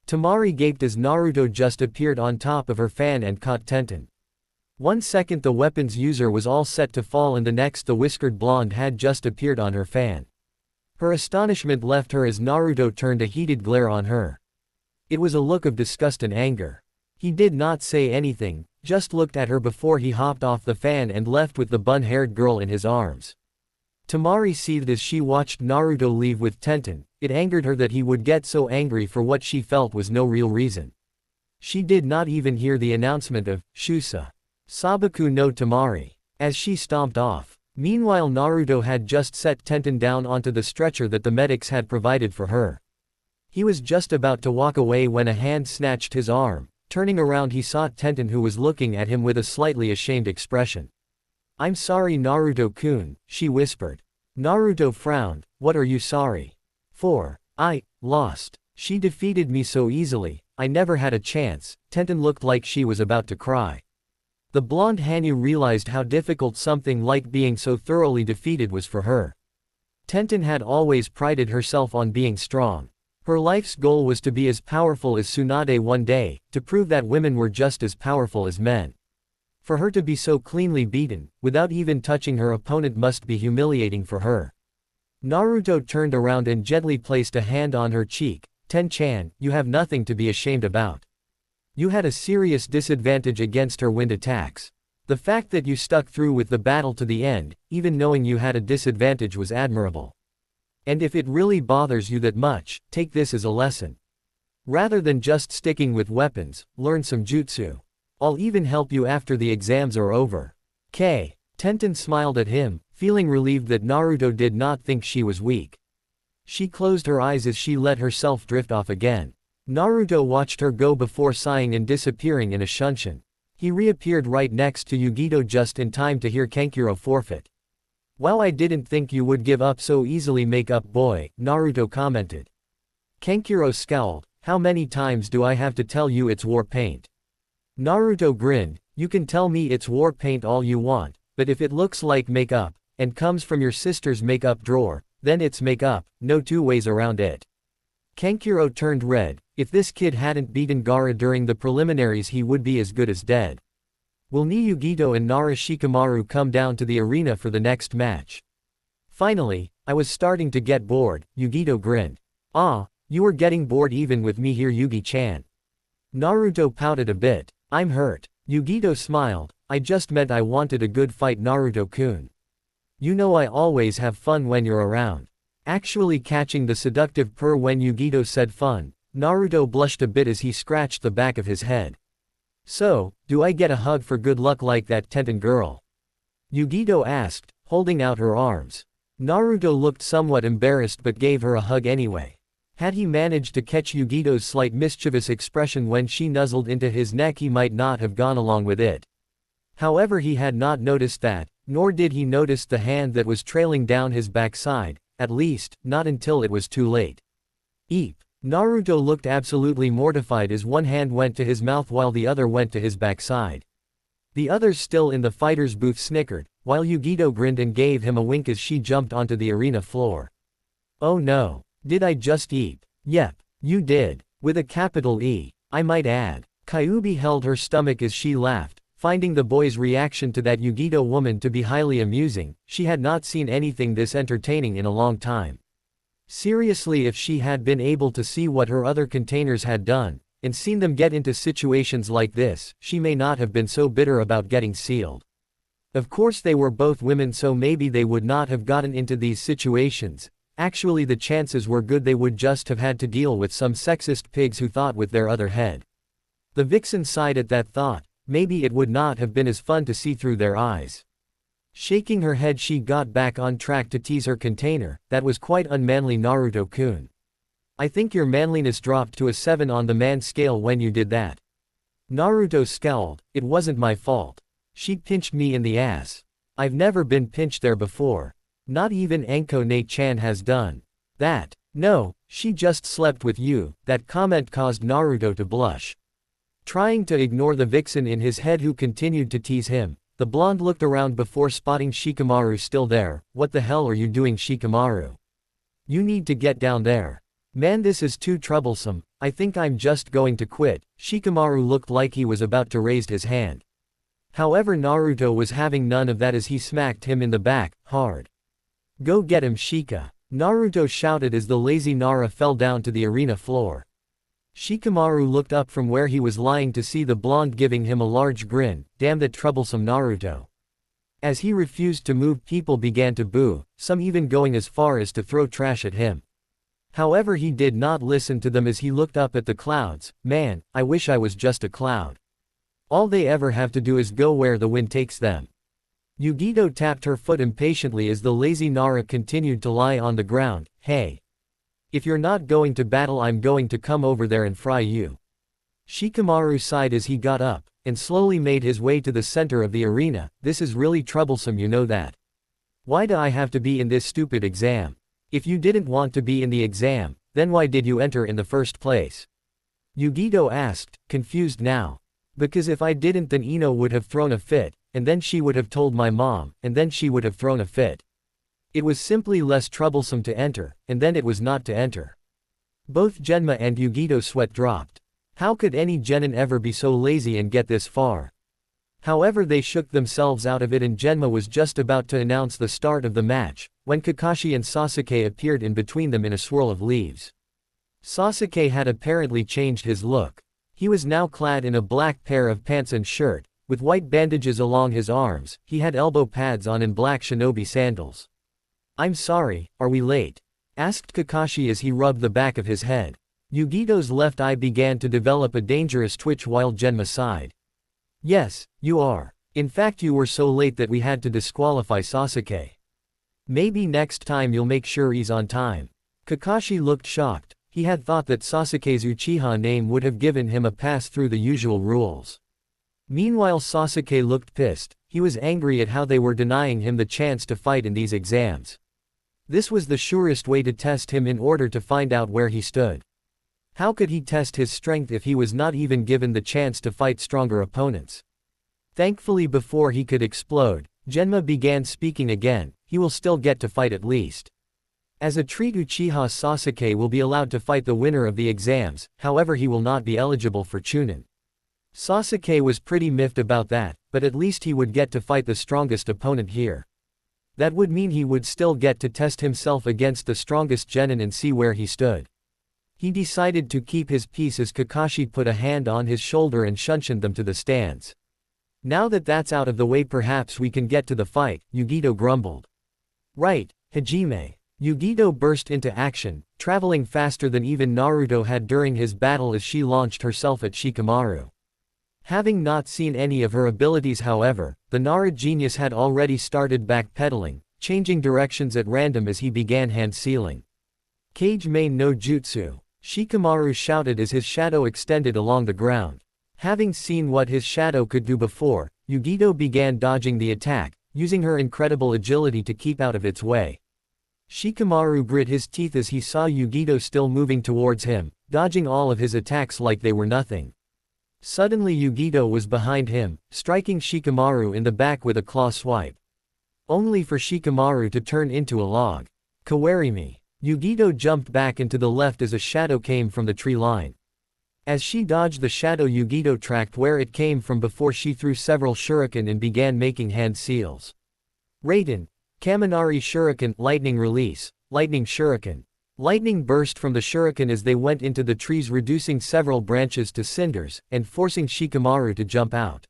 Temari gaped as Naruto just appeared on top of her fan and caught Tenten. 1 second the weapon's user was all set to fall, and the next the whiskered blonde had just appeared on her fan. Her astonishment left her as Naruto turned a heated glare on her. It was a look of disgust and anger. He did not say anything, just looked at her before he hopped off the fan and left with the bun-haired girl in his arms. Temari seethed as she watched Naruto leave with Tenten. It angered her that he would get so angry for what she felt was no real reason. She did not even hear the announcement of Shusa Sabaku no Temari as she stomped off. Meanwhile, Naruto had just set Tenten down onto the stretcher that the medics had provided for her. He was just about to walk away when a hand snatched his arm. Turning around, he saw Tenten, who was looking at him with a slightly ashamed expression. "I'm sorry, Naruto-kun," she whispered. Naruto frowned. "What are you sorry for?" "I lost. She defeated me so easily, I never had a chance." Tenten looked like she was about to cry. The blonde Hanyu realized how difficult something like being so thoroughly defeated was for her. Tenten had always prided herself on being strong. Her life's goal was to be as powerful as Tsunade one day, to prove that women were just as powerful as men. For her to be so cleanly beaten, without even touching her opponent, must be humiliating for her. Naruto turned around and gently placed a hand on her cheek. "Ten-chan, you have nothing to be ashamed about. You had a serious disadvantage against her wind attacks. The fact that you stuck through with the battle to the end, even knowing you had a disadvantage, was admirable. And if it really bothers you that much, take this as a lesson. Rather than just sticking with weapons, learn some jutsu. I'll even help you after the exams are over." Tenten smiled at him, feeling relieved that Naruto did not think she was weak. She closed her eyes as she let herself drift off again. Naruto watched her go before sighing and disappearing in a shunshin. He reappeared right next to Yugito just in time to hear Kankuro forfeit. "Well, I didn't think you would give up so easily, make-up boy," Naruto commented. Kankuro scowled. "How many times do I have to tell you it's war paint?" Naruto grinned. "You can tell me it's war paint all you want, but if it looks like makeup, and comes from your sister's makeup drawer, then it's makeup, no two ways around it." Kankuro turned red. If this kid hadn't beaten Gaara during the preliminaries, he would be as good as dead. "Will Ni Yugito and Nara Shikamaru come down to the arena for the next match?" "Finally, I was starting to get bored," Yugito grinned. "Ah, you were getting bored even with me here, Yugi-chan." Naruto pouted a bit. "I'm hurt." Yugito smiled. "I just meant I wanted a good fight, Naruto-kun. You know I always have fun when you're around." Actually catching the seductive purr when Yugito said fun, Naruto blushed a bit as he scratched the back of his head. "So, do I get a hug for good luck like that Tenten girl?" Yugito asked, holding out her arms. Naruto looked somewhat embarrassed but gave her a hug anyway. Had he managed to catch Yugito's slight mischievous expression when she nuzzled into his neck, he might not have gone along with it. However, he had not noticed that, nor did he notice the hand that was trailing down his backside, at least, not until it was too late. Eep. Naruto looked absolutely mortified as one hand went to his mouth while the other went to his backside. The others still in the fighter's booth snickered, while Yugito grinned and gave him a wink as she jumped onto the arena floor. "Oh no. Did I just eep?" "Yep, you did. With a capital E, I might add." Kyuubi held her stomach as she laughed, finding the boy's reaction to that Yugito woman to be highly amusing. She had not seen anything this entertaining in a long time. Seriously, if she had been able to see what her other containers had done, and seen them get into situations like this, she may not have been so bitter about getting sealed. Of course, they were both women, so maybe they would not have gotten into these situations. Actually, the chances were good they would just have had to deal with some sexist pigs who thought with their other head. The vixen sighed at that thought. Maybe it would not have been as fun to see through their eyes. Shaking her head, she got back on track to tease her container. That was quite unmanly, Naruto-kun. I think your manliness dropped to a 7 on the man scale when you did that. Naruto scowled. It wasn't my fault. She pinched me in the ass. I've never been pinched there before. Not even Anko Ne-chan has done that. No, she just slept with you. That comment caused Naruto to blush. Trying to ignore the vixen in his head who continued to tease him, the blonde looked around before spotting Shikamaru still there. What the hell are you doing, Shikamaru? You need to get down there. Man, this is too troublesome. I think I'm just going to quit. Shikamaru looked like he was about to raise his hand. However, Naruto was having none of that as he smacked him in the back, hard. Go get him, Shika. Naruto shouted as the lazy Nara fell down to the arena floor. Shikamaru looked up from where he was lying to see the blonde giving him a large grin. Damn that troublesome Naruto. As he refused to move, people began to boo, some even going as far as to throw trash at him. However, he did not listen to them as he looked up at the clouds. Man, I wish I was just a cloud. All they ever have to do is go where the wind takes them. Yugito tapped her foot impatiently as the lazy Nara continued to lie on the ground. Hey. If you're not going to battle, I'm going to come over there and fry you. Shikamaru sighed as he got up, and slowly made his way to the center of the arena. This is really troublesome, you know that. Why do I have to be in this stupid exam? If you didn't want to be in the exam, then why did you enter in the first place? Yugito asked, confused now. Because if I didn't, then Ino would have thrown a fit, and then she would have told my mom, and then she would have thrown a fit. It was simply less troublesome to enter, and then it was not to enter. Both Genma and Yugito's sweat dropped. How could any genin ever be so lazy and get this far? However, they shook themselves out of it, and Genma was just about to announce the start of the match, when Kakashi and Sasuke appeared in between them in a swirl of leaves. Sasuke had apparently changed his look. He was now clad in a black pair of pants and shirt, with white bandages along his arms. He had elbow pads on and black shinobi sandals. I'm sorry, are we late? Asked Kakashi as he rubbed the back of his head. Yugito's left eye began to develop a dangerous twitch while Genma sighed. Yes, you are. In fact, you were so late that we had to disqualify Sasuke. Maybe next time you'll make sure he's on time. Kakashi looked shocked. He had thought that Sasuke's Uchiha name would have given him a pass through the usual rules. Meanwhile, Sasuke looked pissed. He was angry at how they were denying him the chance to fight in these exams. This was the surest way to test him in order to find out where he stood. How could he test his strength if he was not even given the chance to fight stronger opponents? Thankfully, before he could explode, Genma began speaking again. He will still get to fight at least. As a treat, Uchiha Sasuke will be allowed to fight the winner of the exams, however he will not be eligible for Chunin. Sasuke was pretty miffed about that, but at least he would get to fight the strongest opponent here. That would mean he would still get to test himself against the strongest genin and see where he stood. He decided to keep his peace as Kakashi put a hand on his shoulder and shunted them to the stands. Now that that's out of the way, perhaps we can get to the fight, Yugito grumbled. Right, Hajime. Yugito burst into action, traveling faster than even Naruto had during his battle as she launched herself at Shikamaru. Having not seen any of her abilities, however, the Nara genius had already started backpedaling, changing directions at random as he began hand-sealing. Kage main no jutsu, Shikamaru shouted as his shadow extended along the ground. Having seen what his shadow could do before, Yugito began dodging the attack, using her incredible agility to keep out of its way. Shikamaru grit his teeth as he saw Yugito still moving towards him, dodging all of his attacks like they were nothing. Suddenly Yugito was behind him, striking Shikamaru in the back with a claw swipe. Only for Shikamaru to turn into a log. Kawarimi. Yugito jumped back into the left as a shadow came from the tree line. As she dodged the shadow, Yugito tracked where it came from before she threw several shuriken and began making hand seals. Raiden. Kaminari shuriken, lightning release, lightning shuriken. Lightning burst from the shuriken as they went into the trees, reducing several branches to cinders, and forcing Shikamaru to jump out.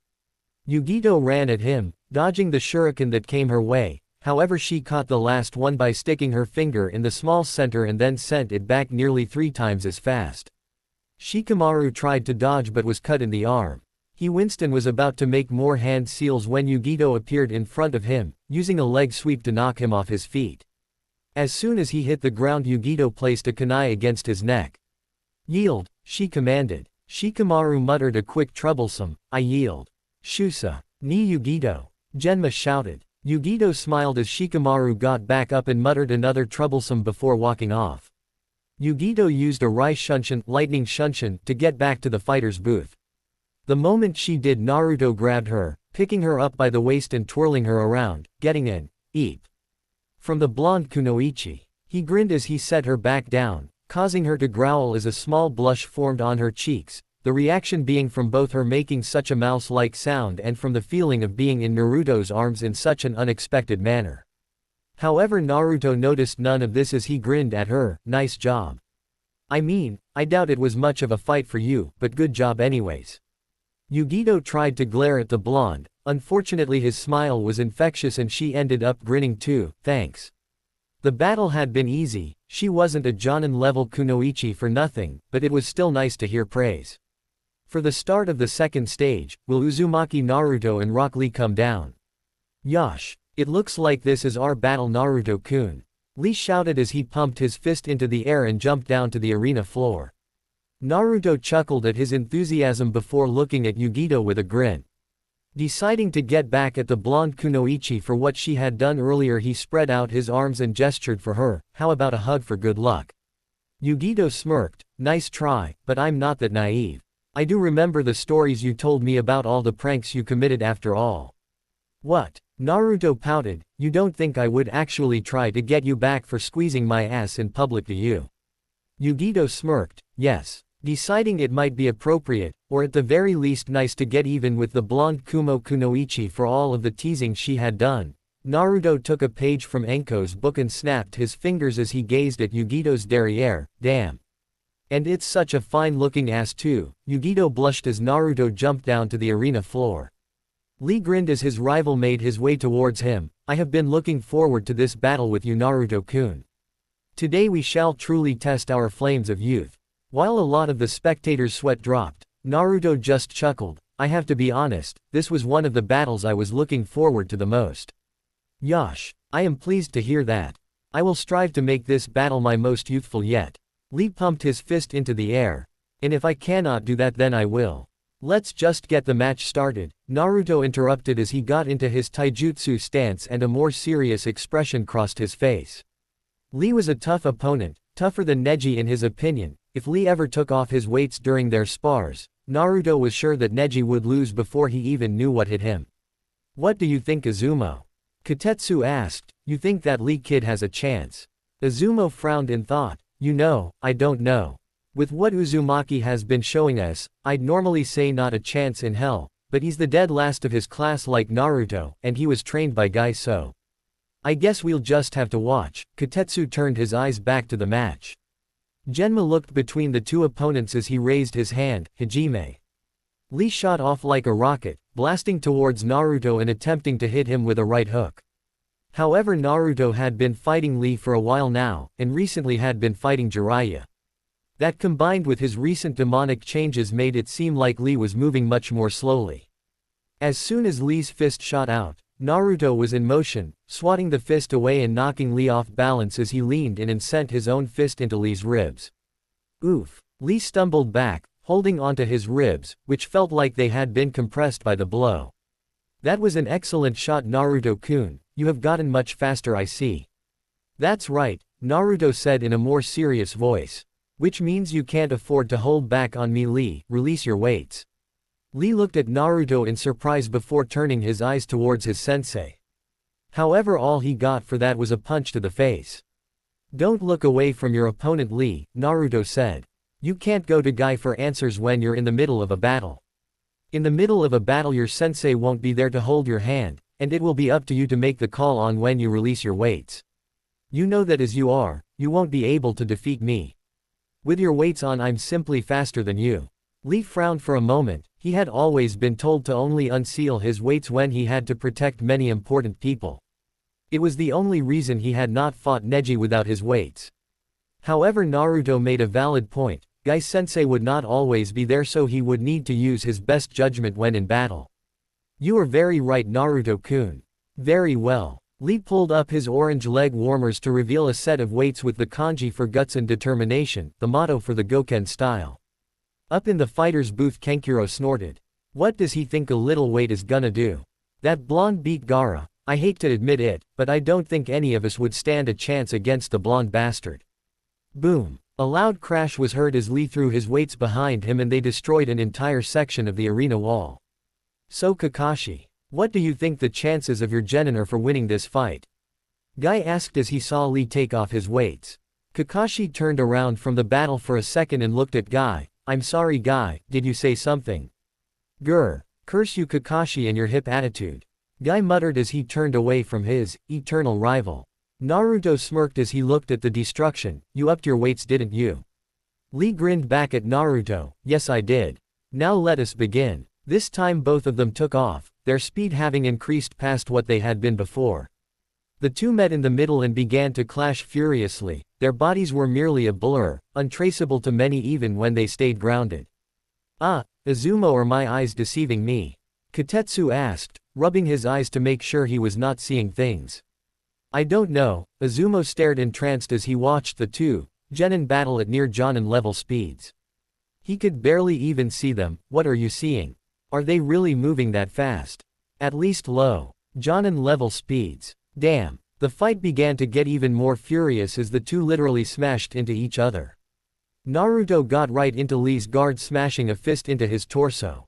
Yugito ran at him, dodging the shuriken that came her way, however she caught the last one by sticking her finger in the small center and then sent it back nearly 3 times as fast. Shikamaru tried to dodge but was cut in the arm. He winced and was about to make more hand seals when Yugito appeared in front of him, using a leg sweep to knock him off his feet. As soon as he hit the ground, Yugito placed a kunai against his neck. "Yield," she commanded. Shikamaru muttered a quick troublesome, "I yield." "Shusa. Ni Yugito," Genma shouted. Yugito smiled as Shikamaru got back up and muttered another troublesome before walking off. Yugito used a Rai Shunshin, lightning Shunshin, to get back to the fighter's booth. The moment she did, Naruto grabbed her, picking her up by the waist and twirling her around, getting an "eep" from the blonde kunoichi. He grinned as he set her back down, causing her to growl as a small blush formed on her cheeks, the reaction being from both her making such a mouse-like sound and from the feeling of being in Naruto's arms in such an unexpected manner. However, Naruto noticed none of this as he grinned at her. "Nice job. I mean, I doubt it was much of a fight for you, but good job anyways." Yugito tried to glare at the blonde, unfortunately his smile was infectious and she ended up grinning too. "Thanks. The battle had been easy, she wasn't a Jonin-level kunoichi for nothing, but it was still nice to hear praise. For the start of the second stage, will Uzumaki Naruto and Rock Lee come down?" "Yosh. It looks like this is our battle, Naruto-kun," Lee shouted as he pumped his fist into the air and jumped down to the arena floor. Naruto chuckled at his enthusiasm before looking at Yugito with a grin. Deciding to get back at the blonde kunoichi for what she had done earlier, he spread out his arms and gestured for her. "How about a hug for good luck?" Yugito smirked. "Nice try, but I'm not that naive. I do remember the stories you told me about all the pranks you committed after all." "What?" Naruto pouted. "You don't think I would actually try to get you back for squeezing my ass in public, do you?" Yugito smirked. "Yes." Deciding it might be appropriate, or at the very least nice, to get even with the blonde Kumo kunoichi for all of the teasing she had done, Naruto took a page from Enko's book and snapped his fingers as he gazed at Yugito's derriere. "Damn. And it's such a fine-looking ass too." Yugito blushed as Naruto jumped down to the arena floor. Lee grinned as his rival made his way towards him. "I have been looking forward to this battle with you, Naruto-kun. Today we shall truly test our flames of youth." While a lot of the spectators' sweat dropped, Naruto just chuckled. "I have to be honest, this was one of the battles I was looking forward to the most." "Yosh. I am pleased to hear that. I will strive to make this battle my most youthful yet." Lee pumped his fist into the air. "And if I cannot do that, then I will." "Let's just get the match started," Naruto interrupted as he got into his taijutsu stance and a more serious expression crossed his face. Lee was a tough opponent, tougher than Neji in his opinion. If Lee ever took off his weights during their spars, Naruto was sure that Neji would lose before he even knew what hit him. "What do you think, Izumo?" Kotetsu asked. "You think that Lee kid has a chance?" Izumo frowned in thought. "You know, I don't know. With what Uzumaki has been showing us, I'd normally say not a chance in hell, but he's the dead last of his class like Naruto, and he was trained by Gai, so I guess we'll just have to watch." Kotetsu turned his eyes back to the match. Genma looked between the two opponents as he raised his hand. "Hajime." Lee shot off like a rocket, blasting towards Naruto and attempting to hit him with a right hook. However, Naruto had been fighting Lee for a while now, and recently had been fighting Jiraiya. That combined with his recent demonic changes made it seem like Lee was moving much more slowly. As soon as Lee's fist shot out, Naruto was in motion, swatting the fist away and knocking Lee off balance as he leaned in and sent his own fist into Lee's ribs. Oof. Lee stumbled back, holding onto his ribs, which felt like they had been compressed by the blow. "That was an excellent shot, Naruto-kun. You have gotten much faster, I see." "That's right," Naruto said in a more serious voice. "Which means you can't afford to hold back on me, Lee. Release your weights." Lee looked at Naruto in surprise before turning his eyes towards his sensei. However, all he got for that was a punch to the face. "Don't look away from your opponent, Lee," Naruto said. "You can't go to Gai for answers when you're in the middle of a battle. In the middle of a battle, your sensei won't be there to hold your hand, and it will be up to you to make the call on when you release your weights. You know that as you are, you won't be able to defeat me. With your weights on, I'm simply faster than you." Lee frowned for a moment. He had always been told to only unseal his weights when he had to protect many important people. It was the only reason he had not fought Neji without his weights. However, Naruto made a valid point. Guy-sensei would not always be there, so he would need to use his best judgment when in battle. You are very right, Naruto-kun. Very well. Lee pulled up his orange leg warmers to reveal a set of weights with the kanji for guts and determination, the motto for the Goken style. Up in the fighter's booth, Kenkiro snorted. What does he think a little weight is gonna do? That blonde beat Gaara. I hate to admit it, but I don't think any of us would stand a chance against the blonde bastard. Boom. A loud crash was heard as Lee threw his weights behind him and they destroyed an entire section of the arena wall. So Kakashi, what do you think the chances of your genin are for winning this fight? Guy asked as he saw Lee take off his weights. Kakashi turned around from the battle for a second and looked at Guy. I'm sorry Guy, did you say something? Grr. Curse you Kakashi and your hip attitude. Guy muttered as he turned away from his eternal rival. Naruto smirked as he looked at the destruction. You upped your weights, didn't you? Lee grinned back at Naruto. Yes I did. Now let us begin. This time both of them took off, their speed having increased past what they had been before. The two met in the middle and began to clash furiously. Their bodies were merely a blur, untraceable to many even when they stayed grounded. Ah, Izumo, are my eyes deceiving me? Kotetsu asked, rubbing his eyes to make sure he was not seeing things. I don't know. Izumo stared entranced as he watched the two genin battle at near Jonin level speeds. He could barely even see them. What are you seeing? Are they really moving that fast? At least low Jonin level speeds. Damn. The fight began to get even more furious as the two literally smashed into each other. Naruto got right into Lee's guard, smashing a fist into his torso.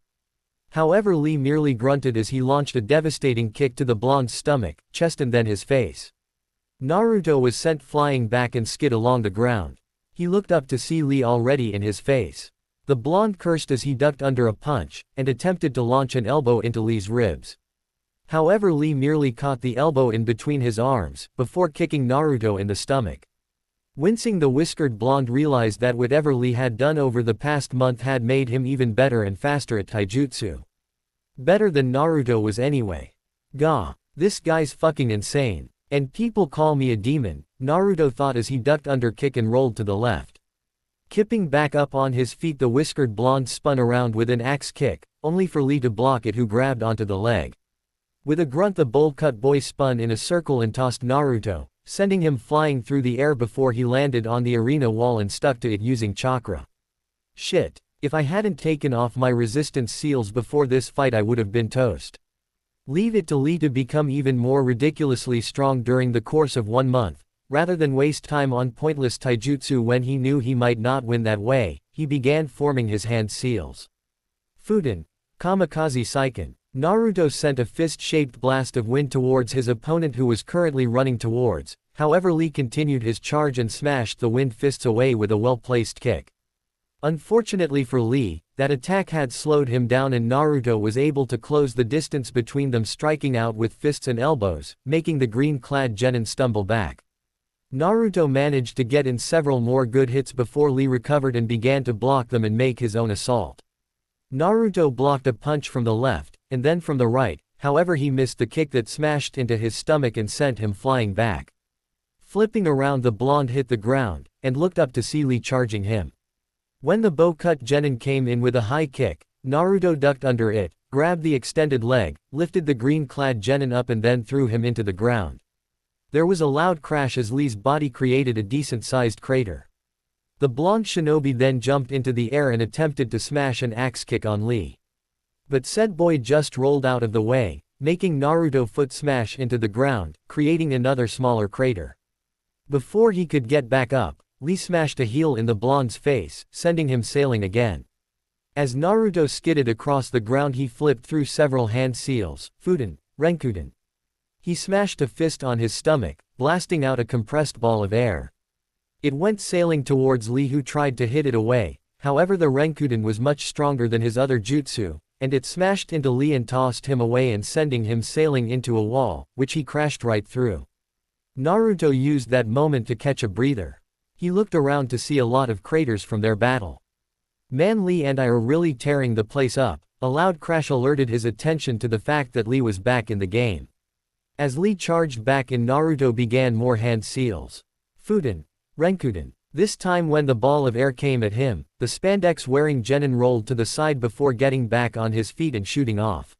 However, Lee merely grunted as he launched a devastating kick to the blonde's stomach, chest and then his face. Naruto was sent flying back and skid along the ground. He looked up to see Lee already in his face. The blonde cursed as he ducked under a punch, and attempted to launch an elbow into Lee's ribs. However, Lee merely caught the elbow in between his arms, before kicking Naruto in the stomach. Wincing, the whiskered blonde realized that whatever Lee had done over the past month had made him even better and faster at taijutsu. Better than Naruto was anyway. Gah, this guy's fucking insane. And people call me a demon, Naruto thought as he ducked under kick and rolled to the left. Kipping back up on his feet, the whiskered blonde spun around with an axe kick, only for Lee to block it, who grabbed onto the leg. With a grunt, the bowl-cut boy spun in a circle and tossed Naruto, sending him flying through the air before he landed on the arena wall and stuck to it using chakra. Shit, if I hadn't taken off my resistance seals before this fight I would have been toast. Leave it to Lee to become even more ridiculously strong during the course of 1 month. Rather than waste time on pointless taijutsu when he knew he might not win that way, he began forming his hand seals. Fuden. Kamikaze Seiken. Naruto sent a fist-shaped blast of wind towards his opponent, who was currently running towards. However, Lee continued his charge and smashed the wind fists away with a well-placed kick. Unfortunately for Lee, that attack had slowed him down and Naruto was able to close the distance between them, striking out with fists and elbows, making the green-clad genin stumble back. Naruto managed to get in several more good hits before Lee recovered and began to block them and make his own assault. Naruto blocked a punch from the left, and then from the right, however he missed the kick that smashed into his stomach and sent him flying back. Flipping around, the blonde hit the ground, and looked up to see Lee charging him. When the bow-cut genin came in with a high kick, Naruto ducked under it, grabbed the extended leg, lifted the green-clad genin up and then threw him into the ground. There was a loud crash as Lee's body created a decent-sized crater. The blonde shinobi then jumped into the air and attempted to smash an axe kick on Lee. But said boy just rolled out of the way, making Naruto foot smash into the ground, creating another smaller crater. Before he could get back up, Lee smashed a heel in the blonde's face, sending him sailing again. As Naruto skidded across the ground, he flipped through several hand seals, Fuden, Renkuden. He smashed a fist on his stomach, blasting out a compressed ball of air. It went sailing towards Lee, who tried to hit it away. However, the Renkuden was much stronger than his other jutsu, and it smashed into Lee and tossed him away and sending him sailing into a wall, which he crashed right through. Naruto used that moment to catch a breather. He looked around to see a lot of craters from their battle. Man, Lee and I are really tearing the place up. A loud crash alerted his attention to the fact that Lee was back in the game. As Lee charged back in, Naruto began more hand seals. Fuden. Renkuden. This time when the ball of air came at him, the spandex-wearing genin rolled to the side before getting back on his feet and shooting off.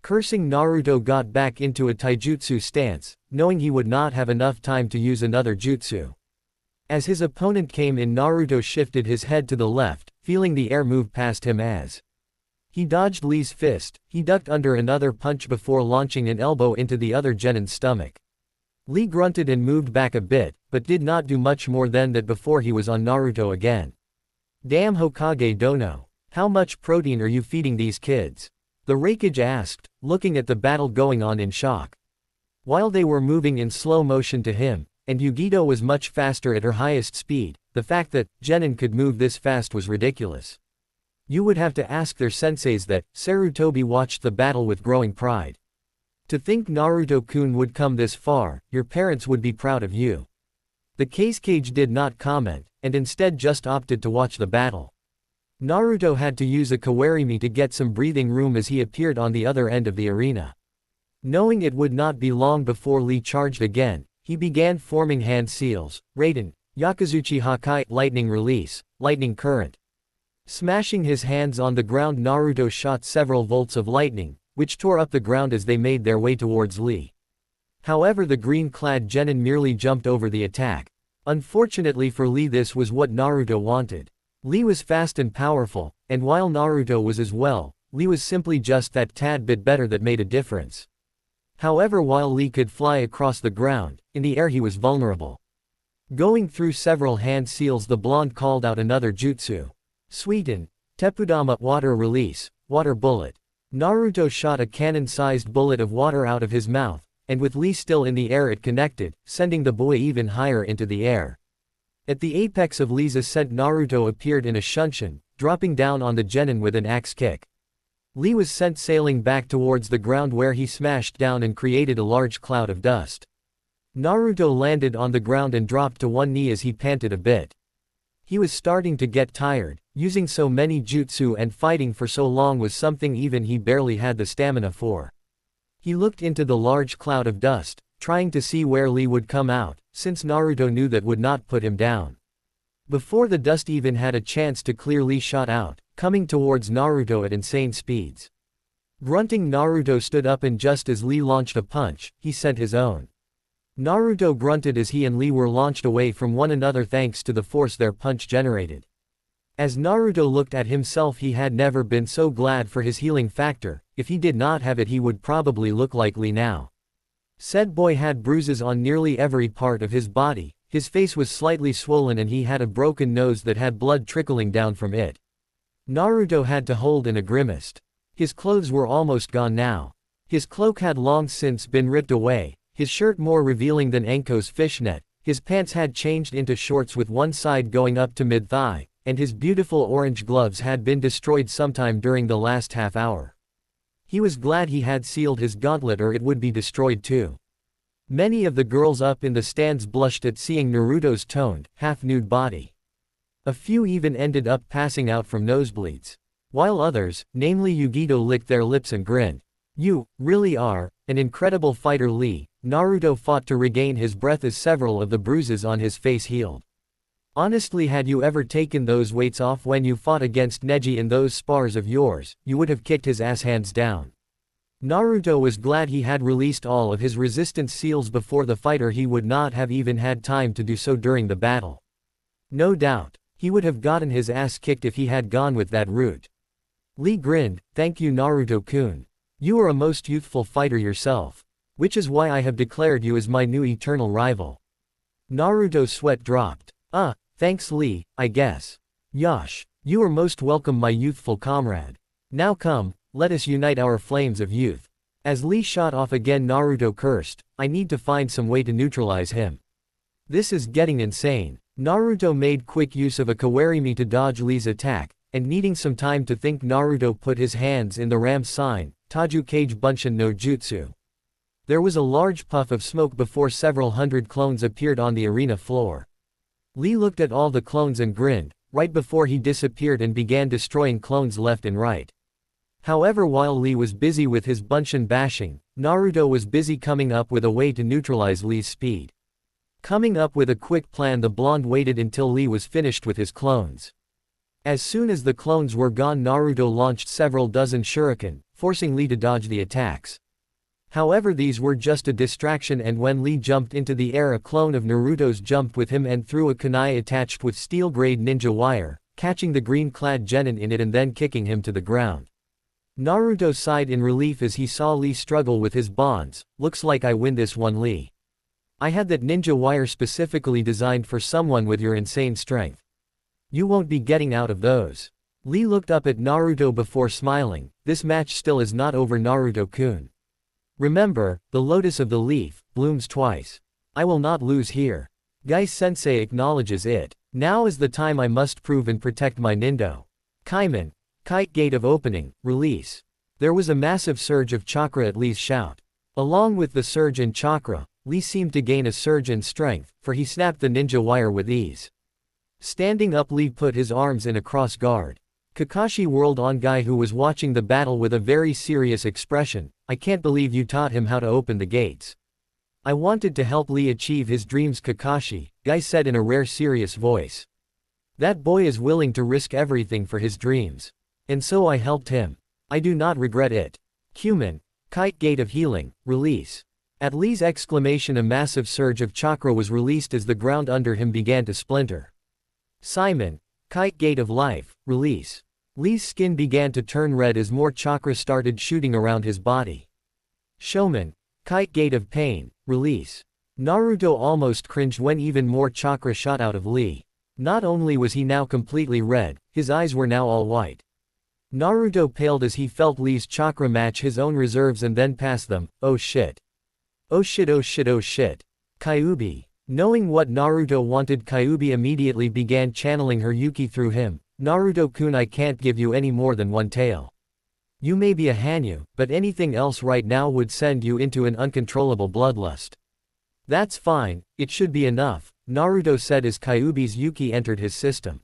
Cursing, Naruto got back into a taijutsu stance, knowing he would not have enough time to use another jutsu. As his opponent came in, Naruto shifted his head to the left, feeling the air move past him as he dodged Lee's fist. He ducked under another punch before launching an elbow into the other genin's stomach. Lee grunted and moved back a bit, but did not do much more than that before he was on Naruto again. Damn Hokage Dono. How much protein are you feeding these kids? The Raikage asked, looking at the battle going on in shock. While they were moving in slow motion to him, and Yugito was much faster at her highest speed, the fact that genin could move this fast was ridiculous. You would have to ask their senseis that. Sarutobi watched the battle with growing pride. To think Naruto-kun would come this far, your parents would be proud of you. The Kage did not comment, and instead just opted to watch the battle. Naruto had to use a kawarimi to get some breathing room as he appeared on the other end of the arena. Knowing it would not be long before Lee charged again, he began forming hand seals, Raiden, Yakuzuchi Hakai, lightning release, lightning current. Smashing his hands on the ground, Naruto shot several volts of lightning, which tore up the ground as they made their way towards Lee. However, the green-clad genin merely jumped over the attack. Unfortunately for Lee, this was what Naruto wanted. Lee was fast and powerful, and while Naruto was as well, Lee was simply just that tad bit better that made a difference. However, while Lee could fly across the ground, in the air he was vulnerable. Going through several hand seals, the blonde called out another jutsu. Sweeten. Tepudama, water release, water bullet. Naruto shot a cannon-sized bullet of water out of his mouth, and with Lee still in the air it connected, sending the boy even higher into the air. At the apex of Lee's ascent, Naruto appeared in a shunshin, dropping down on the genin with an axe kick. Lee was sent sailing back towards the ground where he smashed down and created a large cloud of dust. Naruto landed on the ground and dropped to one knee as he panted a bit. He was starting to get tired. Using so many jutsu and fighting for so long was something even he barely had the stamina for. He looked into the large cloud of dust, trying to see where Lee would come out, since Naruto knew that would not put him down. Before the dust even had a chance to clear, Lee shot out, coming towards Naruto at insane speeds. Grunting, Naruto stood up, and just as Lee launched a punch, he sent his own. Naruto grunted as he and Lee were launched away from one another thanks to the force their punch generated. As Naruto looked at himself, he had never been so glad for his healing factor. If he did not have it, he would probably look like Lee now. Said boy had bruises on nearly every part of his body, his face was slightly swollen, and he had a broken nose that had blood trickling down from it. Naruto had to hold in a grimace. His clothes were almost gone now. His cloak had long since been ripped away, his shirt more revealing than Enko's fishnet, his pants had changed into shorts with one side going up to mid-thigh, and his beautiful orange gloves had been destroyed sometime during the last half hour. He was glad he had sealed his gauntlet, or it would be destroyed too. Many of the girls up in the stands blushed at seeing Naruto's toned, half-nude body. A few even ended up passing out from nosebleeds. While others, namely Yugito, licked their lips and grinned. You really are an incredible fighter, Lee. Naruto fought to regain his breath as several of the bruises on his face healed. Honestly, had you ever taken those weights off when you fought against Neji in those spars of yours, you would have kicked his ass hands down. Naruto was glad he had released all of his resistance seals before the fighter. He would not have even had time to do so during the battle. No doubt, he would have gotten his ass kicked if he had gone with that route. Lee grinned. Thank you, Naruto-kun. You are a most youthful fighter yourself. Which is why I have declared you as my new eternal rival. Naruto's sweat dropped. Thanks Lee, I guess. Yosh, you are most welcome, my youthful comrade. Now come, let us unite our flames of youth. As Lee shot off again, Naruto cursed, I need to find some way to neutralize him. This is getting insane. Naruto made quick use of a kawarimi to dodge Lee's attack, and needing some time to think, Naruto put his hands in the ram sign, Taju Kage Bunshin no Jutsu. There was a large puff of smoke before several hundred clones appeared on the arena floor. Lee looked at all the clones and grinned, right before he disappeared and began destroying clones left and right. However, while Lee was busy with his Bunshin bashing, Naruto was busy coming up with a way to neutralize Lee's speed. Coming up with a quick plan, the blonde waited until Lee was finished with his clones. As soon as the clones were gone, Naruto launched several dozen shuriken, forcing Lee to dodge the attacks. However, these were just a distraction, and when Lee jumped into the air, a clone of Naruto's jumped with him and threw a kunai attached with steel-grade ninja wire, catching the green-clad genin in it and then kicking him to the ground. Naruto sighed in relief as he saw Lee struggle with his bonds. Looks like I win this one, Lee. I had that ninja wire specifically designed for someone with your insane strength. You won't be getting out of those. Lee looked up at Naruto before smiling. This match still is not over, Naruto-kun. Remember, the lotus of the leaf blooms twice. I will not lose here. Gai-sensei acknowledges it. Now is the time I must prove and protect my Nindo. Kaiman, Kite Gate of Opening, Release. There was a massive surge of chakra at Lee's shout. Along with the surge in chakra, Lee seemed to gain a surge in strength, for he snapped the ninja wire with ease. Standing up, Lee put his arms in a cross guard. Kakashi whirled on Guy, who was watching the battle with a very serious expression. I can't believe you taught him how to open the gates. I wanted to help Lee achieve his dreams, Kakashi, Guy said in a rare serious voice. That boy is willing to risk everything for his dreams. And so I helped him. I do not regret it. Cumin, Kite Gate of Healing, Release. At Lee's exclamation, a massive surge of chakra was released as the ground under him began to splinter. Simon, Kite Gate of Life, Release. Lee's skin began to turn red as more chakra started shooting around his body. Showman, Kite Gate of Pain, Release. Naruto almost cringed when even more chakra shot out of Lee. Not only was he now completely red, his eyes were now all white. Naruto paled as he felt Lee's chakra match his own reserves and then pass them. Oh shit. Oh shit, oh shit, oh shit. Kyuubi. Knowing what Naruto wanted, Kyuubi immediately began channeling her Yuki through him. Naruto-kun, I can't give you any more than one tail. You may be a Hanyu, but anything else right now would send you into an uncontrollable bloodlust. That's fine, it should be enough, Naruto said as Kyuubi's Yuki entered his system.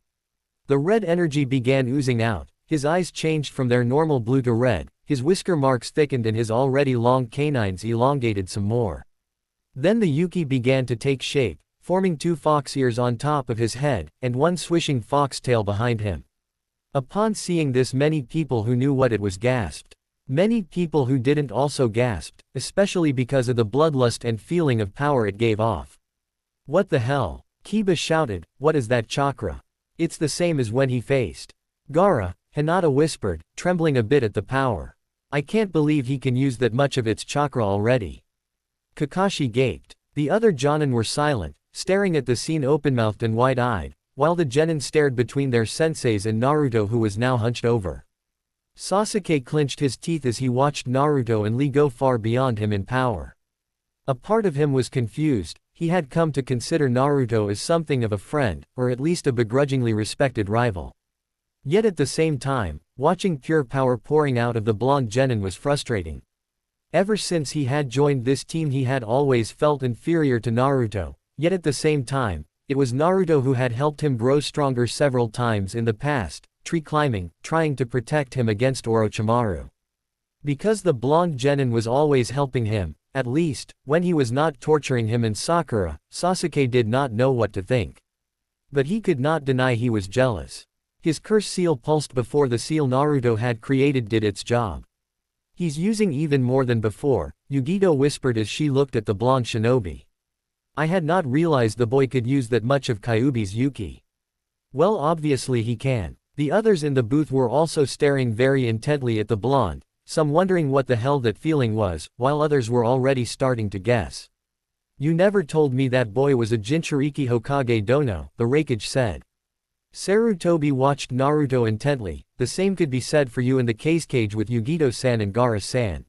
The red energy began oozing out, his eyes changed from their normal blue to red, his whisker marks thickened and his already long canines elongated some more. Then the Yuki began to take shape, forming two fox ears on top of his head, and one swishing fox tail behind him. Upon seeing this, many people who knew what it was gasped. Many people who didn't also gasped, especially because of the bloodlust and feeling of power it gave off. What the hell? Kiba shouted, what is that chakra? It's the same as when he faced Gaara, Hinata whispered, trembling a bit at the power. I can't believe he can use that much of its chakra already. Kakashi gaped. The other Jonin were silent, staring at the scene open-mouthed and wide-eyed, while the genin stared between their senseis and Naruto, who was now hunched over. Sasuke clenched his teeth as he watched Naruto and Lee go far beyond him in power. A part of him was confused. He had come to consider Naruto as something of a friend, or at least a begrudgingly respected rival. Yet at the same time, watching pure power pouring out of the blonde genin was frustrating. Ever since he had joined this team, he had always felt inferior to Naruto, yet at the same time, it was Naruto who had helped him grow stronger several times in the past, tree climbing, trying to protect him against Orochimaru. Because the blonde genin was always helping him, at least, when he was not torturing him and Sakura, Sasuke did not know what to think. But he could not deny he was jealous. His curse seal pulsed before the seal Naruto had created did its job. He's using even more than before, Yugito whispered as she looked at the blonde shinobi. I had not realized the boy could use that much of Kyuubi's Yuki. Well, obviously he can. The others in the booth were also staring very intently at the blonde, some wondering what the hell that feeling was, while others were already starting to guess. You never told me that boy was a Jinchuriki Hokage Dono, the Raikage said. Sarutobi watched Naruto intently. The same could be said for you in the cage with Yugito-san and Gaara-san.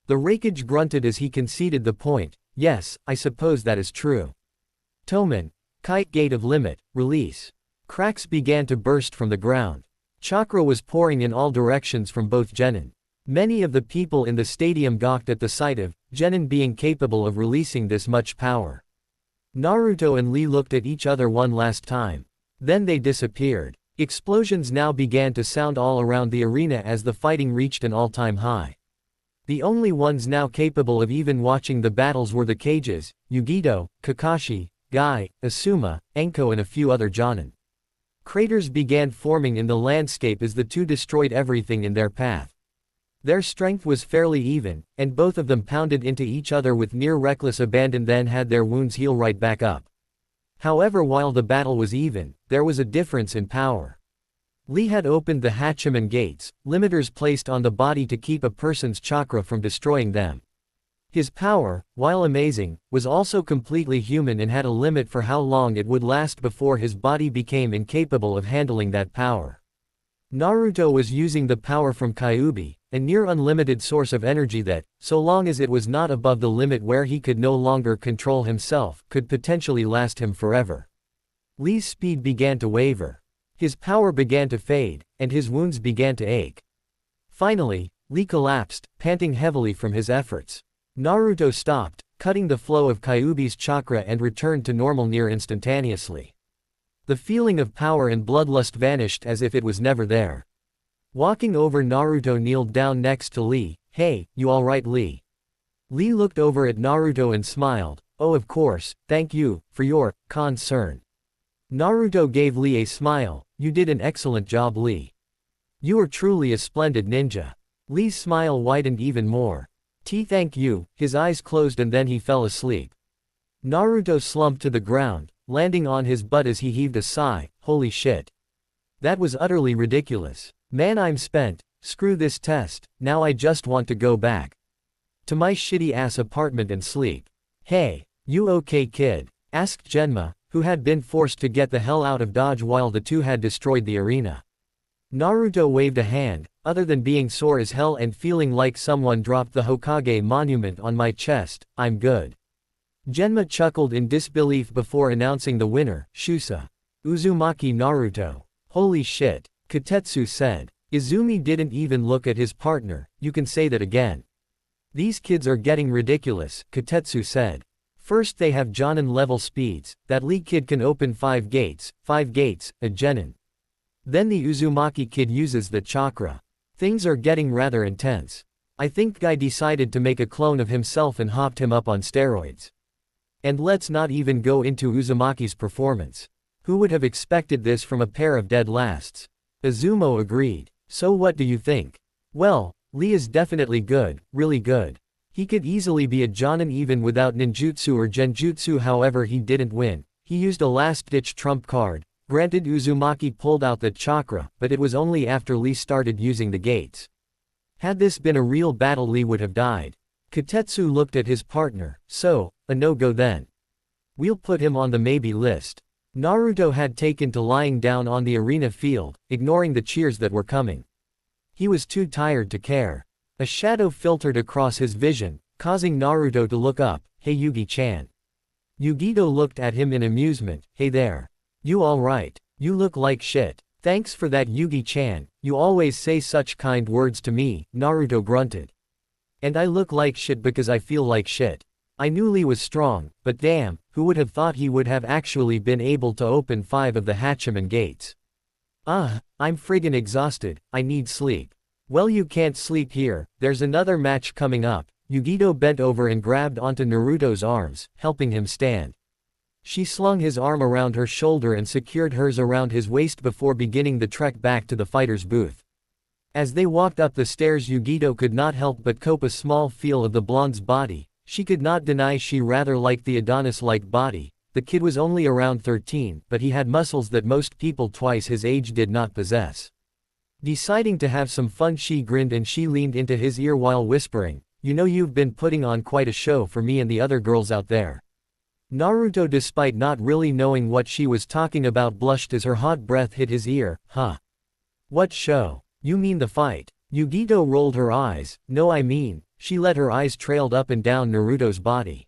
The Raikage grunted as he conceded the point. Yes, I suppose that is true. Toman, Kite Gate of Limit, Release. Cracks began to burst from the ground. Chakra was pouring in all directions from both genin. Many of the people in the stadium gawked at the sight of genin being capable of releasing this much power. Naruto and Lee looked at each other one last time. Then they disappeared. Explosions now began to sound all around the arena as the fighting reached an all-time high. The only ones now capable of even watching the battles were the cages, Yugito, Kakashi, Guy, Asuma, Enko and a few other Jonin. Craters began forming in the landscape as the two destroyed everything in their path. Their strength was fairly even, and both of them pounded into each other with near reckless abandon, then had their wounds heal right back up. However, while the battle was even, there was a difference in power. Lee had opened the Hachiman gates, limiters placed on the body to keep a person's chakra from destroying them. His power, while amazing, was also completely human and had a limit for how long it would last before his body became incapable of handling that power. Naruto was using the power from Kyuubi, a near unlimited source of energy that, so long as it was not above the limit where he could no longer control himself, could potentially last him forever. Lee's speed began to waver. His power began to fade, and his wounds began to ache. Finally, Lee collapsed, panting heavily from his efforts. Naruto stopped, cutting the flow of Kyuubi's chakra, and returned to normal near instantaneously. The feeling of power and bloodlust vanished as if it was never there. Walking over, Naruto kneeled down next to Lee. "Hey, you alright, Lee?" Lee looked over at Naruto and smiled. "Oh, of course, thank you for your concern." Naruto gave Lee a smile. "You did an excellent job, Lee. You are truly a splendid ninja." Lee's smile widened even more. Thank you." His eyes closed and then he fell asleep. Naruto slumped to the ground, landing on his butt as he heaved a sigh. "Holy shit. That was utterly ridiculous. Man, I'm spent. Screw this test, now I just want to go back to my shitty ass apartment and sleep." "Hey, you okay, kid?" asked Genma, who had been forced to get the hell out of Dodge while the two had destroyed the arena. Naruto waved a hand. "Other than being sore as hell and feeling like someone dropped the Hokage monument on my chest, I'm good." Genma chuckled in disbelief before announcing the winner, Shusa. "Uzumaki Naruto." "Holy shit," Katetsu said. Izumi didn't even look at his partner. "You can say that again." "These kids are getting ridiculous," Katetsu said. "First they have Jonin level speeds, that Lee kid can open 5 gates, a genin. Then the Uzumaki kid uses the chakra. Things are getting rather intense. I think Guy decided to make a clone of himself and hopped him up on steroids. And let's not even go into Uzumaki's performance. Who would have expected this from a pair of dead lasts?" Izumo agreed. "So what do you think?" "Well, Lee is definitely good, really good. He could easily be a Jonin even without ninjutsu or genjutsu, however he didn't win. He used a last-ditch trump card. Granted, Uzumaki pulled out the chakra, but it was only after Lee started using the gates. Had this been a real battle, Lee would have died." Katetsu looked at his partner. "So, a no-go then. We'll put him on the maybe list." Naruto had taken to lying down on the arena field, ignoring the cheers that were coming. He was too tired to care. A shadow filtered across his vision, causing Naruto to look up. "Hey, Yugi-chan." Yugito looked at him in amusement. "Hey there. You alright? You look like shit." "Thanks for that, Yugi-chan, you always say such kind words to me," Naruto grunted. "And I look like shit because I feel like shit. I knew Lee was strong, but damn, who would have thought he would have actually been able to open 5 of the Hachiman gates. I'm friggin' exhausted, I need sleep." "Well, you can't sleep here, there's another match coming up." Yugito bent over and grabbed onto Naruto's arms, helping him stand. She slung his arm around her shoulder and secured hers around his waist before beginning the trek back to the fighter's booth. As they walked up the stairs, Yugito could not help but cope a small feel of the blonde's body. She could not deny she rather liked the Adonis-like body. The kid was only around 13, but he had muscles that most people twice his age did not possess. Deciding to have some fun, she grinned and she leaned into his ear while whispering, "You know, you've been putting on quite a show for me and the other girls out there." Naruto, despite not really knowing what she was talking about, blushed as her hot breath hit his ear. "Huh? What show? You mean the fight?" Yugito rolled her eyes. "No, I mean," she let her eyes trailed up and down Naruto's body.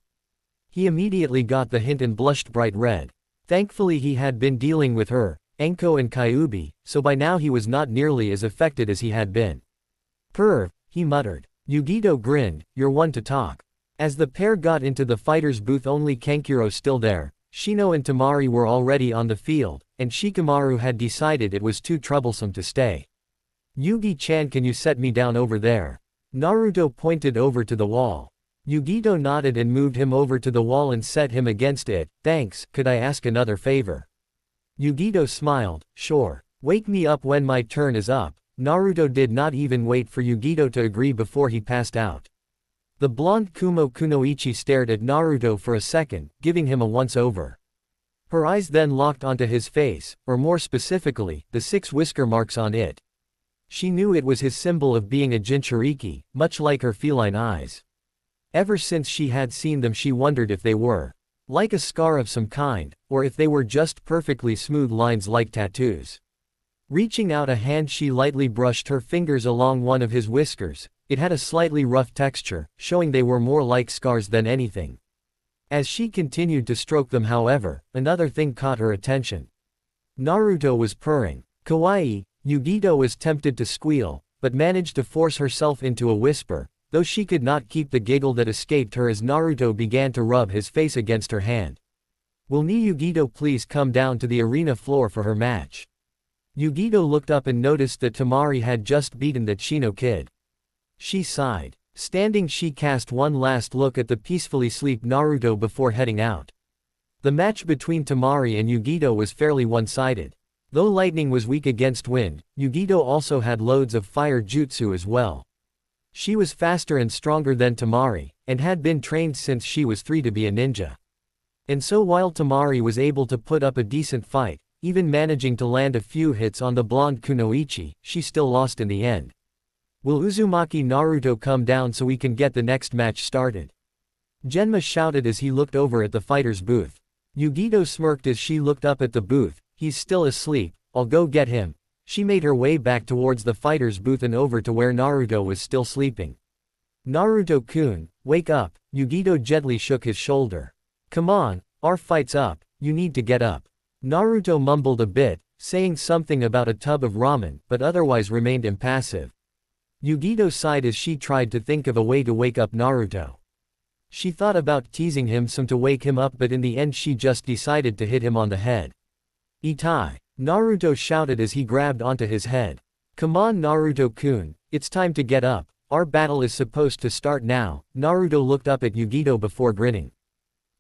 He immediately got the hint and blushed bright red. Thankfully he had been dealing with her, Enko and Kyuubi, so by now he was not nearly as affected as he had been. "Perv," he muttered. Yugito grinned. "You're one to talk." As the pair got into the fighter's booth, only Kankuro still there. Shino and Temari were already on the field, and Shikamaru had decided it was too troublesome to stay. "Yugi-chan, can you set me down over there?" Naruto pointed over to the wall. Yugito nodded and moved him over to the wall and set him against it. Thanks, could I ask another favor? Yugito smiled, sure. Wake me up when my turn is up. Naruto did not even wait for Yugito to agree before he passed out. The blonde Kumo Kunoichi stared at Naruto for a second, giving him a once-over. Her eyes then locked onto his face, or more specifically, the 6 whisker marks on it. She knew it was his symbol of being a Jinchuriki, much like her feline eyes. Ever since she had seen them she wondered if they were like a scar of some kind, or if they were just perfectly smooth lines like tattoos. Reaching out a hand she lightly brushed her fingers along one of his whiskers. It had a slightly rough texture, showing they were more like scars than anything. As she continued to stroke them however, another thing caught her attention. Naruto was purring. Kawaii. Yugito was tempted to squeal, but managed to force herself into a whisper, though she could not keep the giggle that escaped her as Naruto began to rub his face against her hand. Will Yugito please come down to the arena floor for her match? Yugito looked up and noticed that Temari had just beaten that Shino kid. She sighed. Standing she cast one last look at the peacefully asleep Naruto before heading out. The match between Temari and Yugito was fairly one-sided. Though lightning was weak against wind, Yugito also had loads of fire jutsu as well. She was faster and stronger than Temari, and had been trained since she was 3 to be a ninja. And so while Temari was able to put up a decent fight, even managing to land a few hits on the blonde Kunoichi, she still lost in the end. Will Uzumaki Naruto come down so we can get the next match started? Genma shouted as he looked over at the fighter's booth. Yugito smirked as she looked up at the booth. He's still asleep, I'll go get him. She made her way back towards the fighter's booth and over to where Naruto was still sleeping. Naruto-kun, wake up. Yugito gently shook his shoulder. Come on, our fight's up, you need to get up. Naruto mumbled a bit, saying something about a tub of ramen, but otherwise remained impassive. Yugito sighed as she tried to think of a way to wake up Naruto. She thought about teasing him some to wake him up, but in the end she just decided to hit him on the head. Itai! Naruto shouted as he grabbed onto his head. Come on Naruto-kun, it's time to get up, our battle is supposed to start now. Naruto looked up at Yugito before grinning.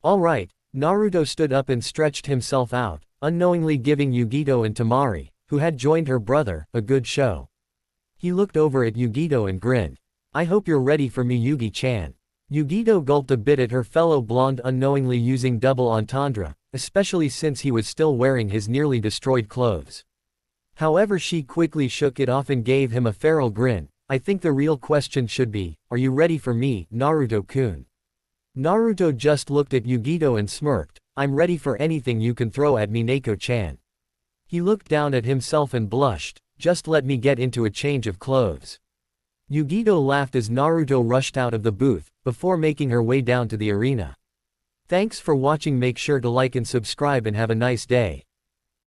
Alright, Naruto stood up and stretched himself out, unknowingly giving Yugito and Temari, who had joined her brother, a good show. He looked over at Yugito and grinned. I hope you're ready for me Yugi-chan. Yugito gulped a bit at her fellow blonde, unknowingly using double entendre, especially since he was still wearing his nearly destroyed clothes. However she quickly shook it off and gave him a feral grin. I think the real question should be, are you ready for me, Naruto-kun? Naruto just looked at Yugito and smirked. I'm ready for anything you can throw at me Neko-chan. He looked down at himself and blushed. Just let me get into a change of clothes. Yugito laughed as Naruto rushed out of the booth, before making her way down to the arena. Thanks for watching, make sure to like and subscribe and have a nice day.